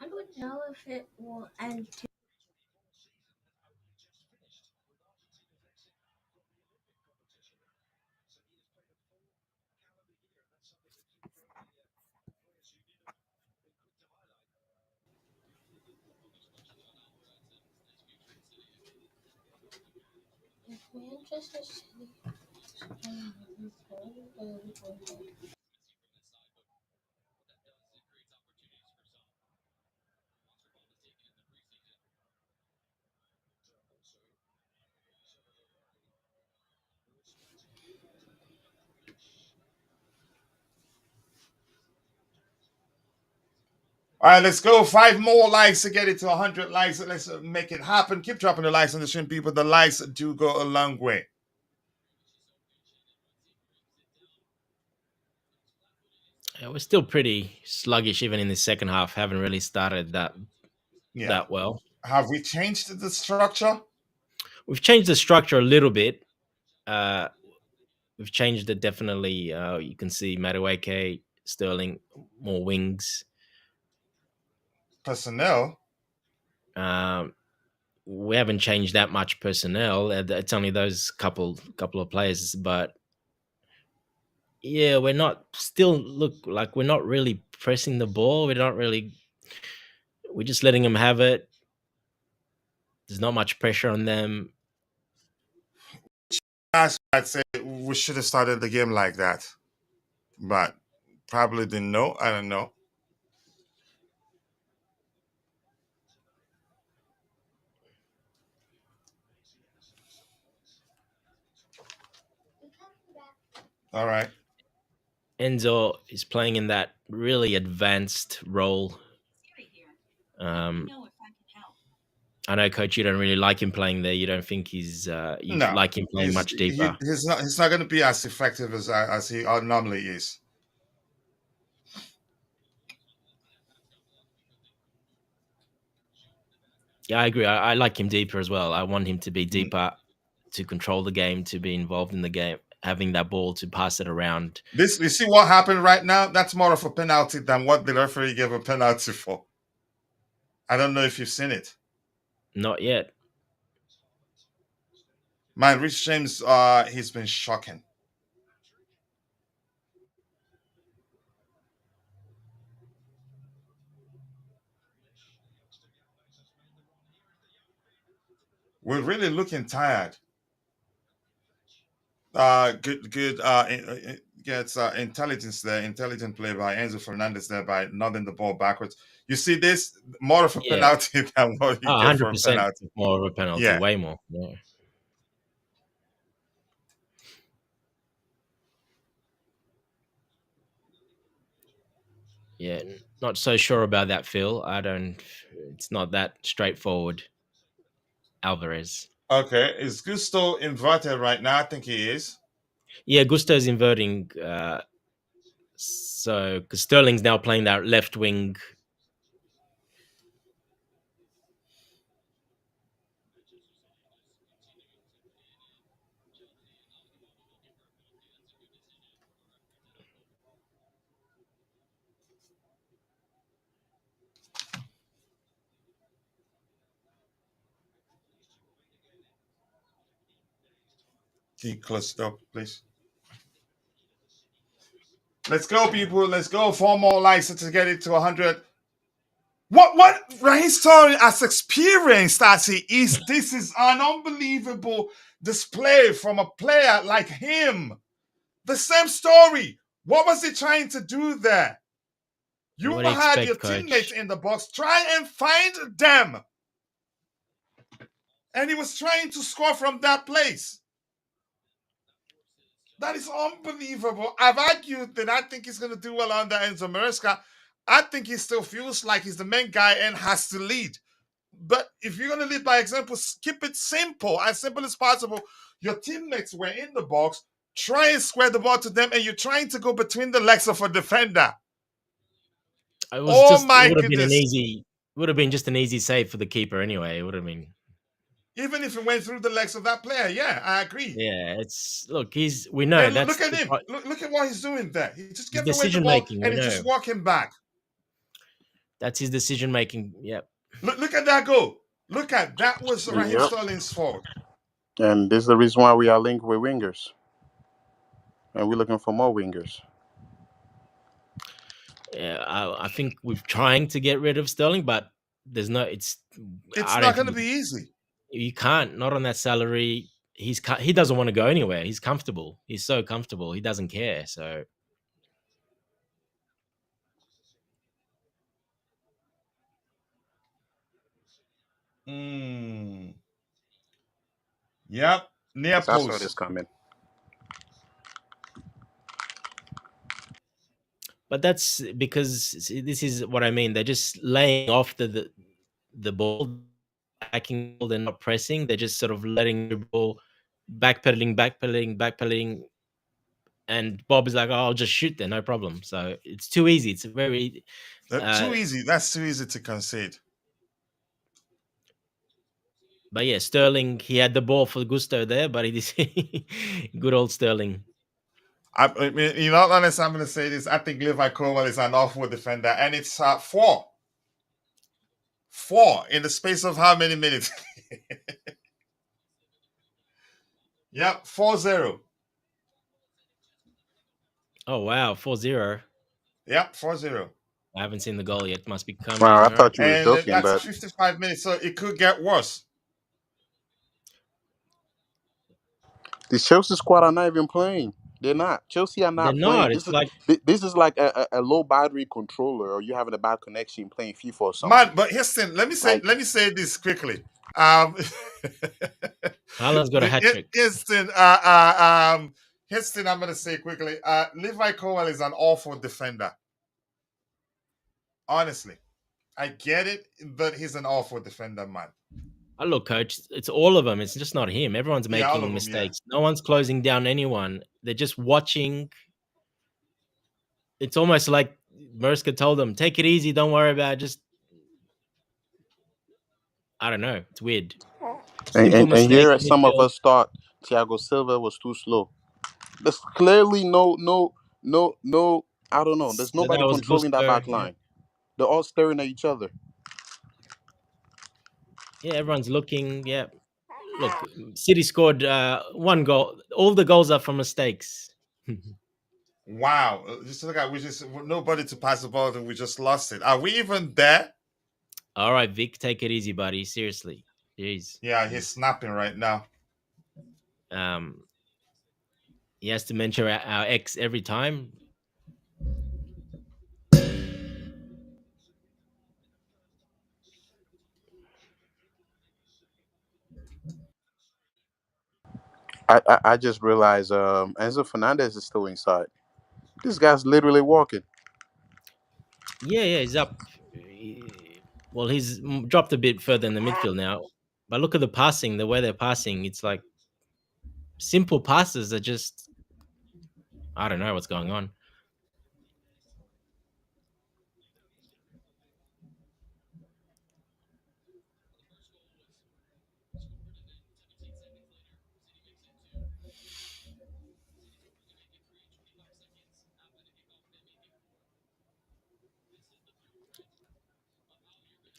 I don't know if it will end. Manchester City. All right, let's go. 5 more likes to get it to 100 likes. Let's make it happen. Keep dropping the likes on the stream, people. The likes do go a long way. We're still pretty sluggish even in the second half. Haven't really started that well. Have we changed the structure? We've changed the structure a little bit. We've changed it definitely. You can see Madueke, Sterling, more wings. Personnel? We haven't changed that much personnel. It's only those couple of players, but yeah, we're not we're not really pressing the ball. We're just letting them have it. There's not much pressure on them. I'd say we should have started the game like that, but probably didn't know. I don't know. All right. Enzo is playing in that really advanced role. I know, Coach, you don't really like him playing there. You don't think he's like him playing much deeper. He's not going to be as effective as he normally is. Yeah, I agree. I like him deeper as well. I want him to be deeper, to control the game, to be involved in the game, having that ball to pass it around. You see what happened right now? That's more of a penalty than what the referee gave a penalty for. I don't know if you've seen it. Not yet. Man, Rich James, he's been shocking. We're really looking tired. Good. Gets intelligence there. Intelligent play by Enzo Fernández there by nodding the ball backwards. You see this? More of a penalty than what you get for a penalty. More of a penalty. Way more. Yeah. Yeah, not so sure about that, Phil. It's not that straightforward. Alvarez. Okay, is Gusto inverted right now? I think he is. Yeah, Gusto's inverting. So, because Sterling's now playing that left wing. Can you close it up, please? Let's go, people. Let's go. 4 more likes to get it to 100. What Raheem Sterling has experienced as he is, this is an unbelievable display from a player like him. The same story. What was he trying to do there? You had your teammates in the box. Try and find them. And he was trying to score from that place. That is unbelievable. I've argued that I think he's going to do well under Enzo Maresca. I think he still feels like he's the main guy and has to lead. But if you're going to lead by example, keep it simple as possible. Your teammates were in the box. Try and square the ball to them, and you're trying to go between the legs of a defender. It would have been just an easy save for the keeper anyway. It would have been. Even if it went through the legs of that player, yeah, I agree. Yeah, we know. And look at him. Look at what he's doing there. He just gave away the ball and he's just walking back. That's his decision making. Yep. Look at that goal. That was Raheem Sterling's fault. And this is the reason why we are linked with wingers. And we're looking for more wingers. Yeah, I think we're trying to get rid of Sterling, but it's not going to be easy. You can't, not on that salary. He doesn't want to go anywhere. He's comfortable. He's so comfortable. He doesn't care. So. Yep. Near post. That's what is coming. But that's because this is what I mean. They're just laying off the ball, backing ball. They're not pressing. They're just sort of letting the ball, backpedaling, and Bob is like, "Oh, I'll just shoot there, no problem." So it's too easy. It's very, Too easy. That's too easy to concede. but yeah, Sterling, he had the ball for Gusto there, but he good old Sterling. I mean, in all honesty, I'm going to say this. I think Levi Crowell is an awful defender, and it's 4. 4 in the space of how many minutes? Yep, 4-0. Oh wow, 4-0. Yep, 4-0. I haven't seen the goal yet. Must be Wow, coming. I All right. thought you was And joking, that's but 55 minutes, so it could get worse. the Chelsea squad are not even playing. They're not. Chelsea are They're not playing. not. This It's is like this is like a low battery controller, or you having a bad connection playing FIFA or Man, something. but Houston, let me Like say this quickly. Um Haaland's got a hat trick. Houston, Houston, I'm gonna say quickly. Levi Crowell is an awful defender. Honestly. I get it, but he's an awful defender, man. Oh, look, coach, it's all of them. It's just not him. Everyone's Yeah, all making of them, yeah. mistakes. No one's closing down anyone. They're just watching. It's almost like Maresca told them, take it easy. Don't worry about it. Just, I don't know. It's weird. Simple and here mistakes in some of midfield. us thought Thiago Silva was too slow. There's clearly no. I don't know. There's So that nobody was controlling that Gusto. back line. They're all staring at each other. Yeah, everyone's looking. Yeah. Look, City scored 1 goal. All the goals are from mistakes. Wow. Just look at nobody to pass the ball and we just lost it. Are we even there? All right, Vic, take it easy, buddy. Seriously. Jeez. Yeah, he's snapping right now. Um, he has to mention our ex every time. I just realized Enzo Fernandez is still inside. This guy's literally walking. Yeah, he's up. Well, he's dropped a bit further in the midfield now. But look at the passing, the way they're passing. It's like simple passes are just, I don't know what's going on.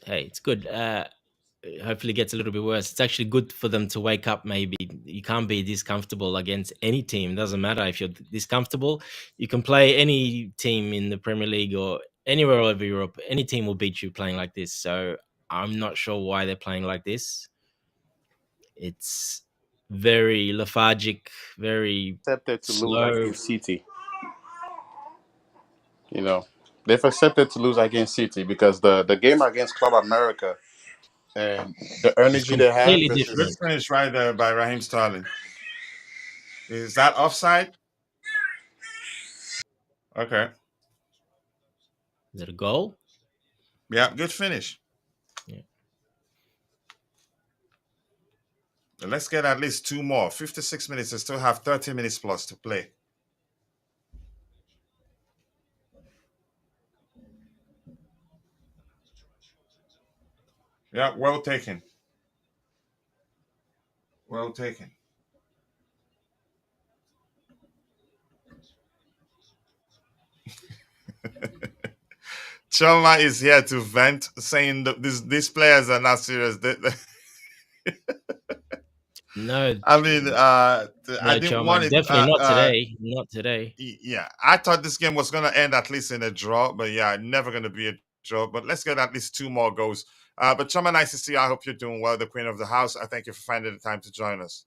Hey, it's good. Hopefully it gets a little bit worse. It's actually good for them to wake up. Maybe you can't be this comfortable against any team. Doesn't matter if you're this comfortable. You can play any team in the Premier League or anywhere all over Europe. Any team will beat you playing like this. So I'm not sure why they're playing like this. It's very lethargic, very Accepted to lose slow. against City. You know, they've accepted to lose against City because the game against Club America and the It's energy they had completely Good different. versus finish right there by Raheem Sterling. Is that offside? Okay. Is it a goal? Yeah, good finish. Yeah. Let's get at least 2 more. 56 minutes. They still have 30 minutes plus to play. Yeah, well taken. Well taken. Choma is here to vent, saying that these players are not serious. No, I mean, I no, didn't Choma. want it. Definitely not today. Not today. Yeah, I thought this game was going to end at least in a draw, but yeah, never going to be a draw. But let's get at least 2 more goals. But Choma, nice to see you. I hope you're doing well, the queen of the house. I thank you for finding the time to join us.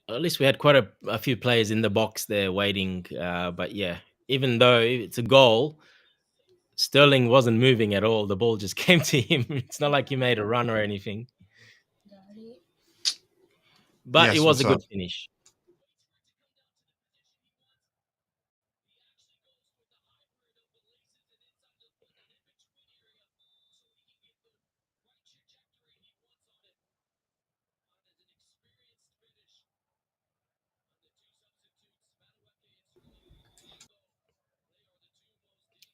At least we had quite a few players in the box there waiting. But yeah, even though it's a goal, Sterling wasn't moving at all. The ball just came to him. It's not like he made a run or anything. But it Yes, was what's a up? good finish.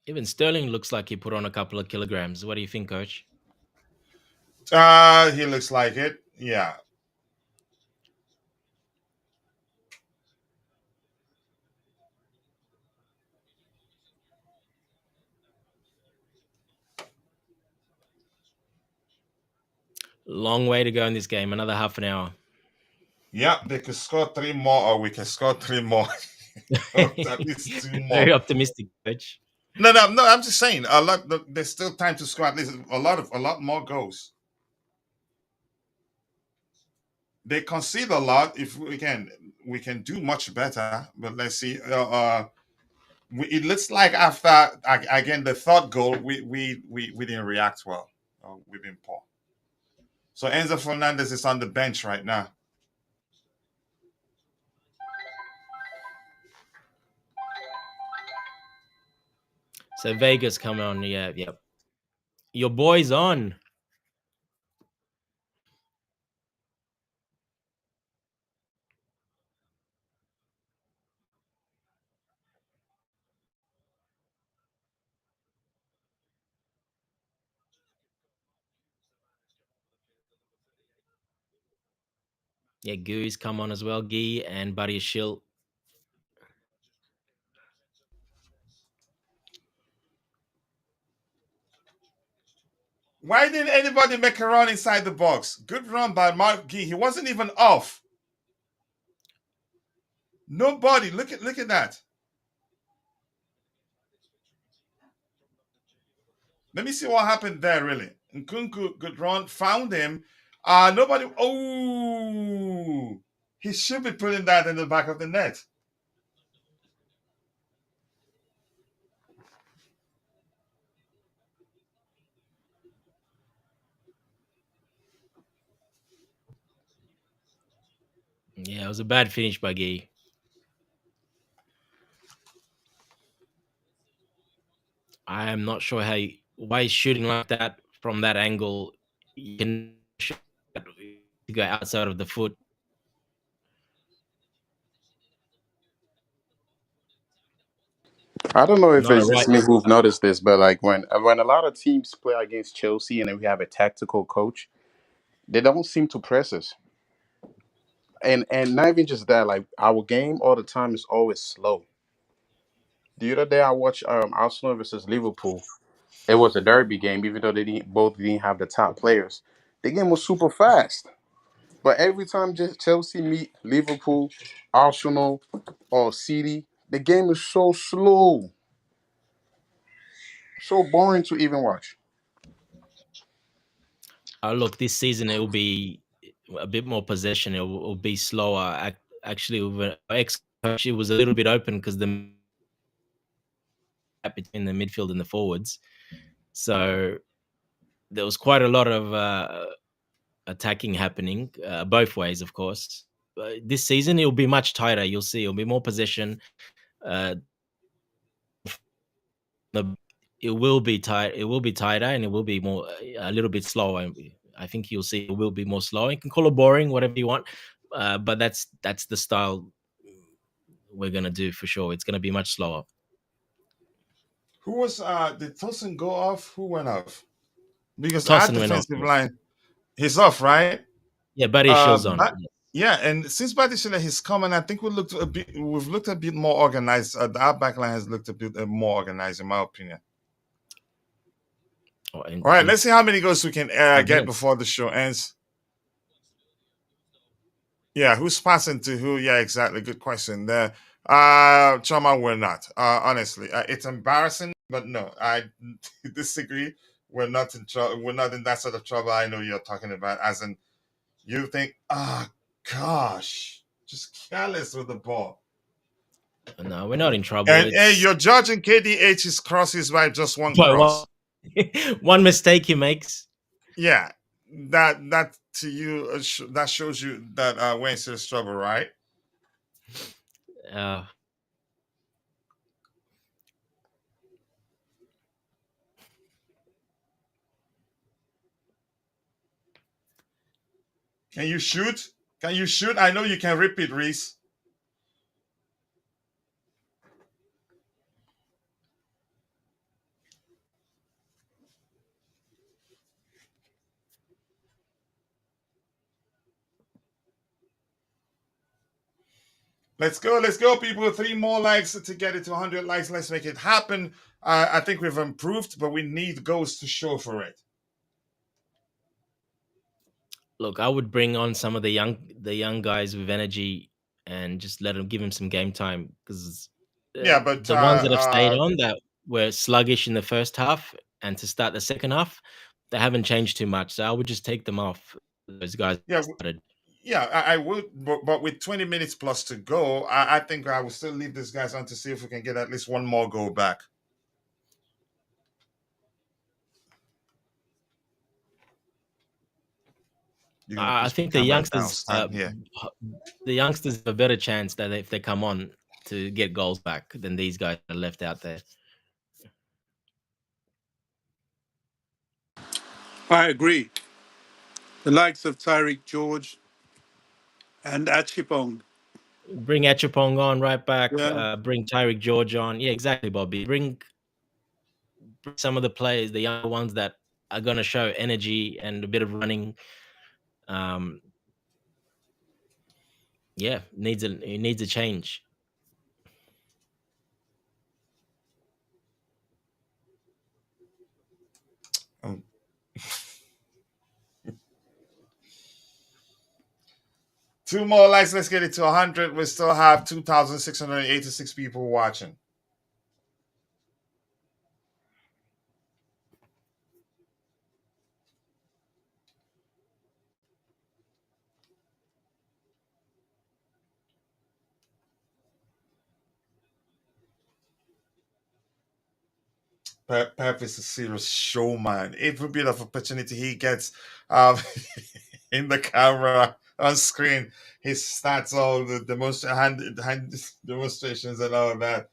Even Sterling looks like he put on a couple of kilograms. What do you think, Coach? He looks like it. Yeah. Long way to go in this game. Another half an hour. Yeah, they could score 3 more, or we can score 3 more. At least 2 more. Very optimistic, Coach. No, no, no. I'm just saying, a lot. There's still time to score at least a lot more goals. They concede a lot. If we can do much better. But let's see. It looks like after again the third goal, we didn't react well. We've been poor. So Enzo Fernandez is on the bench right now. So Vegas come on. Yeah, yep. Your boy's on. Yeah, Gooey's come on as well. Gee and Buddy Schill. Why didn't anybody make a run inside the box? Good run by Mark Gee. He wasn't even off. Nobody. Look at that. Let me see what happened there, really. Nkunku, good run, found him. Nobody. Oh, he should be putting that in the back of the net. Yeah, it was a bad finish by Gee. I am not sure why he's shooting like that from that angle. You can shoot to go outside of the foot. I don't know if Not a it's right. just me who've noticed this, but like when a lot of teams play against Chelsea and then we have a tactical coach, they don't seem to press us. And not even just that, like our game all the time is always slow. The other day I watched Arsenal versus Liverpool. It was a derby game, even though they didn't have the top players. The game was super fast. But every time just Chelsea meet Liverpool, Arsenal, or City, the game is so slow, so boring to even watch. Look, this season it will be a bit more possession. It will be slower. Actually, with ex coach, it was a little bit open because the gap between the midfield and the forwards. So there was quite a lot of attacking happening both ways, of course. This season, it will be much tighter. You'll see, it'll be more possession. Uh, it will be tight. It will be tighter, and it will be more a little bit slower. I think you'll see it will be more slow. You can call it boring, whatever you want, but that's the style we're gonna do for sure. It's gonna be much slower. Who was did Tosin go off? Who went off? Because our Tosin went off. defensive line, he's off, right? Yeah, Buddy Shill's on. But yeah, and since Batishila has come, and I think we've looked a bit more organized. Our backline has looked a bit more organized, in my opinion. Oh, All right, let's see how many goals we can get before the show ends. Yeah, who's passing to who? Yeah, exactly. Good question there. Chama, we're not. Honestly, it's embarrassing, but no, I disagree. We're not in trouble. We're not in that sort of trouble. I know you're talking about, as in you think, gosh, just careless with the ball. No, we're not in trouble. And hey, you're judging KDH's crosses by just one cross. One mistake he makes. Yeah, that to you that shows you that Wayne's still struggle, right? Uh, Can you shoot? Can you shoot? I know you can repeat, Reese. Let's go, people. 3 more likes to get it to 100 likes. Let's make it happen. I think we've improved, but we need goals to show for it. Look, I would bring on some of the young guys with energy and just let them give them some game time because Yeah, but the ones that have stayed on that were sluggish in the first half and to start the second half, they haven't changed too much. So I would just take them off. Those guys yeah, started. yeah, I would, but with 20 minutes plus to go, I think I will still leave these guys on to see if we can get at least one more goal back. You're gonna I push the think the camera down, youngsters, stand here. the youngsters have a better chance that if they come on to get goals back than these guys that are left out there. I agree. The likes of Tyreek George and Achipong. Bring Achapong on right back. Yeah. Bring Tyreek George on. Yeah, exactly, Bobby. Bring some of the players, the younger ones that are going to show energy and a bit of running. Yeah, it needs a change. Um, 2 more likes. Let's get it to 100. We still have 2,686 people watching. Pep is a serious showman. Every bit of opportunity he gets um, in the camera on screen, he starts all the hand demonstrations and all that.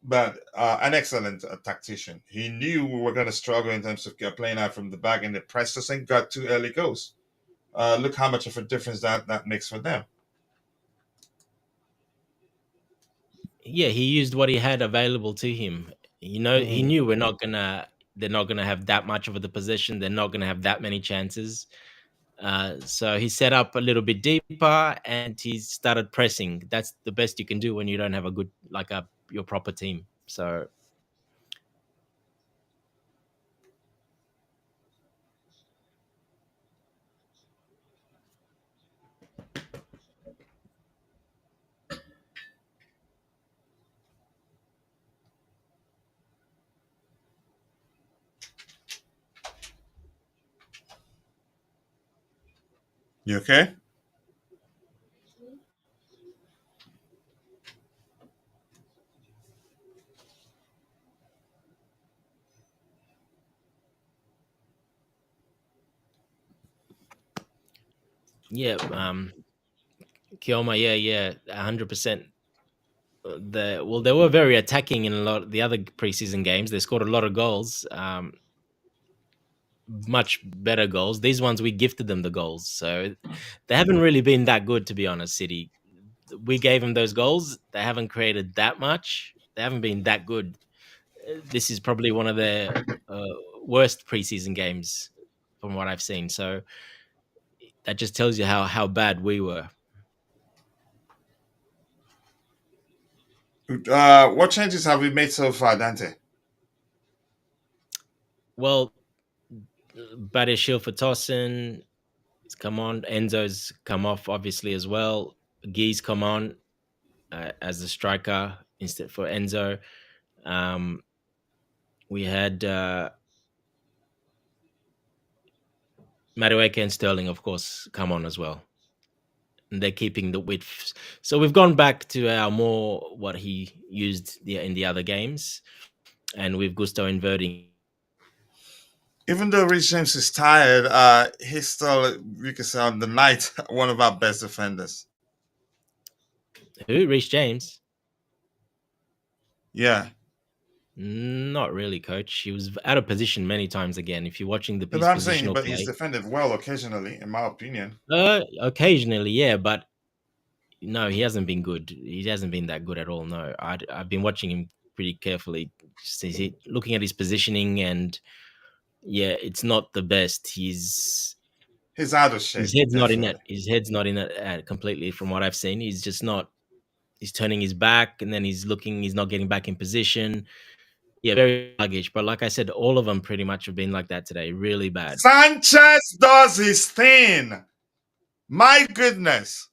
But an excellent tactician. He knew we were going to struggle in terms of playing out from the back, and the press us and got 2 early goals. Look how much of a difference that makes for them. Yeah, he used what he had available to him. You know, he knew they're not gonna have that much of the possession. They're not gonna have that many chances. So he set up a little bit deeper and he started pressing. That's the best you can do when you don't have a good your proper team. So You okay? yeah, Kioma, yeah, 100%. They were very attacking in a lot of the other preseason games. They scored a lot of goals, much better goals. These ones we gifted them the goals, so they haven't really been that good, to be honest. City, we gave them those goals. They haven't created that much. They haven't been that good. This is probably one of their worst preseason games from what I've seen. So that just tells you how bad we were. What changes have we made so far, Dante? Well, Badishil for Tosin, come on. Enzo's come off obviously as well. Guy's come on as the striker instead for Enzo. We had Madueke and Sterling, of course, come on as well. And they're keeping the width. So we've gone back to our more what he used in the other games. And with Gusto inverting. Even though Rich James is tired, he's still, you can say, on the night, one of our best defenders. Who? Reece James? Yeah. Not really, coach. He was out of position many times again. If you're watching But his I'm saying, positional but he's play, defended well occasionally, in my opinion. occasionally, yeah, but no, he hasn't been good. He hasn't been that good at all. No, I've been watching him pretty carefully, looking at his positioning, and yeah, it's not the best. He's out of His shape, head's not in it. definitely. His head's not in it completely. From what I've seen, he's just not. He's turning his back, and then he's looking. He's not getting back in position. Yeah, very sluggish. But like I said, all of them pretty much have been like that today. Really bad. Sanchez does his thing. My goodness.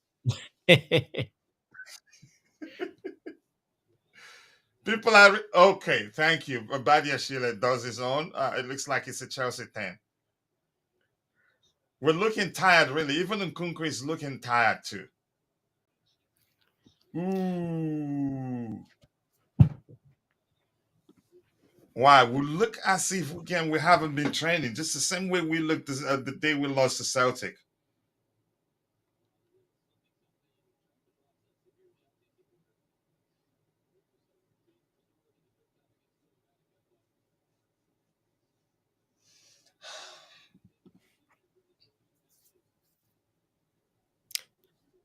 People are okay. Thank you. Badia Sheila does his own. It looks like it's a Chelsea 10. We're looking tired, really. Even Nkunku is looking tired too. Ooh. Why? We look as if again we haven't been training, just the same way we looked the day we lost to Celtic.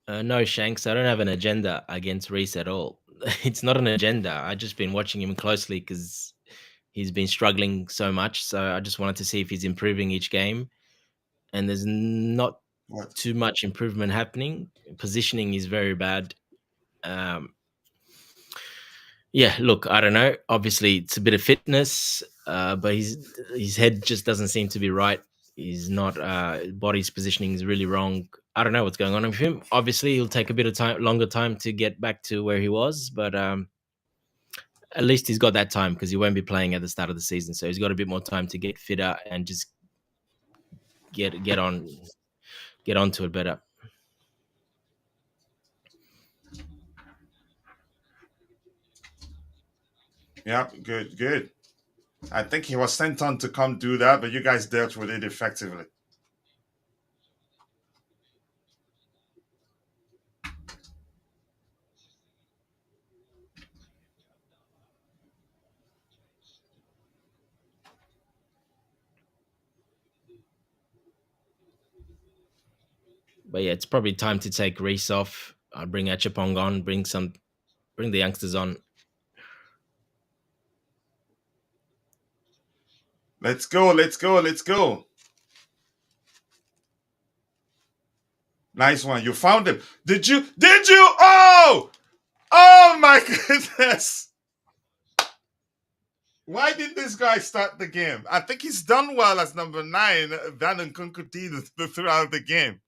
No, Shanks, I don't have an agenda against Reese at all. It's not an agenda. I just been watching him closely because he's been struggling so much. So I just wanted to see if he's improving each game. And there's not What? too much improvement happening. Positioning is very bad. Um, yeah, look, I don't know. Obviously, it's a bit of fitness, but his head just doesn't seem to be right. He's not. Body's positioning is really wrong. I don't know what's going on with him. Obviously, he'll take a bit of time, longer time to get back to where he was, but at least he's got that time because he won't be playing at the start of the season. So he's got a bit more time to get fitter and just get onto it better. Yep, good, good. I think he was sent on to come do that, but you guys dealt with it effectively. But yeah, it's probably time to take Reese off. I'll bring Achapong on, bring the youngsters on. Let's go, let's go, let's go. Nice one. You found him. Did you? Did you? Oh! Oh my goodness. Why did this guy start the game? I think he's done well as number 9, Van Nkunku throughout the game.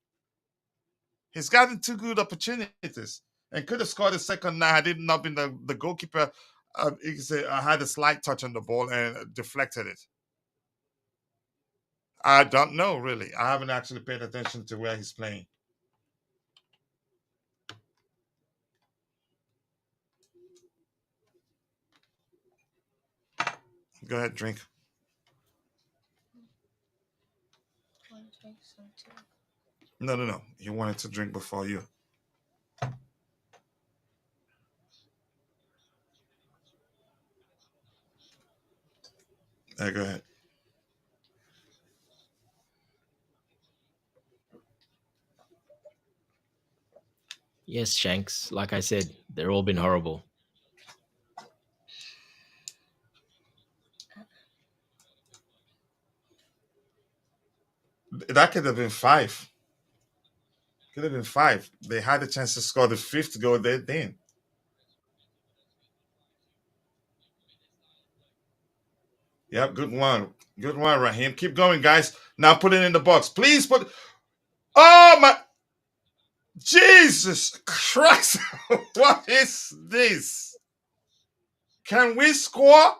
He's gotten 2 good opportunities and could have scored a second now had it not been the goalkeeper. You can say had a slight touch on the ball and deflected it. I don't know really. I haven't actually paid attention to where he's playing. Go ahead, drink. No. He wanted to drink before you. Go ahead. Yes, Shanks. Like I said, they're all been horrible. That could have been 5. Could have been 5. They had a chance to score the 5th goal. They didn't. Yep, good one. Good one, Raheem. Keep going, guys. Now put it in the box. Please put. Oh, my. Jesus Christ. What is this? Can we score?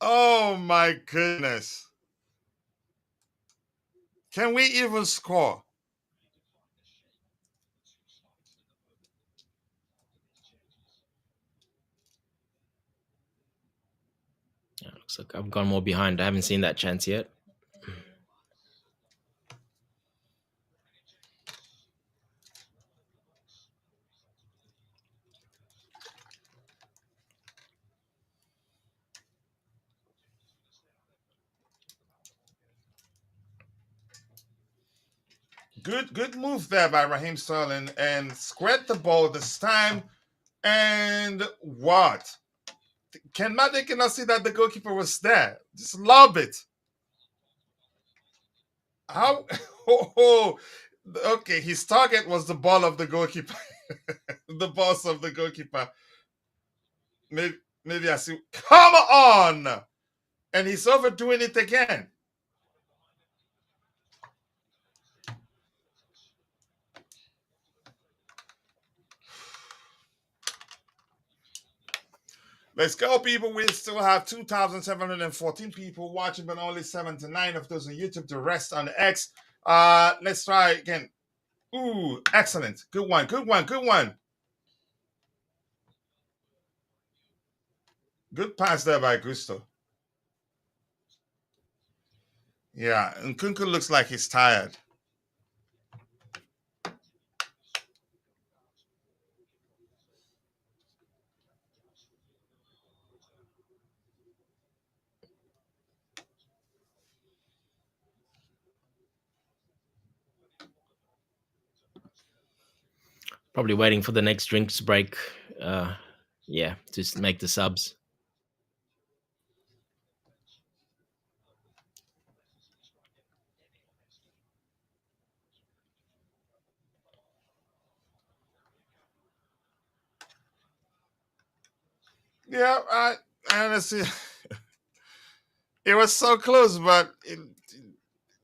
Oh, my goodness. Can we even score? Yeah, looks like I've gone more behind. I haven't seen that chance yet. Good move there by Raheem Sterling and squared the ball this time. And what? They cannot see that the goalkeeper was there. Just lob it. How? Oh, okay, his target was the ball of the goalkeeper, the boss of the goalkeeper. Maybe I see. Come on! And he's overdoing it again. Let's go, people. We still have 2,714 people watching, but only 7 to 9 of those on YouTube. The rest on X. Let's try again. Ooh, excellent. Good one. Good one. Good one. Good pass there by Gusto. Yeah, and Kunku looks like he's tired. Probably waiting for the next drinks break. Yeah, to make the subs. Yeah, I honestly, it was so close, but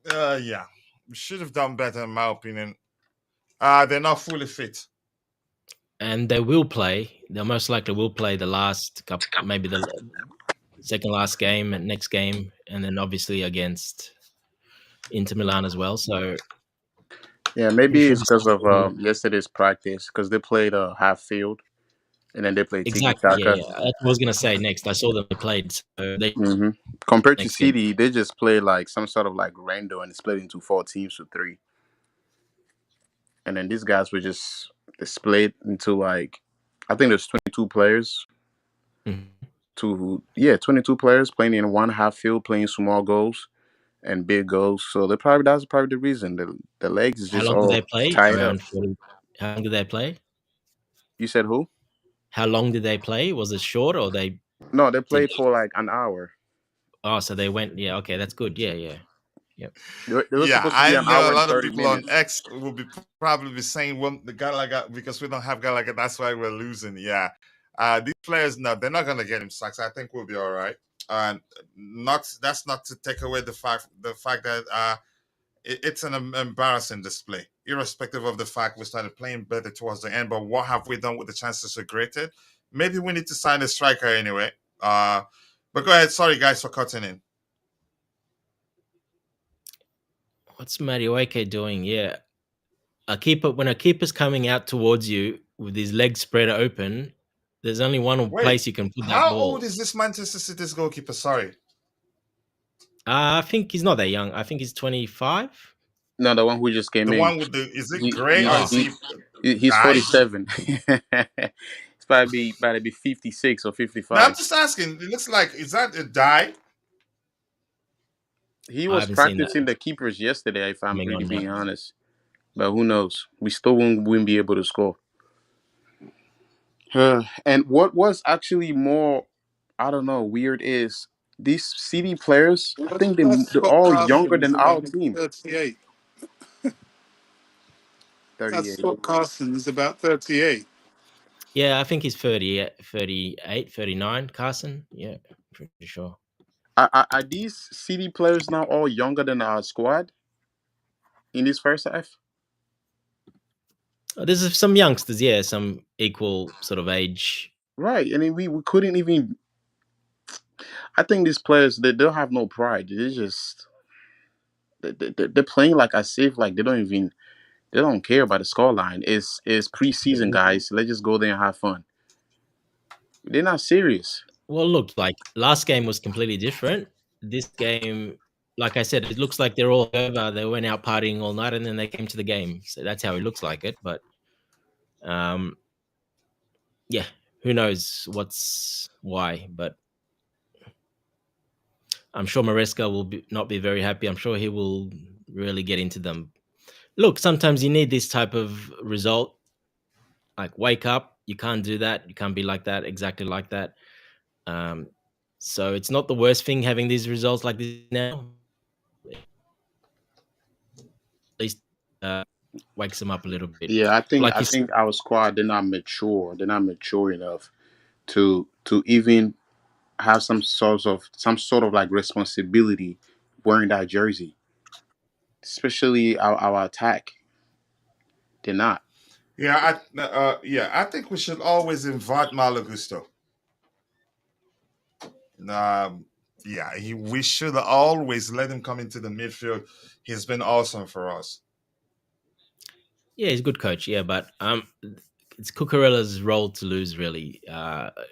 yeah, we should have done better in my opinion. They're not fully fit. And they will play. They most likely will play the last couple, maybe the second last game and next game, and then obviously against Inter Milan as well. So Yeah, we maybe should it's be because of seeing- yesterday's practice because they played half field and then they played tiki exactly. Yeah, taka. yeah. That's what I was gonna say next. I saw them they played. So they Compared to next game. City, they just play like some sort of like rando and split into 4 teams to 3. And then these guys were just split into like, I think there's 22 players. Mhm. 22 players playing in one half field, playing small goals and big goals. So that's probably the reason. The legs is How just long did all they play? tied up. Around 40. How long did they play? You said who? How long did they play? Was it short or they No, they did? played for like an hour. Oh, so they went. Yeah, okay, that's good. Yeah, yeah, yep. They were Yeah, supposed to be I an know hour a and lot of 30 people on minutes. X will be probably be saying, "Well, the Gallagher because we don't have Gallagher, that's why we're losing." Yeah, these players, no, they're not gonna get him sacked. I think we'll be all right. And not that's not to take away the fact that it's an embarrassing display, irrespective of the fact we started playing better towards the end. But what have we done with the chances we created? Maybe we need to sign a striker anyway. But go ahead. Sorry, guys, for cutting in. What's Marioke doing? Yeah, a keeper when a keeper's coming out towards you with his legs spread open, there's only one Wait, place you can put that how old ball. is this Manchester City's goalkeeper? Sorry. I think he's not that young. I think he's 25. No, the one who just came The in. one with the is it He, gray or he's Oh, is he he's dyed? 47. It's about to be 56 or Now I'm 55. just asking. It looks like is that a dye? He I was haven't seen that practicing the keepers yesterday, if I'm coming really on yet. being honest. But who knows? We still wouldn't be able to score. And what was actually more, I don't know, weird is these CD players, I think That's they're Scott all Carson. younger He's than our about team. 38. That's 38. Scott Carson. He's about 38. Yeah, I think he's 30, 38, 39. Carson. Yeah, pretty sure. Are these CD players now all younger than our squad in this first half? There's some youngsters, yeah, some equal sort of age. Right. I mean, we couldn't even. I think these players, they don't have no pride. They're playing like as if like they don't care about the scoreline. It's preseason, guys. Let's just go there and have fun. They're not serious. Well, look, like last game was completely different. This game, like I said, it looks like they're all over. They went out partying all night and then they came to the game. So that's how it looks like it. But um, yeah, who knows why? But I'm sure Maresca will not be very happy. I'm sure he will really get into them. Look, sometimes you need this type of result. Like wake up, you can't do that. You can't be like that, exactly like that. Um, so it's not the worst thing having these results like this now. At least wakes them up a little bit. Yeah, Like I you said, think our squad, they're not mature. They're not mature enough to even have some sort of like responsibility wearing that jersey, especially our attack. They're not. I think we should always invite Malo Gusto. Um, we should always let him come into the midfield. He's been awesome for us. yeah, he's a good coach. Yeah, but it's Cucurella's role to lose. Really,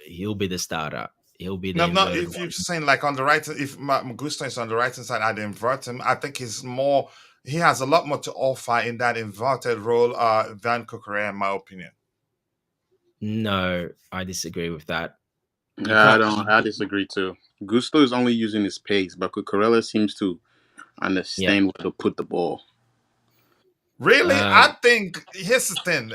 he'll be the starter. He'll be the No, no. inverted If you're one. saying like on the right, if Gusto is on the right hand side, I'd invert him. I think he's more. He has a lot more to offer in that inverted role than Cucurella, in my opinion. No, I disagree with that. You Yeah, I can't. don't. I disagree too. Gusto is only using his pace, but Cucurella seems to Yeah. understand where to put the ball. Really, Uh, I think here's the thing.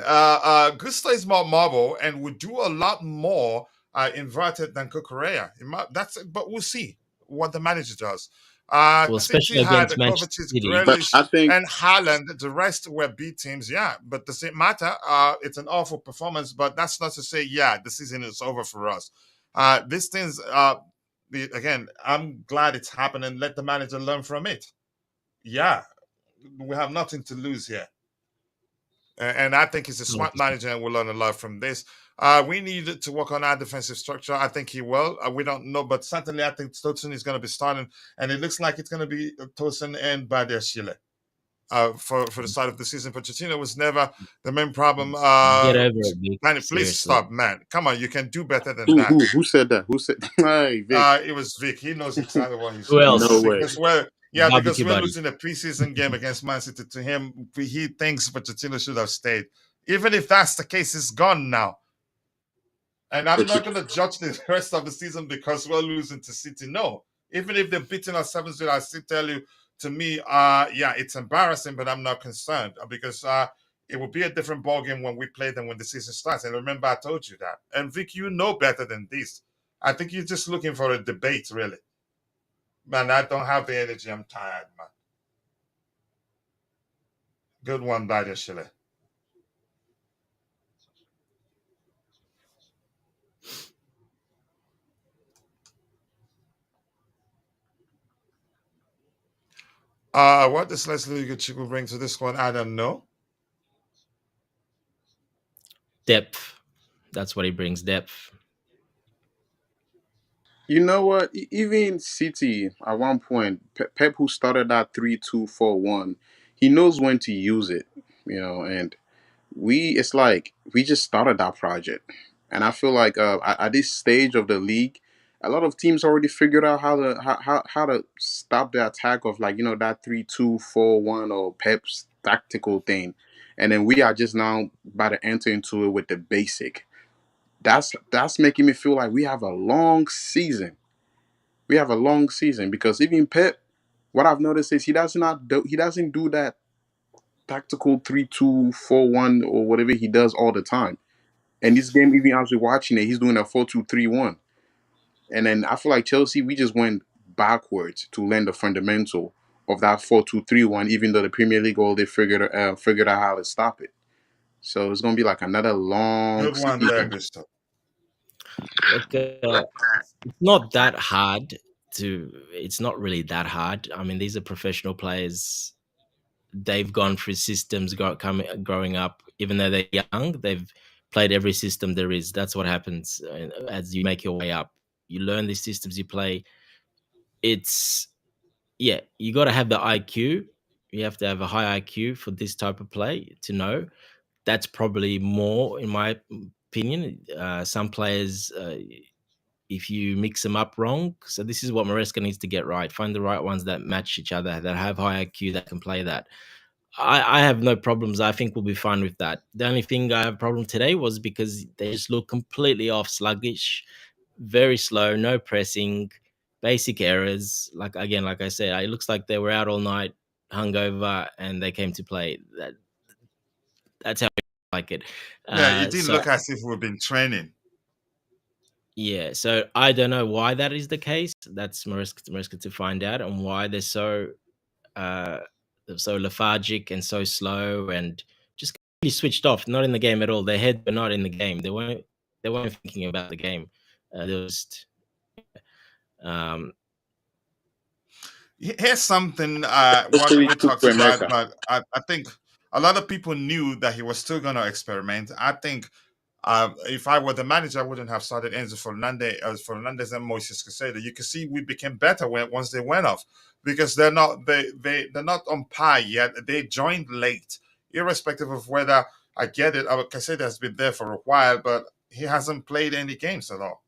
Gusto is more mobile and would do a lot more inverted than Cucurella. That's but we'll see what the manager does. well, City especially had against the Manchester Kovacic, City. But Grealish, I think and Haaland. The rest were B teams, yeah. But does it matter? It's an awful performance, but that's not to say, yeah, the season is over for us. These things, again, I'm glad it's happening. Let the manager learn from it. Yeah, we have nothing to lose here. And I think he's a smart 100%. manager and we'll learn a lot from this. We need to work on our defensive structure. I think he will. We don't know, but certainly I think Stoughton is going to be starting, and it looks like it's going to be Tosin and Badiashile for the start of the season. Pochettino was never the main problem. Get over it, Vic. Man, please Seriously. stop, man. Come on, you can do better than that. who said that? Who said? Hey, Vic. It was Vic. He knows exactly what he's Who talking No about else? way. because Barbecue we're buddy. losing a preseason game against Man City. To him, he thinks Pochettino should have stayed. Even if that's the case, it's gone now. And I'm But you, not going to judge the rest of the season because we're losing to City. No, even if they're beating us 7-0, I still tell you. To me, it's embarrassing, but I'm not concerned because it will be a different ballgame when we play than when the season starts. And remember, I told you that. And Vic, you know better than this. I think you're just looking for a debate, really. Man, I don't have the energy. I'm tired, man. Good one, Biden Schiller. What does Leslie Chiku bring to this one? I don't know. Depth. That's what he brings. Depth. you know what? Even City at one point, Pep, who started that 3-2-4-1, he knows when to use it. You know, and it's like we just started that project, and I feel like at this stage of the league, a lot of teams already figured out how to stop the attack of, like, that 3-2-4-1 or Pep's tactical thing, and then we are just now about to enter into it with the basic. That's making me feel like we have a long season. We have a long season because even Pep, what I've noticed is he doesn't do that tactical 3-2-4-1 or whatever he does all the time. And this game, even as we're watching it, he's doing a 4-2-3-1. And then I feel like Chelsea, we just went backwards to learn the fundamental of that 4-2-3-1, even though the Premier League all they figured out how to stop it. So it's gonna be like another long Good one there, season. Gusto. Look, it's not that hard to. It's not really that hard. I mean, these are professional players. They've gone through systems growing up. Even though they're young, they've played every system there is. That's what happens as you make your way up. You learn the systems you play. It's you got to have the IQ. You have to have a high IQ for this type of play to know. That's probably more, in my opinion. Some players, if you mix them up wrong. So this is what Maresca needs to get right. Find the right ones that match each other, that have high IQ, that can play that. I have no problems. I think we'll be fine with that. The only thing I have a problem today was because they just look completely off, sluggish, very slow, no pressing, basic errors. Like I said, it looks like they were out all night, hungover, and they came to play. That's how I like it. Yeah, it didn't So look as if we've been training. yeah, so I don't know why that is the case. That's Maresca to find out, and why uh they're so lethargic and so slow and just completely switched off, not in the game at all. Their heads were not in the game. They weren't thinking about the game. They were just um Here's something Just what really we quick talked for about, America. but I think a lot of people knew that he was still going to experiment. I think if I were the manager, I wouldn't have started Enzo Fernandez and Moises Caicedo. You can see we became better once they went off, because they're not on par yet. They joined late, irrespective of whether I get it. Caicedo has been there for a while, but he hasn't played any games at all.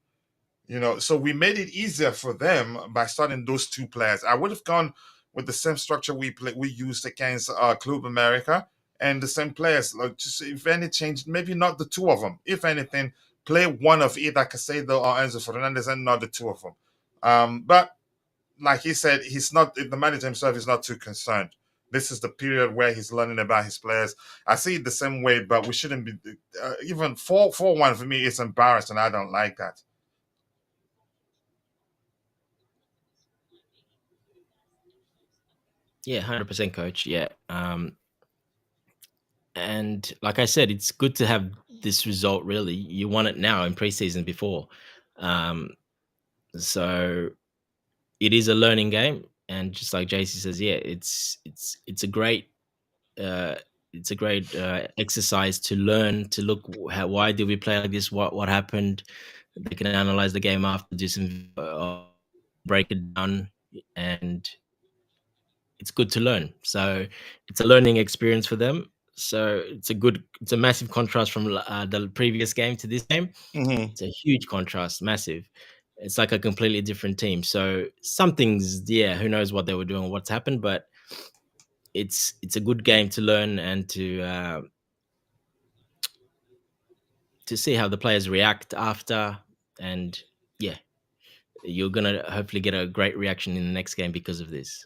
So we made it easier for them by starting those two players. I would have gone with the same structure we used against Club America, and the same players. Like, just if any change, maybe not the two of them. If anything, play one of either Casado or Enzo Fernandez, and not the two of them. But like he said, he's not the manager himself is not too concerned. This is the period where he's learning about his players. I see it the same way, but we shouldn't be even 4-1 for me. It's embarrassing. I don't like that. yeah, 100% coach. Yeah. And like I said, it's good to have this result. Really, you want it now in preseason before. Um so it is a learning game, and just like JC says, yeah, it's a great uh, exercise to learn, to look why did we play like this, what happened. They can analyze the game after, do some break it down, and it's good to learn. So it's a learning experience for them. So it's a massive contrast from the previous game to this game. Hmm. It's a huge contrast, massive. It's like a completely different team. So something's, yeah, who knows what they were doing, what's happened, but it's a good game to learn and to see how the players react after. And yeah, you're gonna hopefully get a great reaction in the next game because of this.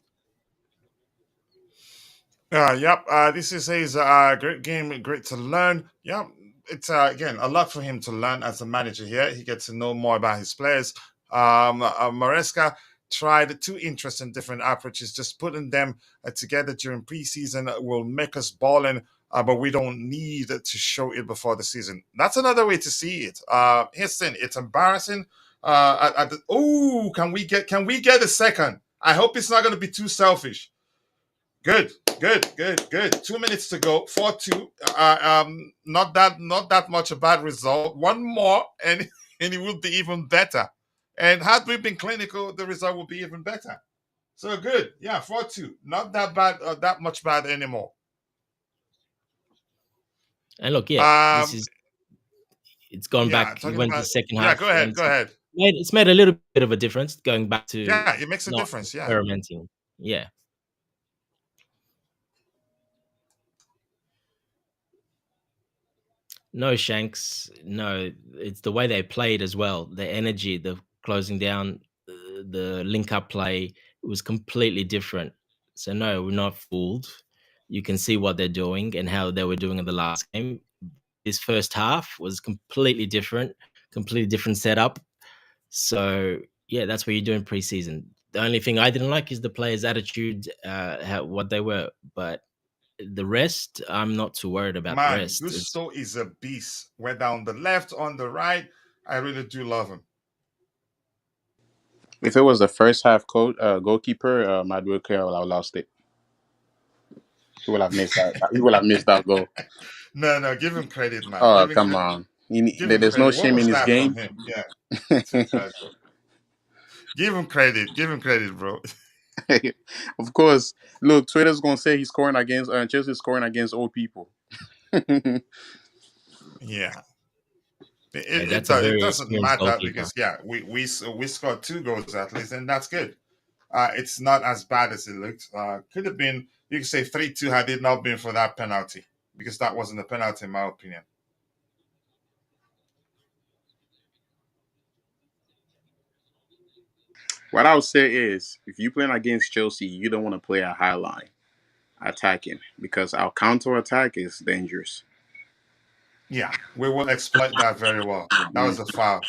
Yep. This is his great game, great to learn. Yep. It's again a lot for him to learn as a manager here. He gets to know more about his players. Maresca tried two interesting different approaches. Just putting them together during preseason will make us balling, but we don't need to show it before the season. That's another way to see it. Here's the thing, it's embarrassing. Can we get a second? I hope it's not going to be too selfish. Good, good. 2 minutes to go. 4-2. Not that much a bad result. One more, and and it will be even better. And had we been clinical, the result would be even better. So good. Yeah, 4-2. Not that bad. That much bad anymore. And look, yeah, this Um. is it's gone Yeah. back. It Talking went to about. the second Yeah. half, Go ahead. and Go ahead. it's made a little bit of a difference going back to Yeah. It makes a not difference. Yeah. experimenting. Yeah. No Shanks. No, it's the way they played as well. The energy, the closing down, the link up play, it was completely different. So no, we're not fooled. You can see what they're doing and how they were doing in the last game. This first half was completely different setup. So yeah, that's what you do in preseason. The only thing I didn't like is the players' attitude, what they were, but the rest, I'm not too worried about the Man, rest. It's Gusto is a beast. Whether on the left, on the right, I really do love him. If it was the first half goalkeeper, Madueke would have lost it. He will have missed that. He will have missed that goal. No, no, give him credit, man. Oh, come on. Give him There's no credit. What shame in was his that from game. him? Yeah, too bad, bro. Give him credit. Give him credit, bro. Of course. Look, Twitter's gonna say he's scoring against Chelsea's scoring against old people. Yeah. Yeah, It, that's a it very doesn't experienced matter goalkeeper. because we scored 2 goals at least, and that's good. It's not as bad as it looked. Could have been, you could say 3-2 had it not been for that penalty, because that wasn't a penalty in my opinion. What I would say is, if you playing against Chelsea, you don't want to play a high line attacking because our counter attack is dangerous. Yeah, we will exploit that very well. That was a foul.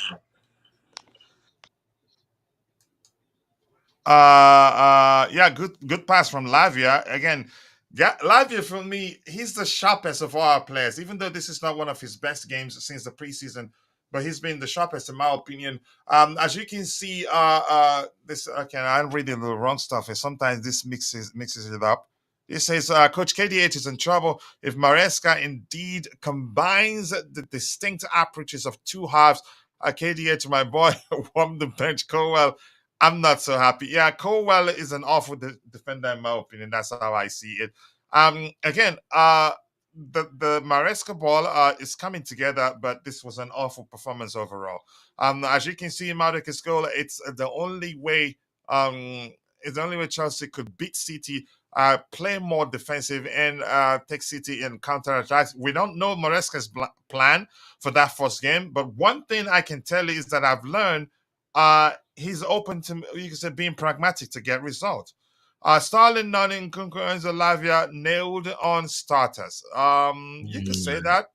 Yeah, good pass from Lavia again. Yeah, Lavia for me, he's the sharpest of all our players. Even though this is not one of his best games since the preseason, but he's been the sharpest in my opinion. As you can see, this okay, I'm reading the wrong stuff. And sometimes this mixes it up. It says Coach KDH is in trouble if Maresca indeed combines the distinct approaches of two halves. KDH, my boy, won the bench. Cowell, I'm not so happy. Yeah, Colwell is an awful defender in my opinion. That's how I see it. Again, the Maresca ball is coming together, but this was an awful performance overall. As you can see in Maresca's goal, it's the only way. It's the only way Chelsea could beat City. Play more defensive and take City in counter attacks. We don't know Maresca's plan for that first game, but one thing I can tell you is that I've learned he's open to, you can say, being pragmatic to get results. Starling, Nunning, Kunkurenzo, Lavia nailed on starters. You could say Mm. that.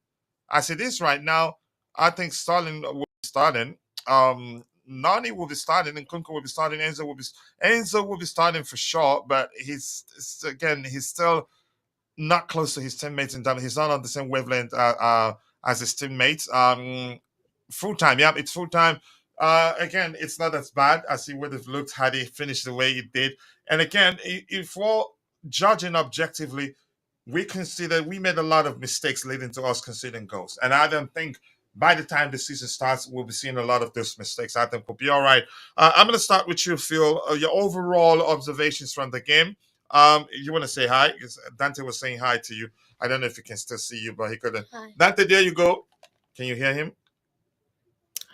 As it is right now, I think Starling will be starting. Nani will be starting, and Kunku will be starting. Enzo will be starting for sure, but he's still not close to his teammates in terms. He's not on the same wavelength as his teammates. Full time, yeah, it's full time. Again, it's not as bad as he would have looked had he finished the way he did. And again, if we're judging objectively, we consider we made a lot of mistakes leading to us conceding goals. And I don't think by the time the season starts, we'll be seeing a lot of those mistakes. I think we'll be all right. I'm going to start with you, Phil. Your overall observations from the game. You want to say hi? Because Dante was saying hi to you. I don't know if he can still see you, but he couldn't. Hi. Dante, there you go. Can you hear him?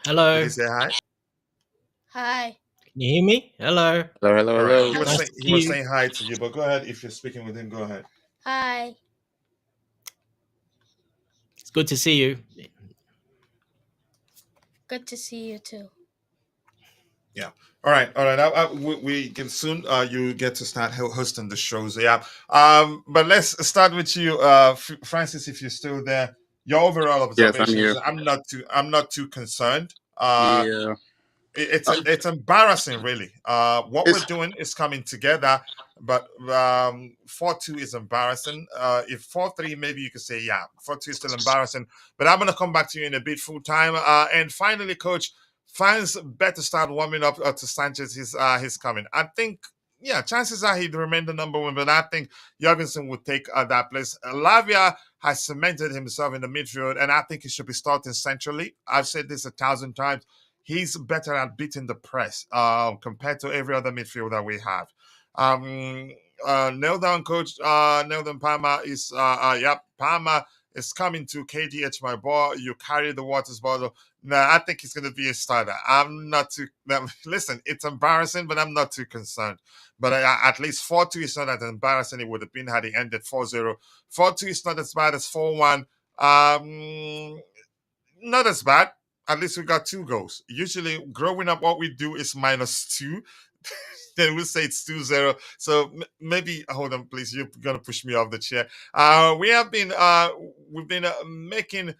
Did Hello. he say hi? Hi. Can you hear me? Hello. Hello, hello, All right. hello. Nice to He see was you. saying hi to you, but go ahead. If you're speaking with him, go ahead. Hi. It's good to see you. Good to see you too. Yeah. All right. All right. We can soon. You get to start hosting the shows. Yeah. But let's start with you, Francis. If you're still there, your overall Yes, I'm observations. here. I'm not too concerned. Yeah. It's embarrassing, really. What we're It's doing is coming together, but 4-2 is embarrassing. If 4-3, maybe you could say, yeah, 4-2 is still embarrassing. But I'm gonna come back to you in a bit, full time. And finally, coach, fans better start warming up to Sanchez. His coming. I think. Yeah, chances are he'd remain the number one, but I think Jorgensen would take that place. Lavia has cemented himself in the midfield, and I think he should be starting centrally. I've said this 1,000 times. He's better at beating the press compared to every other midfielder we have. Nail down coach, nail down Palmer is, Palmer is coming to KDH, my boy. You carry the waters bottle. Nah, I think he's going to be a starter. I'm not too, listen, it's embarrassing, but I'm not too concerned. But at least 4-2 is not as embarrassing it would have been had he ended 4-0. 4-2 is not as bad as 4-1. Not as bad. At least we got 2 goals. Usually, growing up, what we do is -2. Then we'll say it's 2-0. So maybe hold on, please. You're gonna push me off the chair. We've been making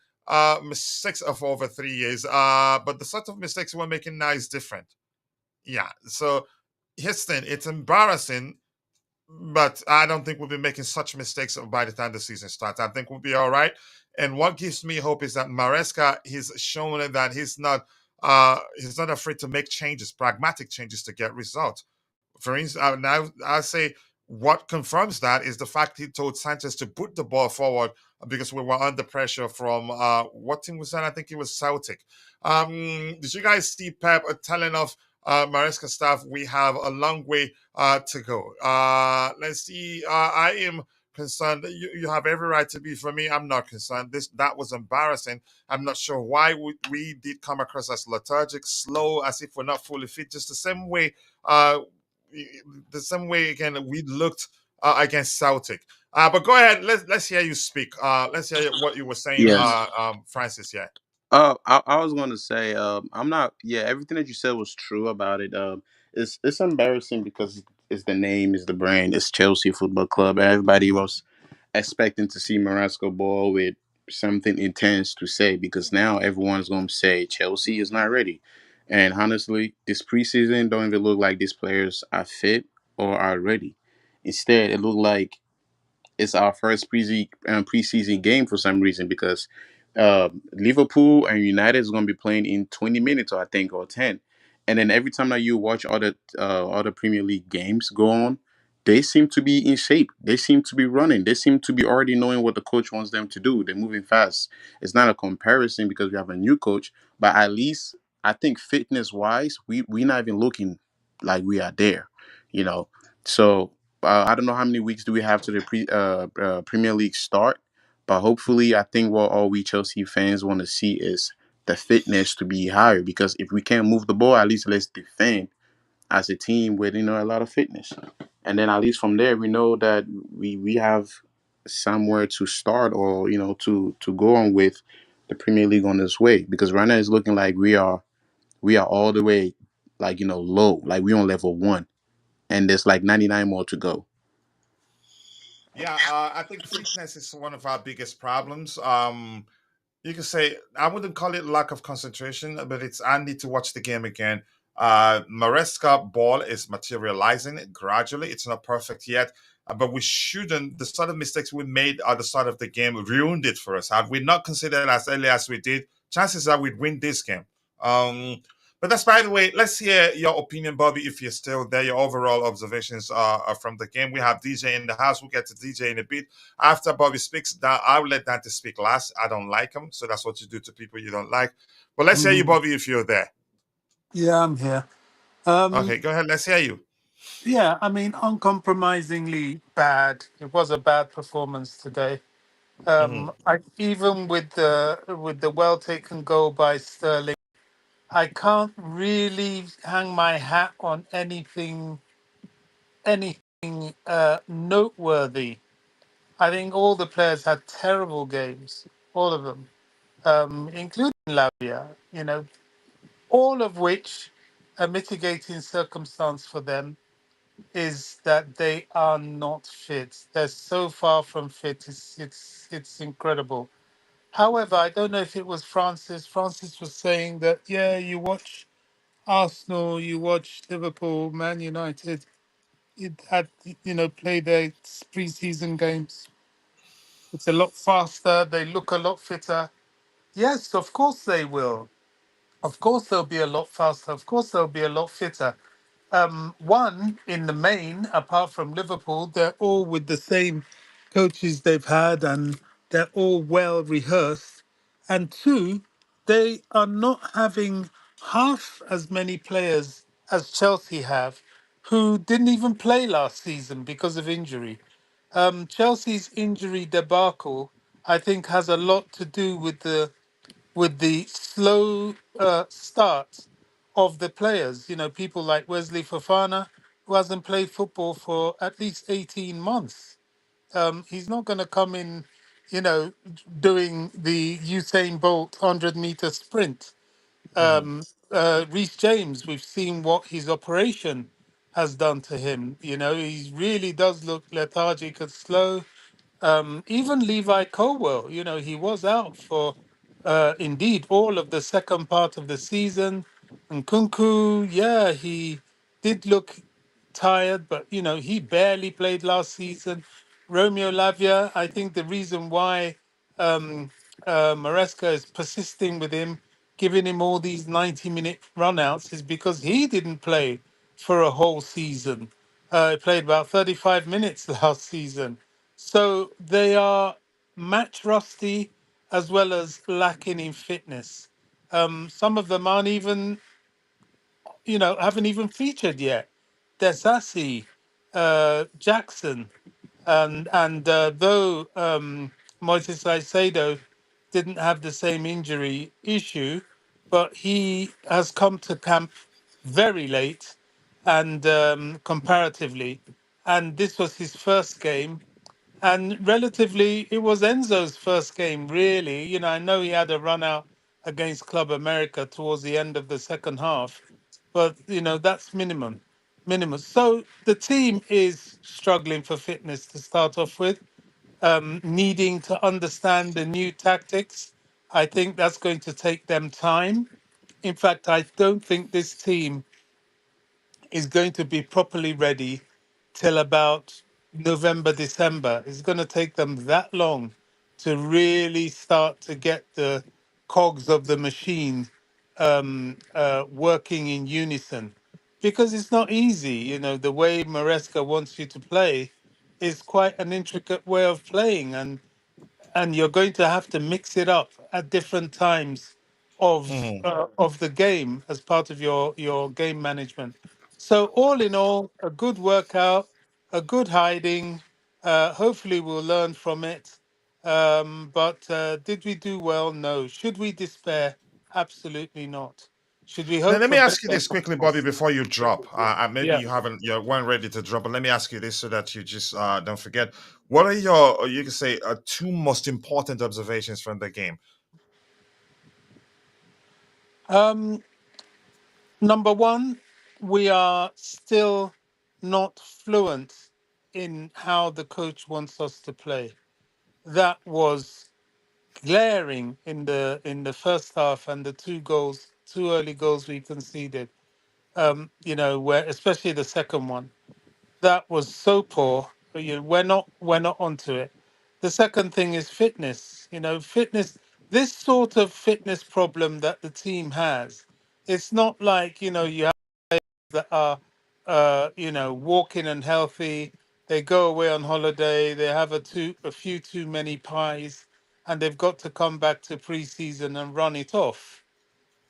mistakes of over 3 years. But the sort of mistakes we're making now is different. Yeah. So here's the thing. It's embarrassing, but I don't think we'll be making such mistakes by the time the season starts. I think we'll be all right. And what gives me hope is that Maresca has shown that he's not afraid to make changes, pragmatic changes to get results. For instance, now I say what confirms that is the fact he told Sanchez to put the ball forward because we were under pressure from what team was that? I think it was Celtic. Did you guys see Pep telling of Maresca staff we have a long way to go? Let's see. I am concerned, you have every right to be. For me, I'm not concerned. That was embarrassing. I'm not sure why we did come across as lethargic, slow, as if we're not fully fit. Just the same way, uh, the same way again we looked against Celtic. But go ahead. Let's hear you speak. Let's hear what you were saying, Yes. Francis. Yeah. I was going to say, I'm not. Yeah, everything that you said was true about it. It's embarrassing because it's the name, it's the brand, it's Chelsea Football Club. Everybody was expecting to see Maresca ball with something intense to say because now everyone's going to say Chelsea is not ready. And honestly, this preseason don't even look like these players are fit or are ready. Instead, it looked like it's our first preseason game for some reason because Liverpool and United is going to be playing in 20 minutes, or I think, or 10. And then every time that you watch other Premier League games go on, they seem to be in shape. They seem to be running. They seem to be already knowing what the coach wants them to do. They're moving fast. It's not a comparison because we have a new coach, but at least I think fitness wise, we're not even looking like we are there, you know. So I don't know how many weeks do we have to the Premier League start, but hopefully, I think what all we Chelsea fans want to see is the fitness to be higher. Because if we can't move the ball, at least let's defend as a team with a lot of fitness, and then at least from there we know that we have somewhere to start or to go on with the Premier League on this way. Because right now it's looking like we are all the way like low, like we on level one, and there's like 99 more to go. Yeah, I think fitness is one of our biggest problems. You can say I wouldn't call it lack of concentration, but it's I need to watch the game again. Maresca ball is materializing gradually. It's not perfect yet, but we shouldn't. The sort of mistakes we made at the start of the game ruined it for us. Had we not considered as early as we did, chances are we'd win this game. But that's by the way. Let's hear your opinion, Bobby, if you're still there. Your overall observations are from the game. We have DJ in the house. We'll get to DJ in a bit. After Bobby speaks, I'll let Dante speak last. I don't like him, so that's what you do to people you don't like. But let's hear you, Mhm. Bobby, if you're there. Yeah, I'm here. Um, Okay, go ahead. Let's hear you. yeah, I mean, uncompromisingly bad. It was a bad performance today. Hmm. Even with the well taken goal by Sterling, I can't really hang my hat on anything noteworthy. I think all the players had terrible games, all of them, including Lavia. All of which a mitigating circumstance for them is that they are not fit. They're so far from fit. It's incredible. However, I don't know if it was Francis. Francis was saying that yeah, you watch Arsenal, you watch Liverpool, Man United. It had play their preseason games. It's a lot faster. They look a lot fitter. Yes, of course they will. Of course they'll be a lot faster. Of course they'll be a lot fitter. One, in the main, apart from Liverpool, they're all with the same coaches they've had and they're all well rehearsed. And two, they are not having half as many players as Chelsea have who didn't even play last season because of injury. Chelsea's injury debacle, I think, has a lot to do with the slow start of the players. People like Wesley Fofana, who hasn't played football for at least 18 months. He's not going to come in, you know, doing the Usain Bolt 100-meter sprint. Hmm. Reece James, we've seen what his operation has done to him. He really does look lethargic and slow. Even Levi Colwell, he was out for indeed all of the second part of the season. And Kunku, yeah, he did look tired, but he barely played last season. Romeo Lavia, I think the reason why um, Maresca is persisting with him, giving him all these 90-minute runouts, is because he didn't play for a whole season. He played about 35 minutes last season. So they are match rusty as well as lacking in fitness. Some of them aren't even, haven't even featured yet. Desassi, Jackson. And though Moises Caicedo didn't have the same injury issue, but he has come to camp very late and comparatively. And this was his first game. And relatively, it was Enzo's first game, really. You know, I know he had a run out against Club America towards the end of the second half, but, you know, that's minimum. Minimum. So the team is struggling for fitness to start off with, needing to understand the new tactics. I think that's going to take them time. In fact, I don't think this team is going to be properly ready till about November, December. It's going to take them that long to really start to get the cogs of the machine working in unison, because it's not easy. You know, the way Maresca wants you to play is quite an intricate way of playing, and you're going to have to mix it up at different times Mhm. of the game as part of your game management. So all in all, a good workout, a good hiding. Hopefully, we'll learn from it. But did we do well? No. Should we despair? Absolutely not. Should we Now, hope let for me ask you better? this quickly, Bobby, before you drop. Maybe Yeah. you weren't ready to drop, but let me ask you this so that you just don't forget. What are your, or you can say, two most important observations from the game? Um, Number one, we are still not fluent in how the coach wants us to play. That was glaring in the first half, and the two early goals we conceded. You know, where especially the second one, that was so poor. You know, we're not onto it. The second thing is fitness. You know, fitness. This sort of fitness problem that the team has, it's not like, you know, you have that are, you know, walking and healthy. They go away on holiday. They have a few too many pies, and they've got to come back to preseason and run it off.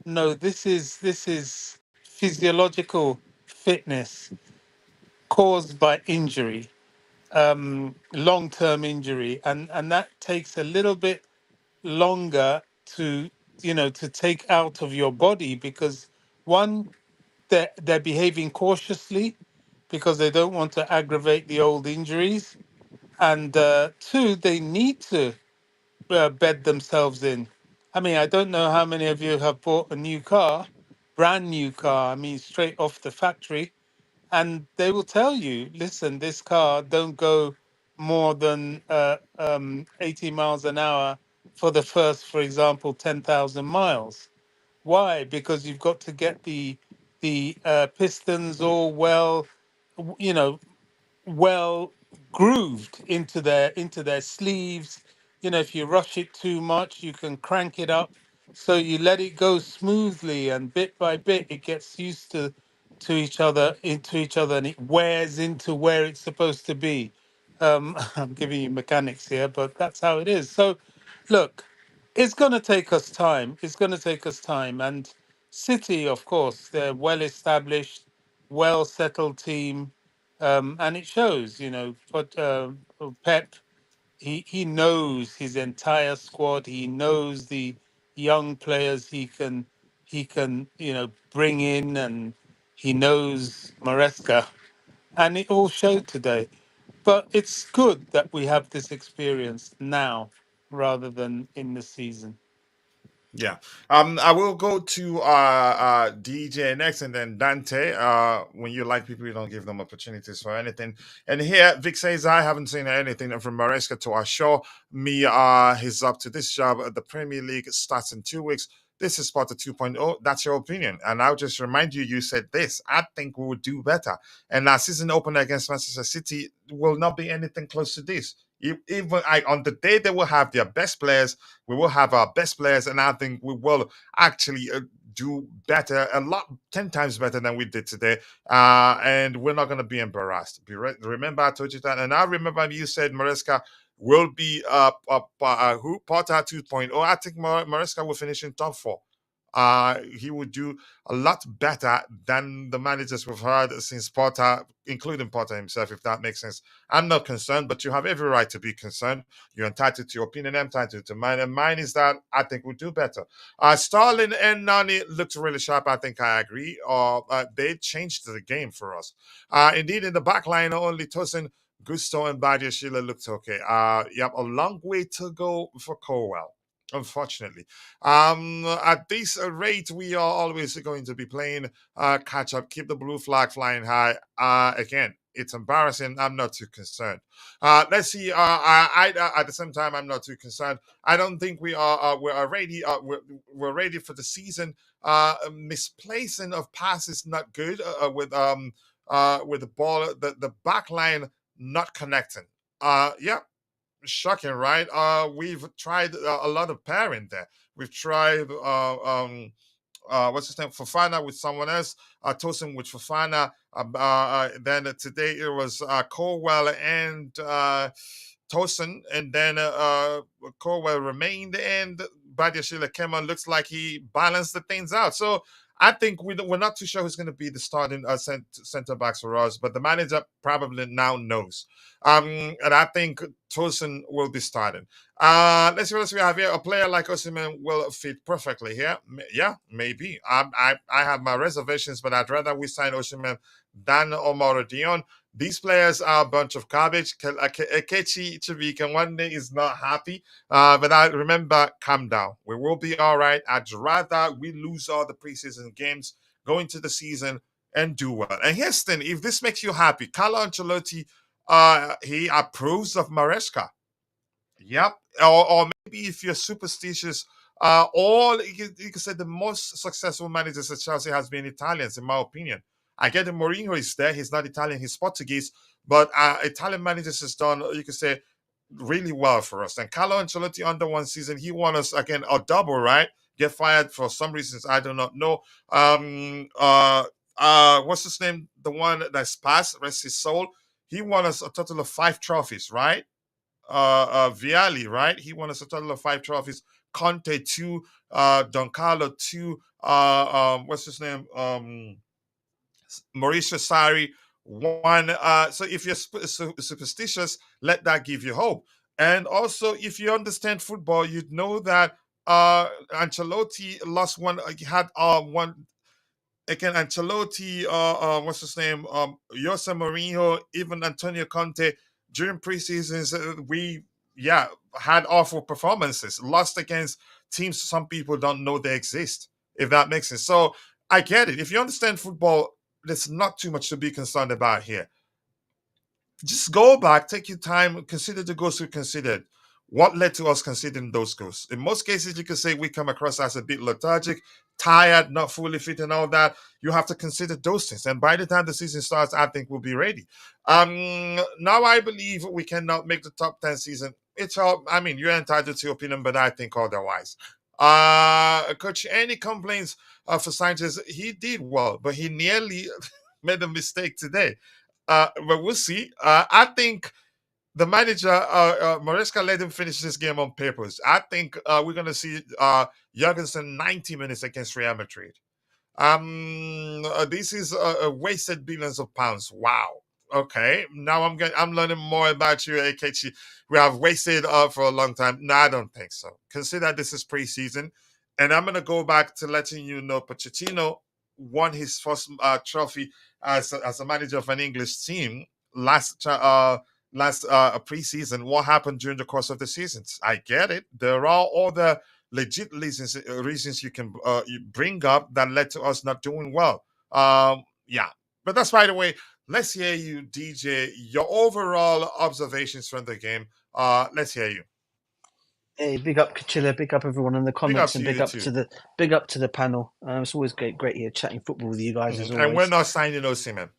No, this is physiological fitness caused by injury, long-term injury, and that takes a little bit longer to, you know, to take out of your body, because one, they're behaving cautiously because they don't want to aggravate the old injuries, and two, they need to bed themselves in. I mean, I don't know how many of you have bought a new car, brand new car, I mean, straight off the factory, and they will tell you, listen, this car don't go more than 80 miles an hour for the first, for example, 10,000 miles. Why? Because you've got to get the pistons all well, you know, well grooved into their sleeves. You know, if you rush it too much, you can crank it up. So you let it go smoothly, and bit by bit, it gets used to each other, and it wears into where it's supposed to be. I'm giving you mechanics here, but that's how it is. So, look, it's going to take us time. It's going to take us time. And City, of course, they're well established, well settled team, and it shows. You know, but Pep, he knows his entire squad. He knows the young players he can you know bring in, and he knows Maresca, and it all showed today. But it's good that we have this experience now rather than in the season. Yeah. I will go to DJ next and then Dante. When you like people, you don't give them opportunities for anything. And here, Vic says, I haven't seen anything from Maresca to assure me he's up to this job. The Premier League starts in 2 weeks. This is Sparta 2.0. That's your opinion. And I'll just remind you, you said this. I think we would do better. And our season opener against Manchester City will not be anything close to this. Even on the day they will have their best players, we will have our best players, and I think we will actually do better, a lot, 10 times better than we did today. And we're not going to be embarrassed. Remember, I told you that. And I remember you said Maresca will be who Potter 2.0. I think Maresca will finish in top four. he would do a lot better than the managers we've had since Potter, including Potter himself, if that makes sense. I'm not concerned, but you have every right to be concerned. You're entitled to your opinion. I'm entitled to mine. And mine is that I think we'll do better. Sterling and Nani looked really sharp. I think I agree. They changed the game for us. Indeed, in the back line, only Tosin, Gusto, and Badia Sheila looked okay. Yep, a long way to go for Colwell, unfortunately. At this rate, we are always going to be playing catch up, keep the blue flag flying high. Again, it's embarrassing. I'm not too concerned. Let's see. At the same time, I'm not too concerned. I don't think we are. We're ready. We're ready for the season. Misplacing of passes not good. With the ball, the back line not connecting. Yeah, shocking, right? We've tried a lot of pairing there. We've tried what's his name, Fofana with someone else, Tosin with Fofana. Then today it was Colwell and Tosin, and then Colwell remained, and Badiashile came on. Looks like he balanced the things out. So I think we're not too sure who's going to be the starting center backs for us, but the manager probably now knows. And I think Tosin will be starting. Let's see what else we have here. A player like Osimhen will fit perfectly here. Yeah, maybe. I have my reservations, but I'd rather we sign Osimhen than Omar Dion. These players are a bunch of garbage. Akechi Chibika one day is not happy. But I remember, calm down. We will be all right. I'd rather we lose all the preseason games, go into the season and do well. And here's the thing, if this makes you happy, Carlo Ancelotti, he approves of Maresca. Yep. Or maybe if you're superstitious, all you can say the most successful managers at Chelsea has been Italians, in my opinion. I get that Mourinho is there. He's not Italian, he's Portuguese. But Italian managers has done, you could say, really well for us. And Carlo Ancelotti, under one season, he won us, again, a double, right? Get fired for some reasons I do not know. What's his name? The one that's passed, rest his soul. He won us a total of 5 trophies, right? Vialli, right? He won us a total of 5 trophies. Conte 2, Don Carlo 2, what's his name? Mauricio Sarri 1. So if you're superstitious, let that give you hope. And also, if you understand football, you'd know that Ancelotti lost one. He had one. Again, Ancelotti, what's his name? Jose Mourinho, even Antonio Conte, during preseasons, we had awful performances, lost against teams some people don't know they exist, if that makes sense. So I get it. If you understand football, there's not too much to be concerned about here. Just go back, take your time, consider the goals we considered. What led to us considering those goals? In most cases, you could say we come across as a bit lethargic, tired, not fully fit, and all that. You have to consider those things. And by the time the season starts, I think we'll be ready. Now I believe we cannot make the top 10 season. It's all, I mean, you're entitled to your opinion, but I think otherwise. Coach, any complaints for Sanchez? He did well, but he nearly made a mistake today. But we'll see. I think the manager, Maresca, let him finish this game on purpose. I think we're going to see Jurgensen 90 minutes against Real Madrid. This is wasted billions of pounds. Wow. Okay, now I'm learning more about you, Akechi. We have wasted for a long time. No, I don't think so. Consider this is preseason, and I'm gonna go back to letting you know Pochettino won his first trophy as a manager of an English team last preseason. What happened during the course of the seasons? I get it. There are other legit reasons you can you bring up that led to us not doing well. Yeah, but that's by the way. Let's hear you, DJ. Your overall observations from the game. Let's hear you. Hey, big up Kachilla, big up everyone in the comments, and big up to the panel. It's always great here chatting football with you guys as always. And we're not signing Osimhen.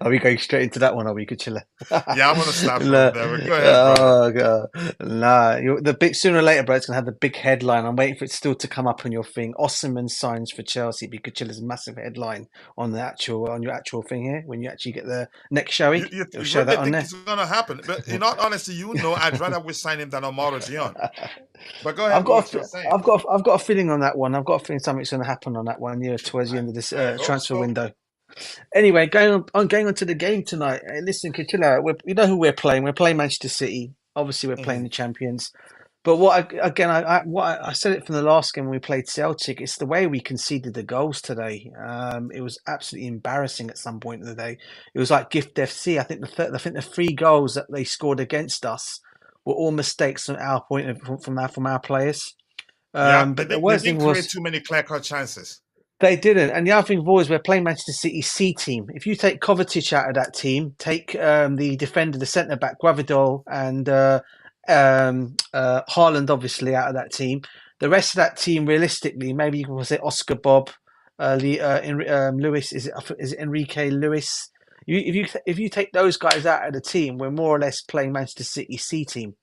Are we going straight into that one? Are we, Kachila? Yeah, I want to start No. from there. But go ahead, brother. Oh god, nah. The big sooner or later, bro. It's gonna have the big headline. I'm waiting for it still to come up on your thing. Osimhen signs for Chelsea. Be Kachila's massive headline on your actual thing here. When you actually get the next showing, You it'll show really that on think there. it's going to happen? But in all honesty, I'd rather we sign him than Omaro Dion. But go I've ahead with got what you're saying. I've got a feeling on that one. I've got a feeling something's going to happen on that one. Yeah, towards the end of this I hope transfer so. window. Anyway, going on to the game tonight. Listen, Kitilla, you know who we're playing. We're playing Manchester City. Obviously, we're playing the champions. But I said it from the last game when we played Celtic. It's the way we conceded the goals today. It was absolutely embarrassing at some point of the day. It was like Gift FC. I think the 3 goals that they scored against us were all mistakes from our point of from our players. Yeah, But the they worst thing didn't create was too many clear-cut chances. they didn't. And the other thing was we're playing Manchester City's C team. If you take Kovacic out of that team, take the defender, the centre back, Guardiola, and Haaland obviously out of that team, the rest of that team, realistically, maybe you can say Oscar Bob, Lewis, is it Enrique Lewis? If you take those guys out of the team, we're more or less playing Manchester City C team.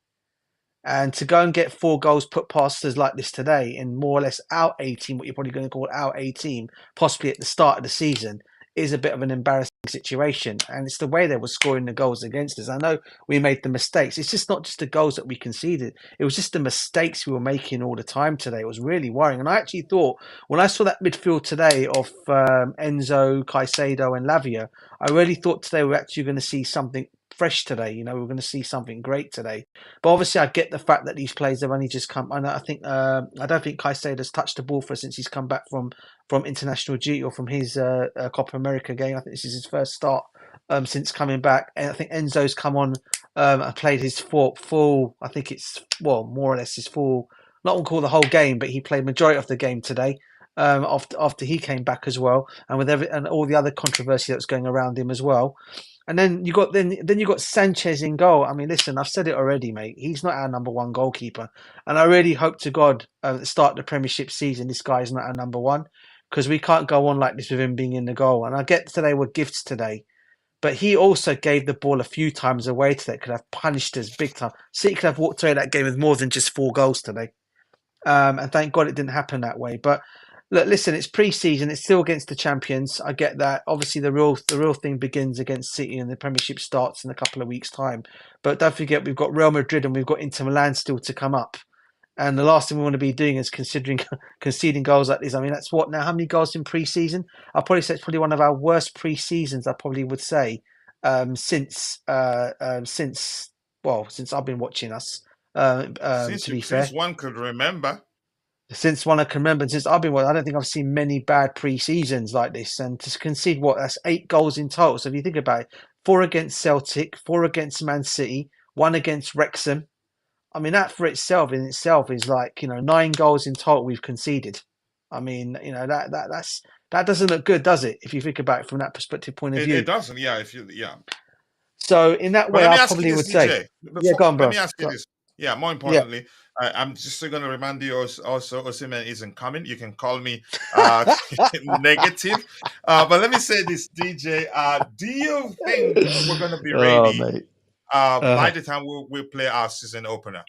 And to go and get 4 goals put past us like this today in more or less our A team, what you're probably going to call our A team, possibly at the start of the season, is a bit of an embarrassing situation. And it's the way they were scoring the goals against us. I know we made the mistakes. It's just not just the goals that we conceded. It was just the mistakes we were making all the time today. It was really worrying. And I actually thought, when I saw that midfield today of Enzo, Caicedo and Lavia, I really thought today we're actually going to see something fresh today. You know, we're going to see something great today. But obviously, I get the fact that these players have only just come. And I think I don't think Caicedo's touched the ball for us since he's come back from international duty or from his Copa America game. I think this is his first start since coming back. And I think Enzo's come on and played his full. I think it's more or less his full. Not one call the whole game, but he played majority of the game today. After he came back as well, and with and all the other controversy that was going around him as well. And then you got Sanchez in goal. I mean, listen, I've said it already, mate. He's not our number 1 goalkeeper, and I really hope to God at the start of the Premiership season, this guy is not our number 1, because we can't go on like this with him being in the goal. And I get today were gifts today, but he also gave the ball a few times away today. Could have punished us big time. City could have walked away that game with more than just 4 goals today. And thank God it didn't happen that way. But look, listen, it's pre-season. It's still against the champions. I get that. Obviously, the real thing begins against City, and the Premiership starts in a couple of weeks' time. But don't forget, we've got Real Madrid and we've got Inter Milan still to come up. And the last thing we want to be doing is conceding goals like this. I mean, that's what now? How many goals in pre-season? I'll probably say it's probably one of our worst pre-seasons. I probably would say since I've been watching us. Since one could remember. Since one I can remember, since I've been, I don't think I've seen many bad pre-seasons like this. And to concede that's 8 goals in total. So if you think about it, 4 against Celtic, 4 against Man City, 1 against Wrexham. I mean, that in itself is like 9 goals in total we've conceded. I mean, that doesn't look good, does it? If you think about it from that perspective point of view, it doesn't. Yeah, So in that way, I probably would say, go on, bro. Let me ask you this. Yeah, more importantly, I'm just going to remind you also, Osimhen isn't coming. You can call me negative. But let me say this, DJ. Do you think we're going to be ready by the time we'll play our season opener?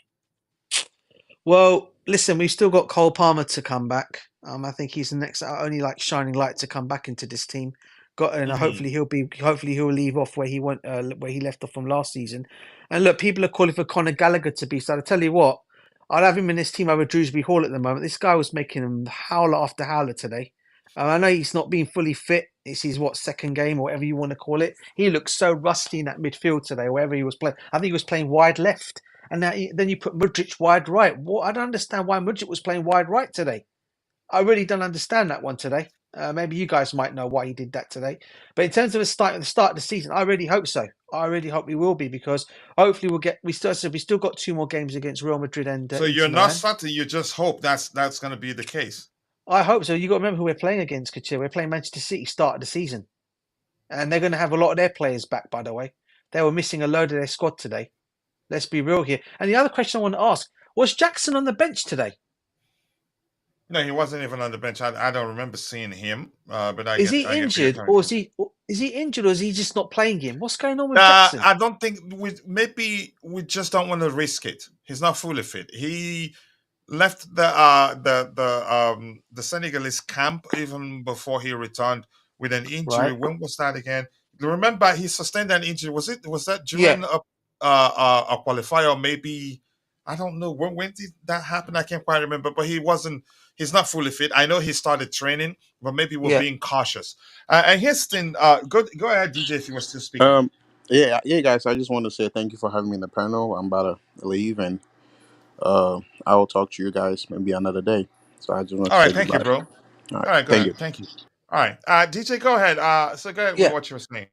Well, listen, we've still got Cole Palmer to come back. I think he's the next only shining light to come back into this team. Hopefully he'll leave off where he went, where he left off from last season. And look, people are calling for Conor Gallagher to be. So I tell you what, I'd have him in this team over Drewsbury Hall at the moment. This guy was making him howler after howler today. I know he's not been fully fit. It's his second game or whatever you want to call it. He looks so rusty in that midfield today, wherever he was playing. I think he was playing wide left. And then you put Mudryk wide right. I don't understand why Mudryk was playing wide right today. I really don't understand that one today. Maybe you guys might know why he did that today. But in terms of the start of the season, I really hope so. I really hope we will be, because hopefully we still got 2 more games against Real Madrid and so you're not certain, you just hope that's going to be the case. I hope so. You got to remember who we're playing against, Kachir. We're playing Manchester City start of the season. And they're going to have a lot of their players back, by the way. They were missing a load of their squad today. Let's be real here. And the other question I want to ask, was Jackson on the bench today? No, he wasn't even on the bench. I don't remember seeing him. But is he injured, or is Is he injured or is he just not playing him? What's going on with Jackson? I don't think we just don't want to risk it. He's not fully fit. He left the Senegalese camp even before he returned with an injury. Right. When was that again? You remember he sustained an injury. Was that Yeah. during a qualifier? Or maybe I don't know. When did that happen? I can't quite remember. But he's not fully fit. I know he started training, but maybe we're Yeah. being cautious. And here's thing. Go ahead, DJ, if you were still speaking. Yeah, guys. I just want to say thank you for having me in the panel. I'm about to leave, and I will talk to you guys maybe another day. So I just want All to right, say thank you, goodbye. bro. All All right, right, go thank you. ahead. Thank you. All right, DJ, go ahead. So go ahead with Yeah. what you were saying.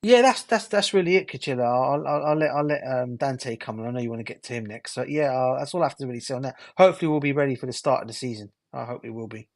Yeah, that's really it, Kachila. I'll let Dante come, and I know you want to get to him next. So yeah, that's all I have to really say on that. Hopefully, we'll be ready for the start of the season. I hope we will be.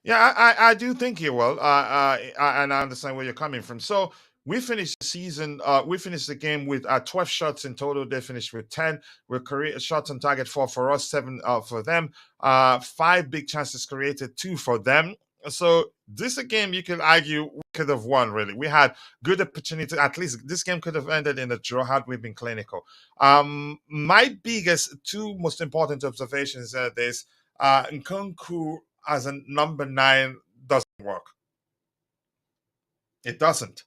Yeah, I do think he will. And I understand where you're coming from. So we finished the season. We finished the game with 12 shots in total. They finished with 10. We're shots on target for us, 7 for them. 5 big chances created, 2 for them. So this is a game you could argue we could have won. Really, we had good opportunity. At least this game could have ended in a draw had we been clinical. My biggest 2 most important observations are this: Nkunku as a number 9 doesn't work. It doesn't.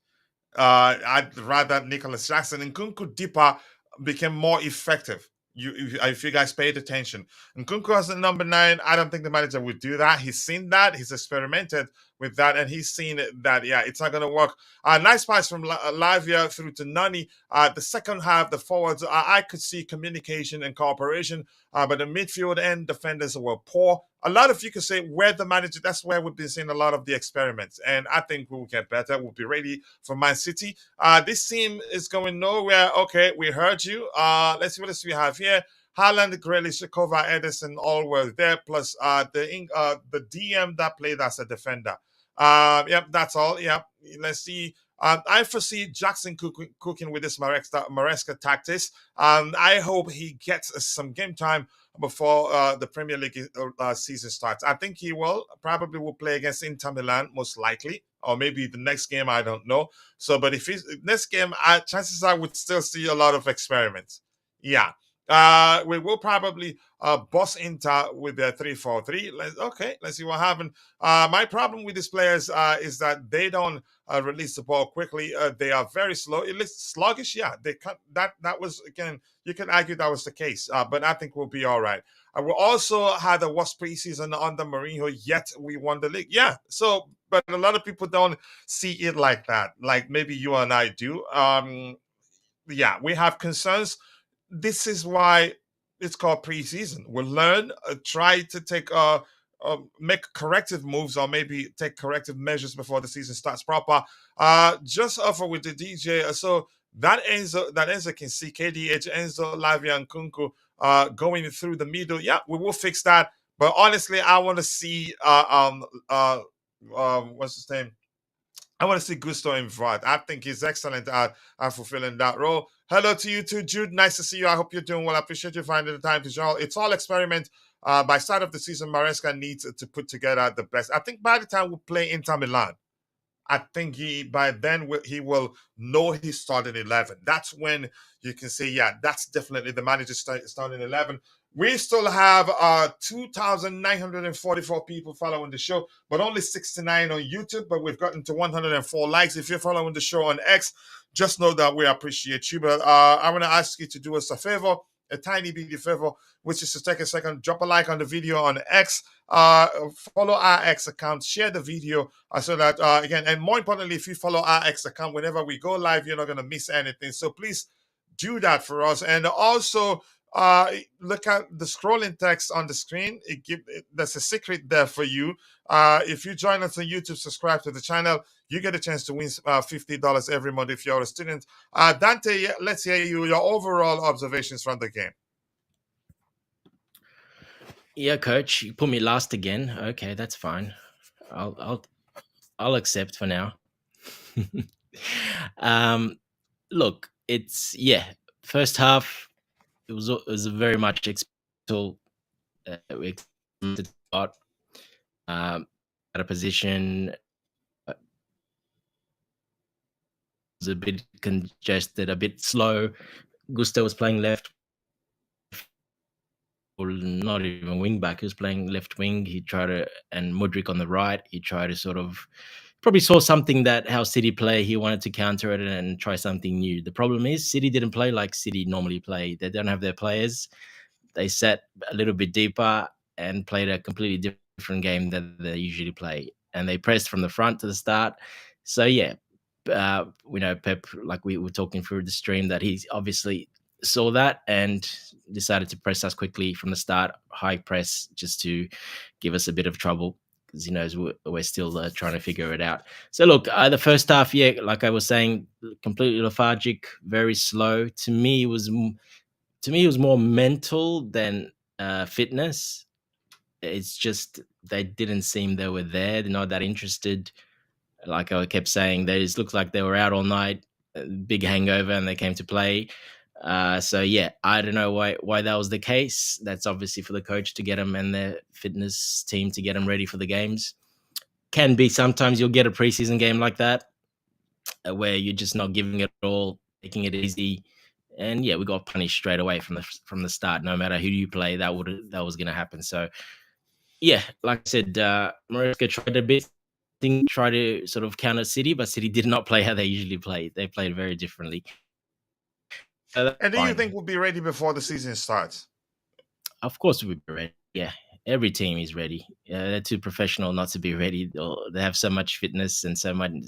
I'd rather Nicholas Jackson. And Nkunku deeper became more effective. If you guys paid attention, Nkunku as a number 9, I don't think the manager would do that. He's seen that, he's experimented with that, and he's seen that it's not going to work. Nice pass from Lavia through to Nani. The second half, the forwards, I could see communication and cooperation, but the midfield and defenders were poor. A lot of you could say where the manager, that's where we've been seeing a lot of the experiments, and I think we'll get better. We'll be ready for Man City. This team is going nowhere. Okay, we heard you. Let's see what else we have here. Haaland, Grealish, Kova, Edison, all were there. Plus the DM that played as a defender. Yep, that's all. Yep. Let's see. I foresee Jackson cooking with this Maresca tactics. I hope he gets some game time before the Premier League season starts. I think he probably will play against Inter Milan, most likely, or maybe the next game, I don't know. So, but if he's next game, chances are would still see a lot of experiments. Yeah. We will probably boss Inter with their 3-4-3. Let's see what happens. My problem with these players is that they don't release the ball quickly. They are very slow. It looks sluggish. Yeah, they can't, that was, again, you can argue that was the case, but I think we'll be all right. We also had a worst preseason under Mourinho, yet we won the league. Yeah, so, but a lot of people don't see it like that, like maybe you and I do. Yeah, we have concerns. This is why it's called preseason. We'll learn, try to make corrective moves, or maybe take corrective measures before the season starts proper. Just offer with the DJ. So that Enzo can see KDH, Enzo, Lavia, and Kunku going through the middle. Yeah, we will fix that. But honestly, I want to see what's his name? I want to see Gusto in front. I think he's excellent at fulfilling that role. Hello to you too, Jude. Nice to see you. I hope you're doing well. I appreciate you finding the time to join. It's all experiment. By start of the season, Maresca needs to put together the best. I think by the time we play Inter Milan, I think by then he will know his starting 11. That's when you can say, yeah, that's definitely the manager's starting 11. We still have 2,944 people following the show, but only 69 on YouTube. But we've gotten to 104 likes. If you're following the show on X, just know that we appreciate you. But I want to ask you to do us a favor, a tiny bit of favor, which is to take a second, drop a like on the video on X, follow our X account, share the video so that, again, and more importantly, if you follow our X account, whenever we go live, you're not going to miss anything. So please do that for us. And also, look at the scrolling text on the screen. There's a secret there for you. If you join us on YouTube, subscribe to the channel, you get a chance to win $50 every month if you're a student. Dante, let's hear your overall observations from the game. Yeah, coach, you put me last again. Okay, that's fine. I'll accept for now. Look, it's first half it was very much expected. We expected at a position. a bit congested, a bit slow. Gusto was playing left, or not even wing back. He was playing left wing. He tried to, and Mudryk on the right. He tried to sort of probably saw something that how City play. He wanted to counter it and try something new. The problem is City didn't play like City normally play. They don't have their players. They sat a little bit deeper and played a completely different game than they usually play. And they pressed from the front to the start. So yeah, we know Pep, like we were talking through the stream, that he obviously saw that and decided to press us quickly from the start, high press, just to give us a bit of trouble because he knows we're still trying to figure it out. So look, the first half, yeah, like I was saying, completely lethargic, very slow. To me, it was more mental than fitness. It's just they didn't seem they were there. They're not that interested. Like I kept saying, they just looked like they were out all night, big hangover, and they came to play. So yeah, I don't know why that was the case. That's obviously for the coach to get them and their fitness team to get them ready for the games. Can be sometimes you'll get a preseason game like that where you're just not giving it all, taking it easy, and yeah, we got punished straight away from the start. No matter who you play, that was going to happen. So yeah, like I said, Maresca tried a bit. Try to sort of counter City, but City did not play how they usually play. They played very differently. So And do you fine. think we'll be ready before the season starts? Of course, we'll be ready. Yeah, every team is ready. They're too professional not to be ready. They have so much fitness and so many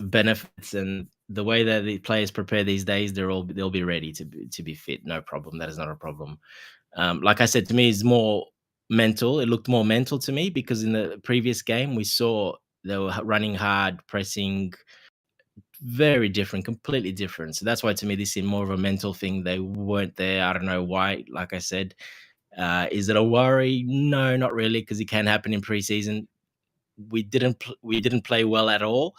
benefits, and the way that the players prepare these days, they'll be ready to be fit. No problem. That is not a problem. Like I said, to me, it's more mental. It looked more mental to me because in the previous game we saw they were running hard, pressing, very different, completely different. So that's why to me this is more of a mental thing. They weren't there. I don't know why. Like I said, is it a worry? No, not really, because it can happen in preseason. We didn't play well at all.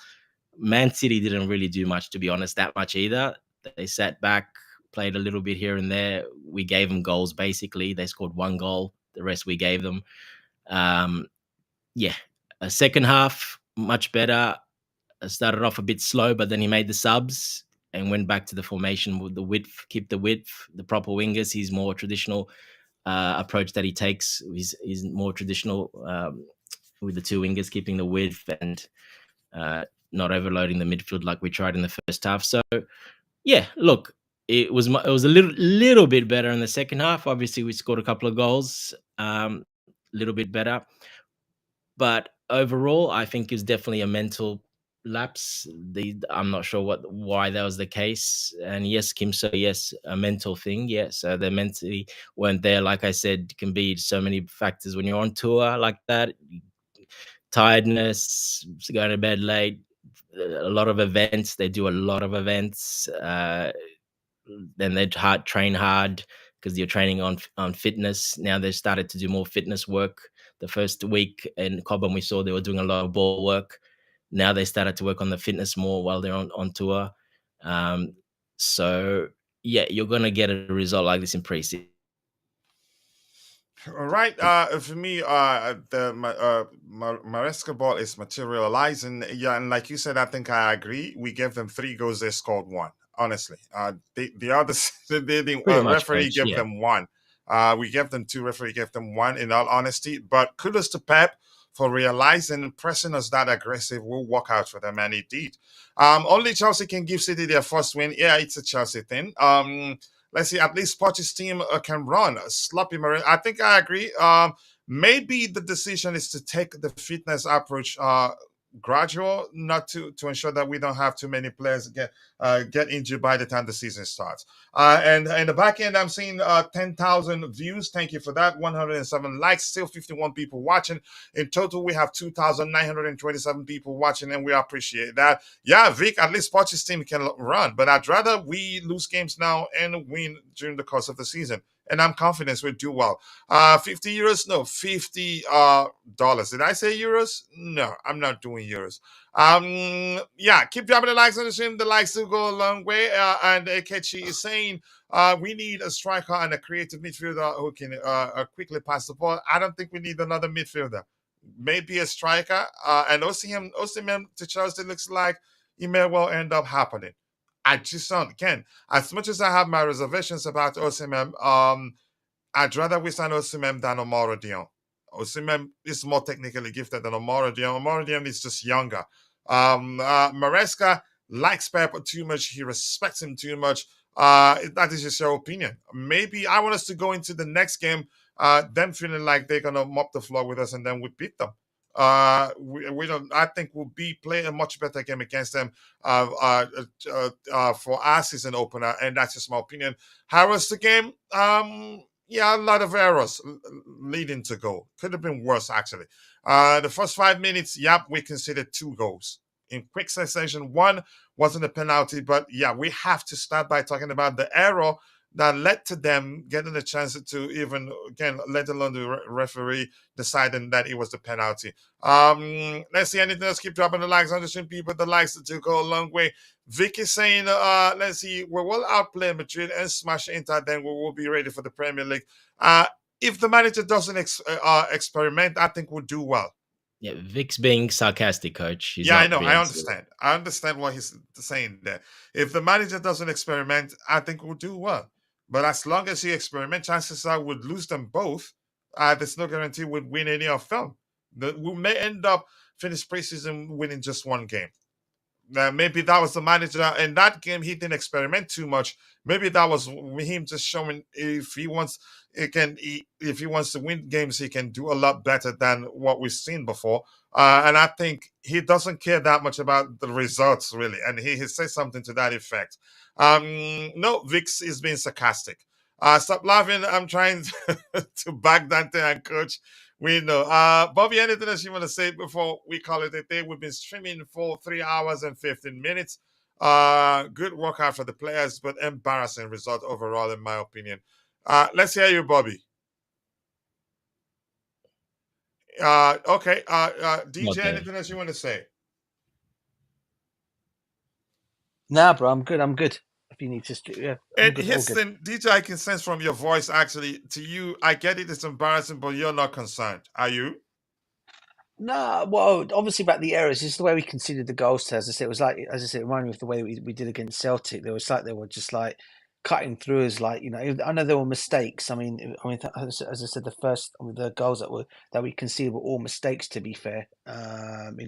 Man City didn't really do much, to be honest, that much either. They sat back, played a little bit here and there. We gave them goals, basically. They scored one goal. The rest we gave them. Yeah, a second half, much better. Started off a bit slow, but then he made the subs and went back to the formation with the width, keep the width, the proper wingers. He's more traditional approach that he takes. He's more traditional with the two wingers, keeping the width and not overloading the midfield like we tried in the first half. So yeah, look, it was a little bit better in the second half. Obviously, we scored a couple of goals, little bit better, but overall, I think it's definitely a mental lapse. I'm not sure why that was the case. And yes, Kim, so yes, a mental thing. Yeah, so they mentally weren't there. Like I said, can be so many factors when you're on tour like that. Tiredness, going to bed late, a lot of events. They do a lot of events. Then they train hard because you're training on fitness. Now they've started to do more fitness work. The first week in Cobham, we saw they were doing a lot of ball work. Now they started to work on the fitness more while they're on tour. So yeah, you're gonna get a result like this in pre-season. All right. For me, Maresca ball is materializing. Yeah, and like you said, I think I agree. We gave them 3 goals, they scored 1. Honestly, the others, the Pretty much, referee coach. gave Yeah. them 1. We gave them 2. Referee gave them 1. In all honesty, but kudos to Pep for realizing and pressing us that aggressive. We'll work out for them, and it did. Only Chelsea can give City their first win. Yeah, it's a Chelsea thing. Let's see, at least Poch's team can run. Sloppy Marine. I think I agree. Maybe the decision is to take the fitness approach gradual, not to ensure that we don't have too many players get injured by the time the season starts. And in the back end, I'm seeing 10,000 views. Thank you for that. 107 likes, still 51 people watching. In total, we have 2,927 people watching, and we appreciate that. Yeah, Vic, at least Poch's team can run, but I'd rather we lose games now and win during the course of the season. And I'm confident we'll do well. 50 euros? No, $50. Did I say euros? No, I'm not doing euros. Yeah, keep dropping the likes on the stream. The likes do go a long way. And Kechi is saying we need a striker and a creative midfielder who can quickly pass the ball. I don't think we need another midfielder. maybe a striker. And Osimhen to Chelsea looks like it may well end up happening. I just don't. Again, as much as I have my reservations about Osimhen, I'd rather we sign Osimhen than Omar Dion. Osimhen is more technically gifted than Omar Dion. Omar Dion is just younger. Maresca likes Pep too much. He respects him too much. That is just your opinion. Maybe I want us to go into the next game, them feeling like they're gonna mop the floor with us, and then we beat them. We don't. I think we'll be playing a much better game against them for our season opener, and that's just my opinion. How was the game? Yeah, a lot of errors leading to goal. Could have been worse, actually. The first 5 minutes, we conceded 2 goals in quick succession. One wasn't a penalty, but we have to start by talking about the error that led to them getting a chance to even, again, let alone the referee deciding that it was the penalty. Let's see, anything else? Keep dropping the likes on the stream, people. The likes to go a long way. Vic is saying, let's see, we will outplay Madrid and smash Inter, then we will be ready for the Premier League. If the manager doesn't experiment, I think we'll do well. Yeah, Vic's being sarcastic, coach. He's I know. I understand. I understand what he's saying there. If the manager doesn't experiment, I think we'll do well. But as long as he experiment, chances are we'd lose them both. There's no guarantee we'd win any of them. We may end up finish preseason winning just 1 game. Maybe that was the manager in that game. He didn't experiment too much. Maybe that was him just showing if he wants to win games, he can do a lot better than what we've seen before. And I think he doesn't care that much about the results, really. And he said something to that effect. No, Vix is being sarcastic. Stop laughing. I'm trying to back Dante and coach. We know. Bobby, anything else you want to say before we call it a day? We've been streaming for 3 hours and 15 minutes. Good workout for the players, but embarrassing result overall, in my opinion. Let's hear you, Bobby. Okay. DJ, anything else you want to say? Nah, bro, I'm good. If you need to, And here's the thing, DJ, I can sense from your voice, actually, to you, I get it, it's embarrassing, but you're not concerned. Are you? No, well, obviously about the errors, it's the way we considered the goals. As I said, it was like, as I said, it reminded me of the way we did against Celtic. There was like they were just like cutting through us, like, I know there were mistakes. I mean, as I said, the goals that we conceded were all mistakes. To be fair, for me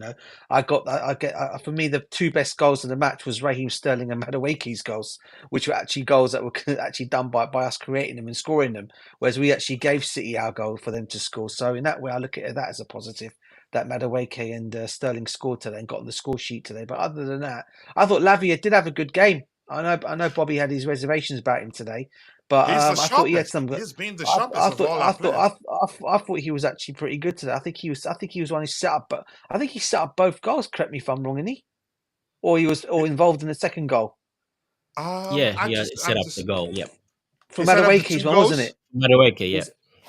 the 2 best goals of the match was Raheem Sterling and Madueke's goals, which were actually goals that were actually done by us creating them and scoring them, whereas we actually gave City our goal for them to score. So in that way, I look at that as a positive, that Madueke and Sterling scored today and got on the score sheet today. But other than that, I thought Lavia did have a good game. I know Bobby had his reservations about him today, but I thought he had some. He's been the sharpest of all our players. I thought he was actually pretty good today. I think he was one who set up, but I think he set up both goals. Correct me if I'm wrong, isn't he? Or he was involved in the second goal. He set up the goal. Yep. For Madueke's one, wasn't it? Madueke, yeah.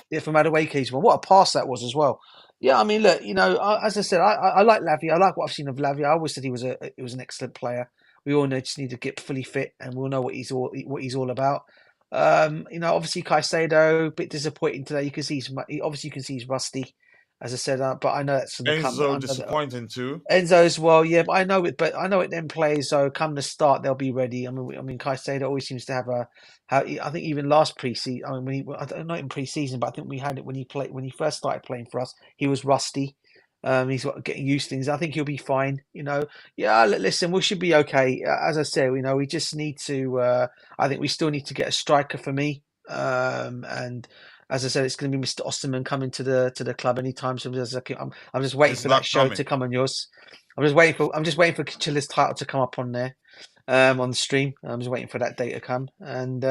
Yeah, for Madueke's one. What a pass that was as well. Yeah, I mean, look, as I said, I like Lavia. I like what I've seen of Lavia. I always said he was an excellent player. We all just need to get fully fit, and we'll know what he's all about. Obviously Caicedo, a bit disappointing today. You can see he's rusty, as I said. But I know that's Enzo disappointing too. Enzo as well, yeah. But I know it. Them players, so come the start, they'll be ready. I mean, Caicedo always seems to have I think even last pre-season. I mean, not in pre-season, but I think we had it when he first started playing for us. He was rusty. He's getting used to things. I think he'll be fine. Listen, we should be okay. As I say, we just need to. I think we still need to get a striker for me. And as I said, it's going to be Mr. Osterman coming to the club anytime soon. I'm just waiting for that show to come on yours. I'm just waiting for Chilla's title to come up on there, on the stream. I'm just waiting for that day to come. And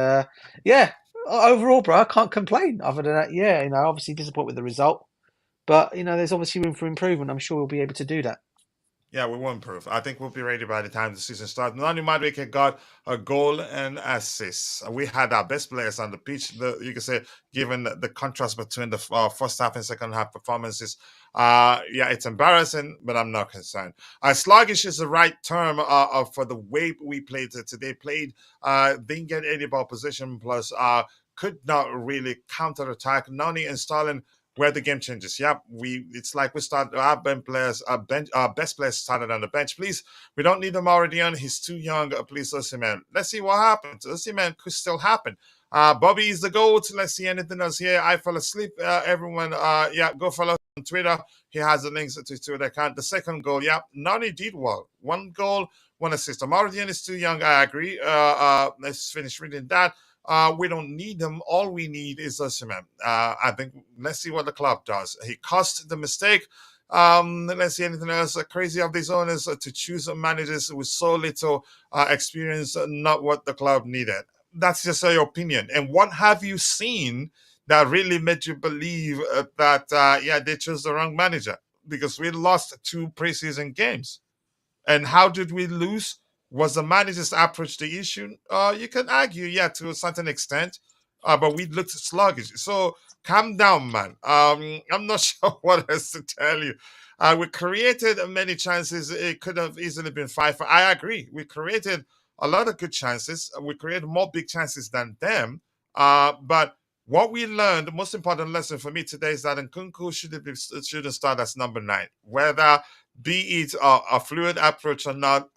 overall, bro, I can't complain. Other than that, obviously disappointed with the result. But, there's obviously room for improvement. I'm sure we'll be able to do that. Yeah, we will improve. I think we'll be ready by the time the season starts. Nani Madueke got a goal and assist. We had our best players on the pitch. You can say, given the contrast between the first half and second half performances, it's embarrassing, but I'm not concerned. Sluggish is the right term for the way we played today. Didn't get any ball position, plus could not really counter-attack. Nani and Stalin where the game changes. Yep, it's like we start our best players started on the bench. Please, we don't need him already on. He's too young. Please, Osimhen. Let's see what happens. Osimhen could still happen. Bobby is the GOAT. Let's see anything else here. I fell asleep. Everyone, go follow on Twitter. He has the links to Twitter account. The second goal, Nani did well. 1 goal, 1 assist. Amaridian is too young. I agree. Let's finish reading that. We don't need him. All we need is Osimhen. I think let's see what the club does. He caused the mistake. Let's see anything else. Crazy of these owners to choose managers with so little experience, not what the club needed. That's just your opinion. And what have you seen that really made you believe that they chose the wrong manager? Because we lost 2 preseason games. And how did we lose? Was the manager's approach the issue? You can argue, to a certain extent, but we looked sluggish. So calm down, man. I'm not sure what else to tell you. We created many chances. It could have easily been 5. I agree. We created a lot of good chances. We created more big chances than them. But what we learned, the most important lesson for me today is that Nkunku shouldn't start as number 9. Whether be it a fluid approach or not,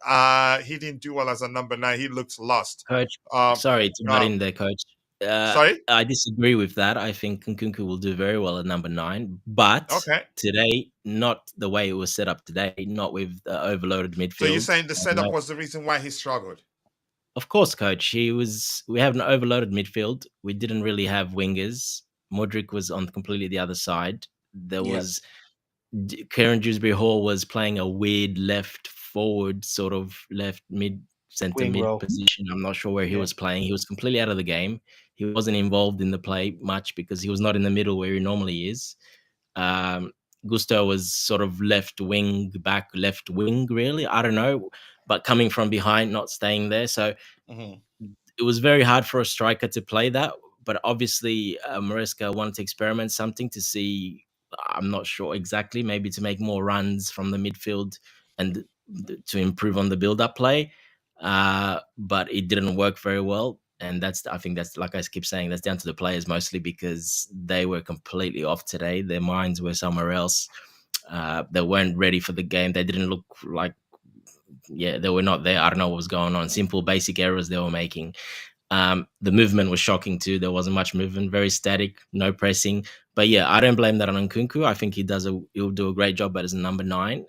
he didn't do well as a number 9. He looks lost. Coach, sorry to butt in there, Coach. Sorry? I disagree with that. I think Nkunku will do very well at number 9, but today, not the way it was set up today, not with the overloaded midfield. So you're saying the setup was the reason why he struggled? Of course, Coach. We have an overloaded midfield. We didn't really have wingers. Modric was on completely the other side. There was Kieran Dewsbury Hall was playing a weird left forward, sort of left center mid position. I'm not sure where he was playing. He was completely out of the game. He wasn't involved in the play much because he was not in the middle where he normally is. Gusto was sort of left wing, really. I don't know, but coming from behind, not staying there. So it was very hard for a striker to play that. But obviously, Maresca wanted to experiment something to see. I'm not sure exactly, maybe to make more runs from the midfield and to improve on the build-up play. But it didn't work very well. And I think that's, like I keep saying, that's down to the players mostly because they were completely off today. Their minds were somewhere else. They weren't ready for the game. They didn't look like, they were not there. I don't know what was going on. Simple, basic errors they were making. The movement was shocking too. There wasn't much movement, very static, no pressing. But I don't blame that on Nkunku. I think he'll do a great job as a number 9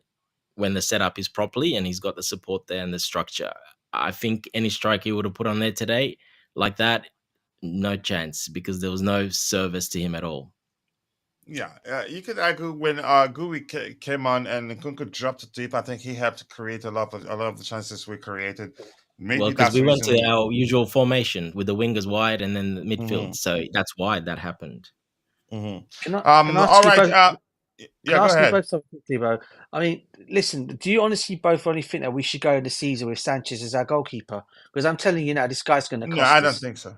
when the setup is properly and he's got the support there and the structure. I think any striker he would have put on there today like that, no chance, because there was no service to him at all. You could argue when Gui came on and Nkunku dropped deep, I think he helped create a lot of the chances we created. Maybe because we went to our usual formation with the wingers wide and then the midfield, so that's why that happened. Can I ask you both something quickly, bro? I mean, listen, do you honestly both only think that we should go in the season with Sanchez as our goalkeeper? Because I'm telling you now, this guy's going to cost us. No, I don't think so.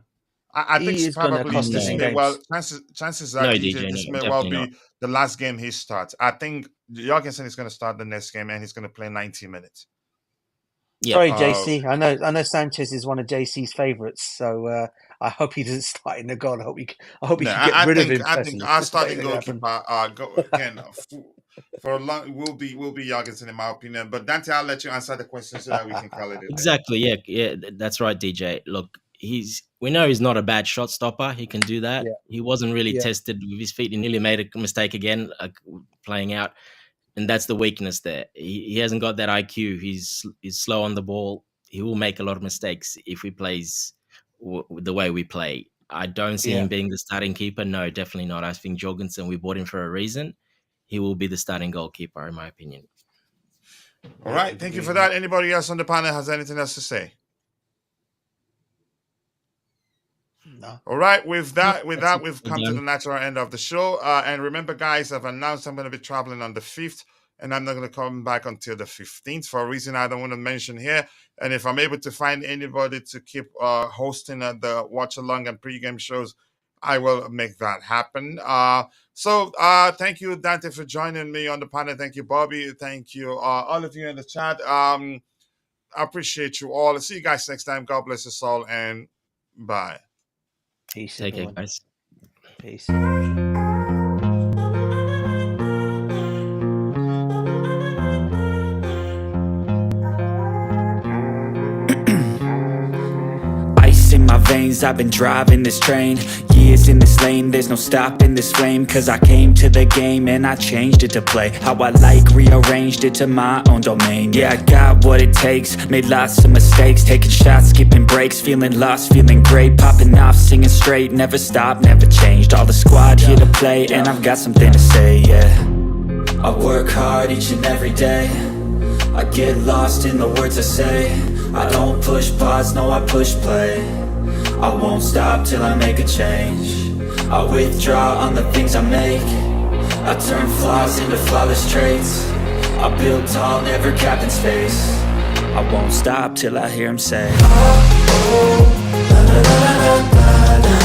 I think he is going to cost us in games. Chances are this may well be the last game he starts. I think Jorgensen is going to start the next game and he's going to play 90 minutes. Sorry, JC. I know Sanchez is one of JC's favourites, so I hope he doesn't start in the goal. I hope he can get rid of him. I think our starting goalkeeper again for a long will be Jorgensen in my opinion. But Dante, I'll let you answer the question so that we can call it. Exactly. Yeah, that's right, DJ. Look, we know he's not a bad shot stopper. He can do that. He wasn't really tested with his feet. He nearly made a mistake again, playing out. And that's the weakness there. He hasn't got that IQ. He's slow on the ball. He will make a lot of mistakes if he plays the way we play. I don't see him being the starting keeper. No, definitely not. I think Jorgensen, we bought him for a reason. He will be the starting goalkeeper, in my opinion. All right. Thank you for that. Anybody else on the panel has anything else to say? No. All right. With that, we've come to the natural end of the show. And remember, guys, I've announced I'm going to be traveling on the 5th, and I'm not going to come back until the 15th for a reason I don't want to mention here. And if I'm able to find anybody to keep hosting the watch along and pregame shows, I will make that happen. So thank you, Dante, for joining me on the panel. Thank you, Bobby. Thank you, all of you in the chat. I appreciate you all. I'll see you guys next time. God bless us all, and bye. Peace. Take care, guys. Peace. veins, I've been driving this train. Years in this lane, there's no stopping this flame. Cause I came to the game and I changed it to play how I like, rearranged it to my own domain. Yeah, I got what it takes, made lots of mistakes, taking shots, skipping breaks, feeling lost, feeling great, popping off, singing straight, never stopped, never changed. All the squad here to play and I've got something to say, yeah. I work hard each and every day, I get lost in the words I say. I don't push pause, no, I push play. I won't stop till I make a change. I withdraw on the things I make. I turn flaws into flawless traits. I build tall, never capped in space. I won't stop till I hear him say, oh, la, la, la, la, la, la.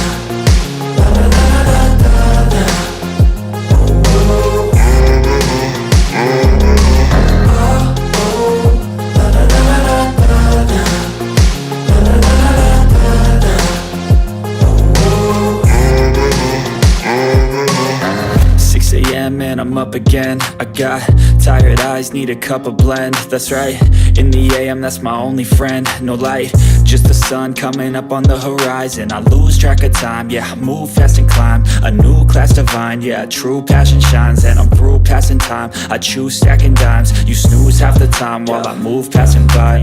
And I'm up again. I got tired eyes, need a cup of blend. That's right, in the AM, that's my only friend. No light, just the sun coming up on the horizon. I lose track of time, yeah, I move fast and climb a new class divine, yeah, true passion shines. And I'm through passing time, I choose stacking dimes. You snooze half the time while I move passing by.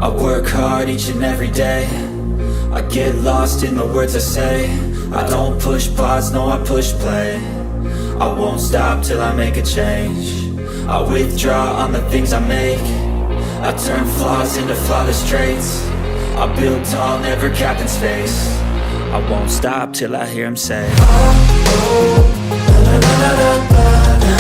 I work hard each and every day, I get lost in the words I say. I don't push pause, no, I push play. I won't stop till I make a change. I withdraw on the things I make. I turn flaws into flawless traits. I build tall, never capped in space. I won't stop till I hear him say, oh, la, la, la, la, la, la.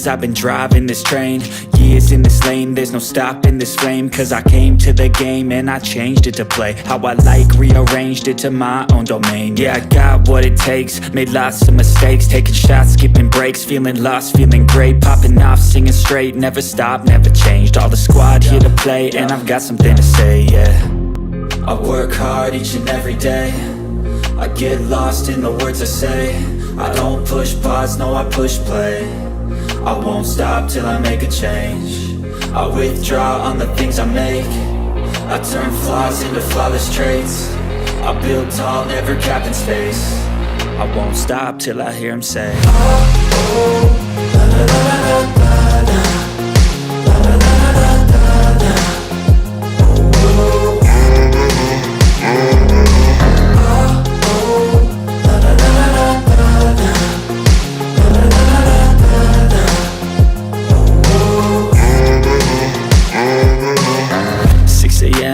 I've been driving this train, years in this lane, there's no stopping this flame. Cause I came to the game and I changed it to play how I like, rearranged it to my own domain. Yeah, I got what it takes, made lots of mistakes, taking shots, skipping breaks, feeling lost, feeling great, popping off, singing straight, never stopped, never changed. All the squad here to play and I've got something to say, yeah. I work hard each and every day, I get lost in the words I say. I don't push pause, no, I push play. I won't stop till I make a change. I withdraw on the things I make. I turn flaws into flawless traits. I build tall, never capped in space. I won't stop till I hear him say, oh, la, la, la, la, la, la.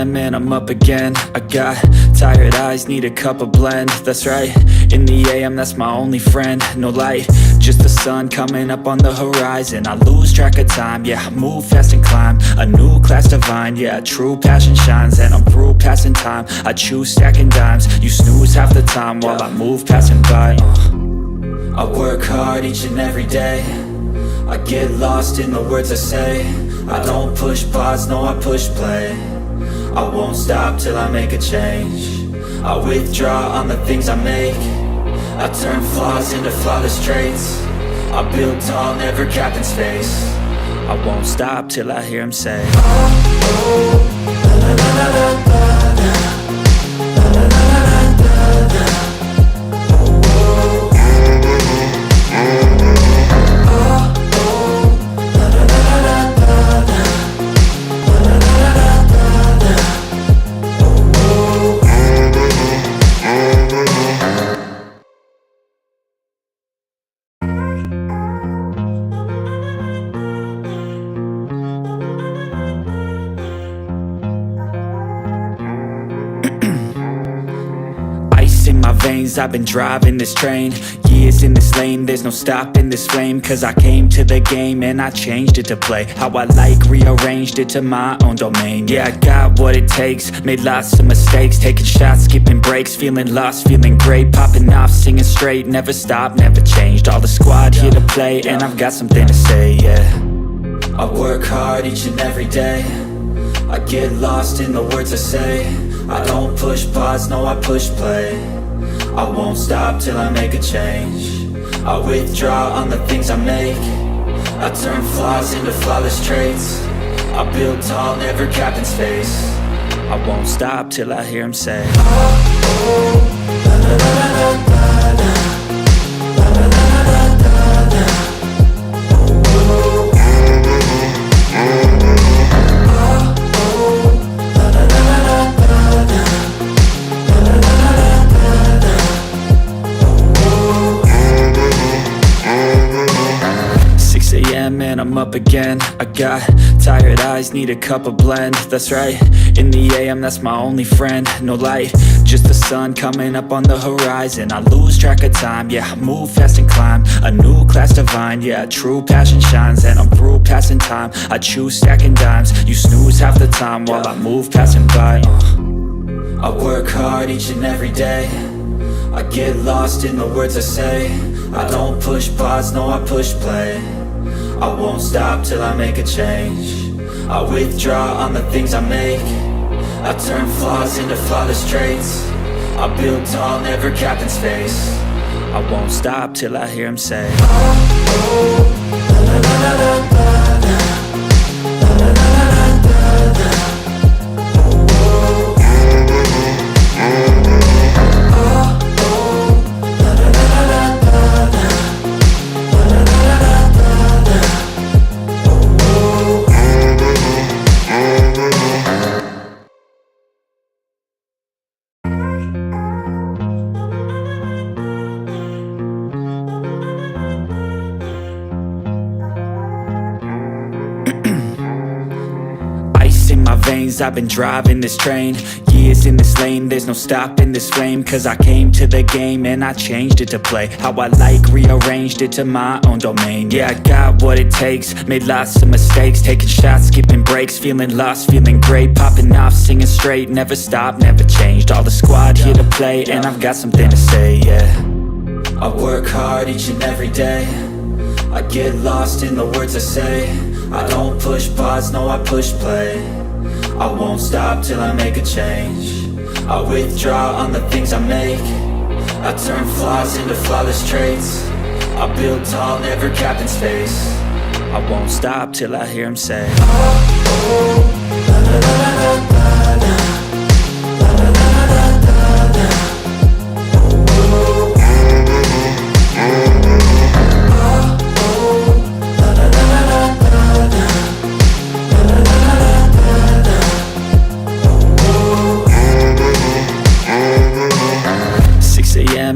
And I'm up again. I got tired eyes, need a cup of blend. That's right, in the AM, that's my only friend. No light, just the sun coming up on the horizon. I lose track of time, yeah, I move fast and climb a new class divine, yeah, true passion shines. And I'm through passing time, I choose stacking dimes. You snooze half the time while I move passing by. I work hard each and every day, I get lost in the words I say. I don't push pause, no, I push play. I won't stop till I make a change. I withdraw on the things I make. I turn flaws into flawless traits. I build tall, never capped in space. I won't stop till I hear him say, oh, la, la, la, la, la, la. I've been driving this train, Years in this lane, there's no stopping this flame. Cause I came to the game and I changed it to play how I like, rearranged it to my own domain. Yeah, I got what it takes, made lots of mistakes, taking shots, skipping breaks, feeling lost, feeling great, popping off, singing straight, never stopped, never changed. All the squad here to play, and I've got something to say, yeah. I work hard each and every day, I get lost in the words I say. I don't push pause, no, I push play. I won't stop till I make a change. I withdraw on the things I make. I turn flaws into flawless traits. I build tall, never capped in space. I won't stop till I hear him say, and I'm up again. I got tired eyes, need a cup of blend. That's right, in the AM, that's my only friend. No light, just the sun coming up on the horizon. I lose track of time, yeah, I move fast and climb a new class divine, yeah, true passion shines. And I'm through passing time, I choose stacking dimes. You snooze half the time while I move passing by. I work hard each and every day, I get lost in the words I say. I don't push pause, no, I push play. I won't stop till I make a change. I withdraw on the things I make. I turn flaws into flawless traits. I build tall, never capped in space. I won't stop till I hear him say, I've been driving this train, years in this lane, there's no stopping this flame. Cause I came to the game and I changed it to play how I like, rearranged it to my own domain. Yeah, I got what it takes, made lots of mistakes, taking shots, skipping breaks, feeling lost, feeling great, popping off, singing straight, never stopped, never changed. All the squad here to play, and I've got something to say, yeah. I work hard each and every day, I get lost in the words I say. I don't push pause, no, I push play. I won't stop till I make a change. I withdraw on the things I make. I turn flaws into flawless traits. I build tall, never capped in space. I won't stop till I hear him say,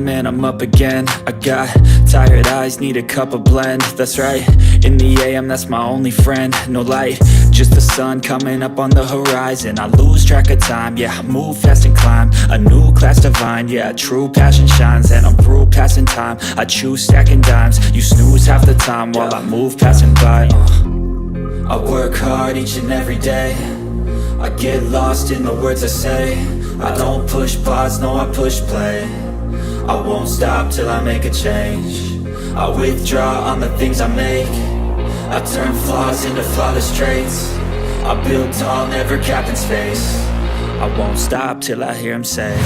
and I'm up again. I got tired eyes, need a cup of blend. That's right, in the AM, that's my only friend. No light, just the sun coming up on the horizon. I lose track of time, yeah, I move fast and climb a new class divine, yeah, true passion shines. And I'm through passing time, I choose stacking dimes. You snooze half the time while I move passing by. I work hard each and every day, I get lost in the words I say. I don't push pause, no, I push play. I won't stop till I make a change. I withdraw on the things I make. I turn flaws into flawless traits. I build tall, never capped in space. I won't stop till I hear him say,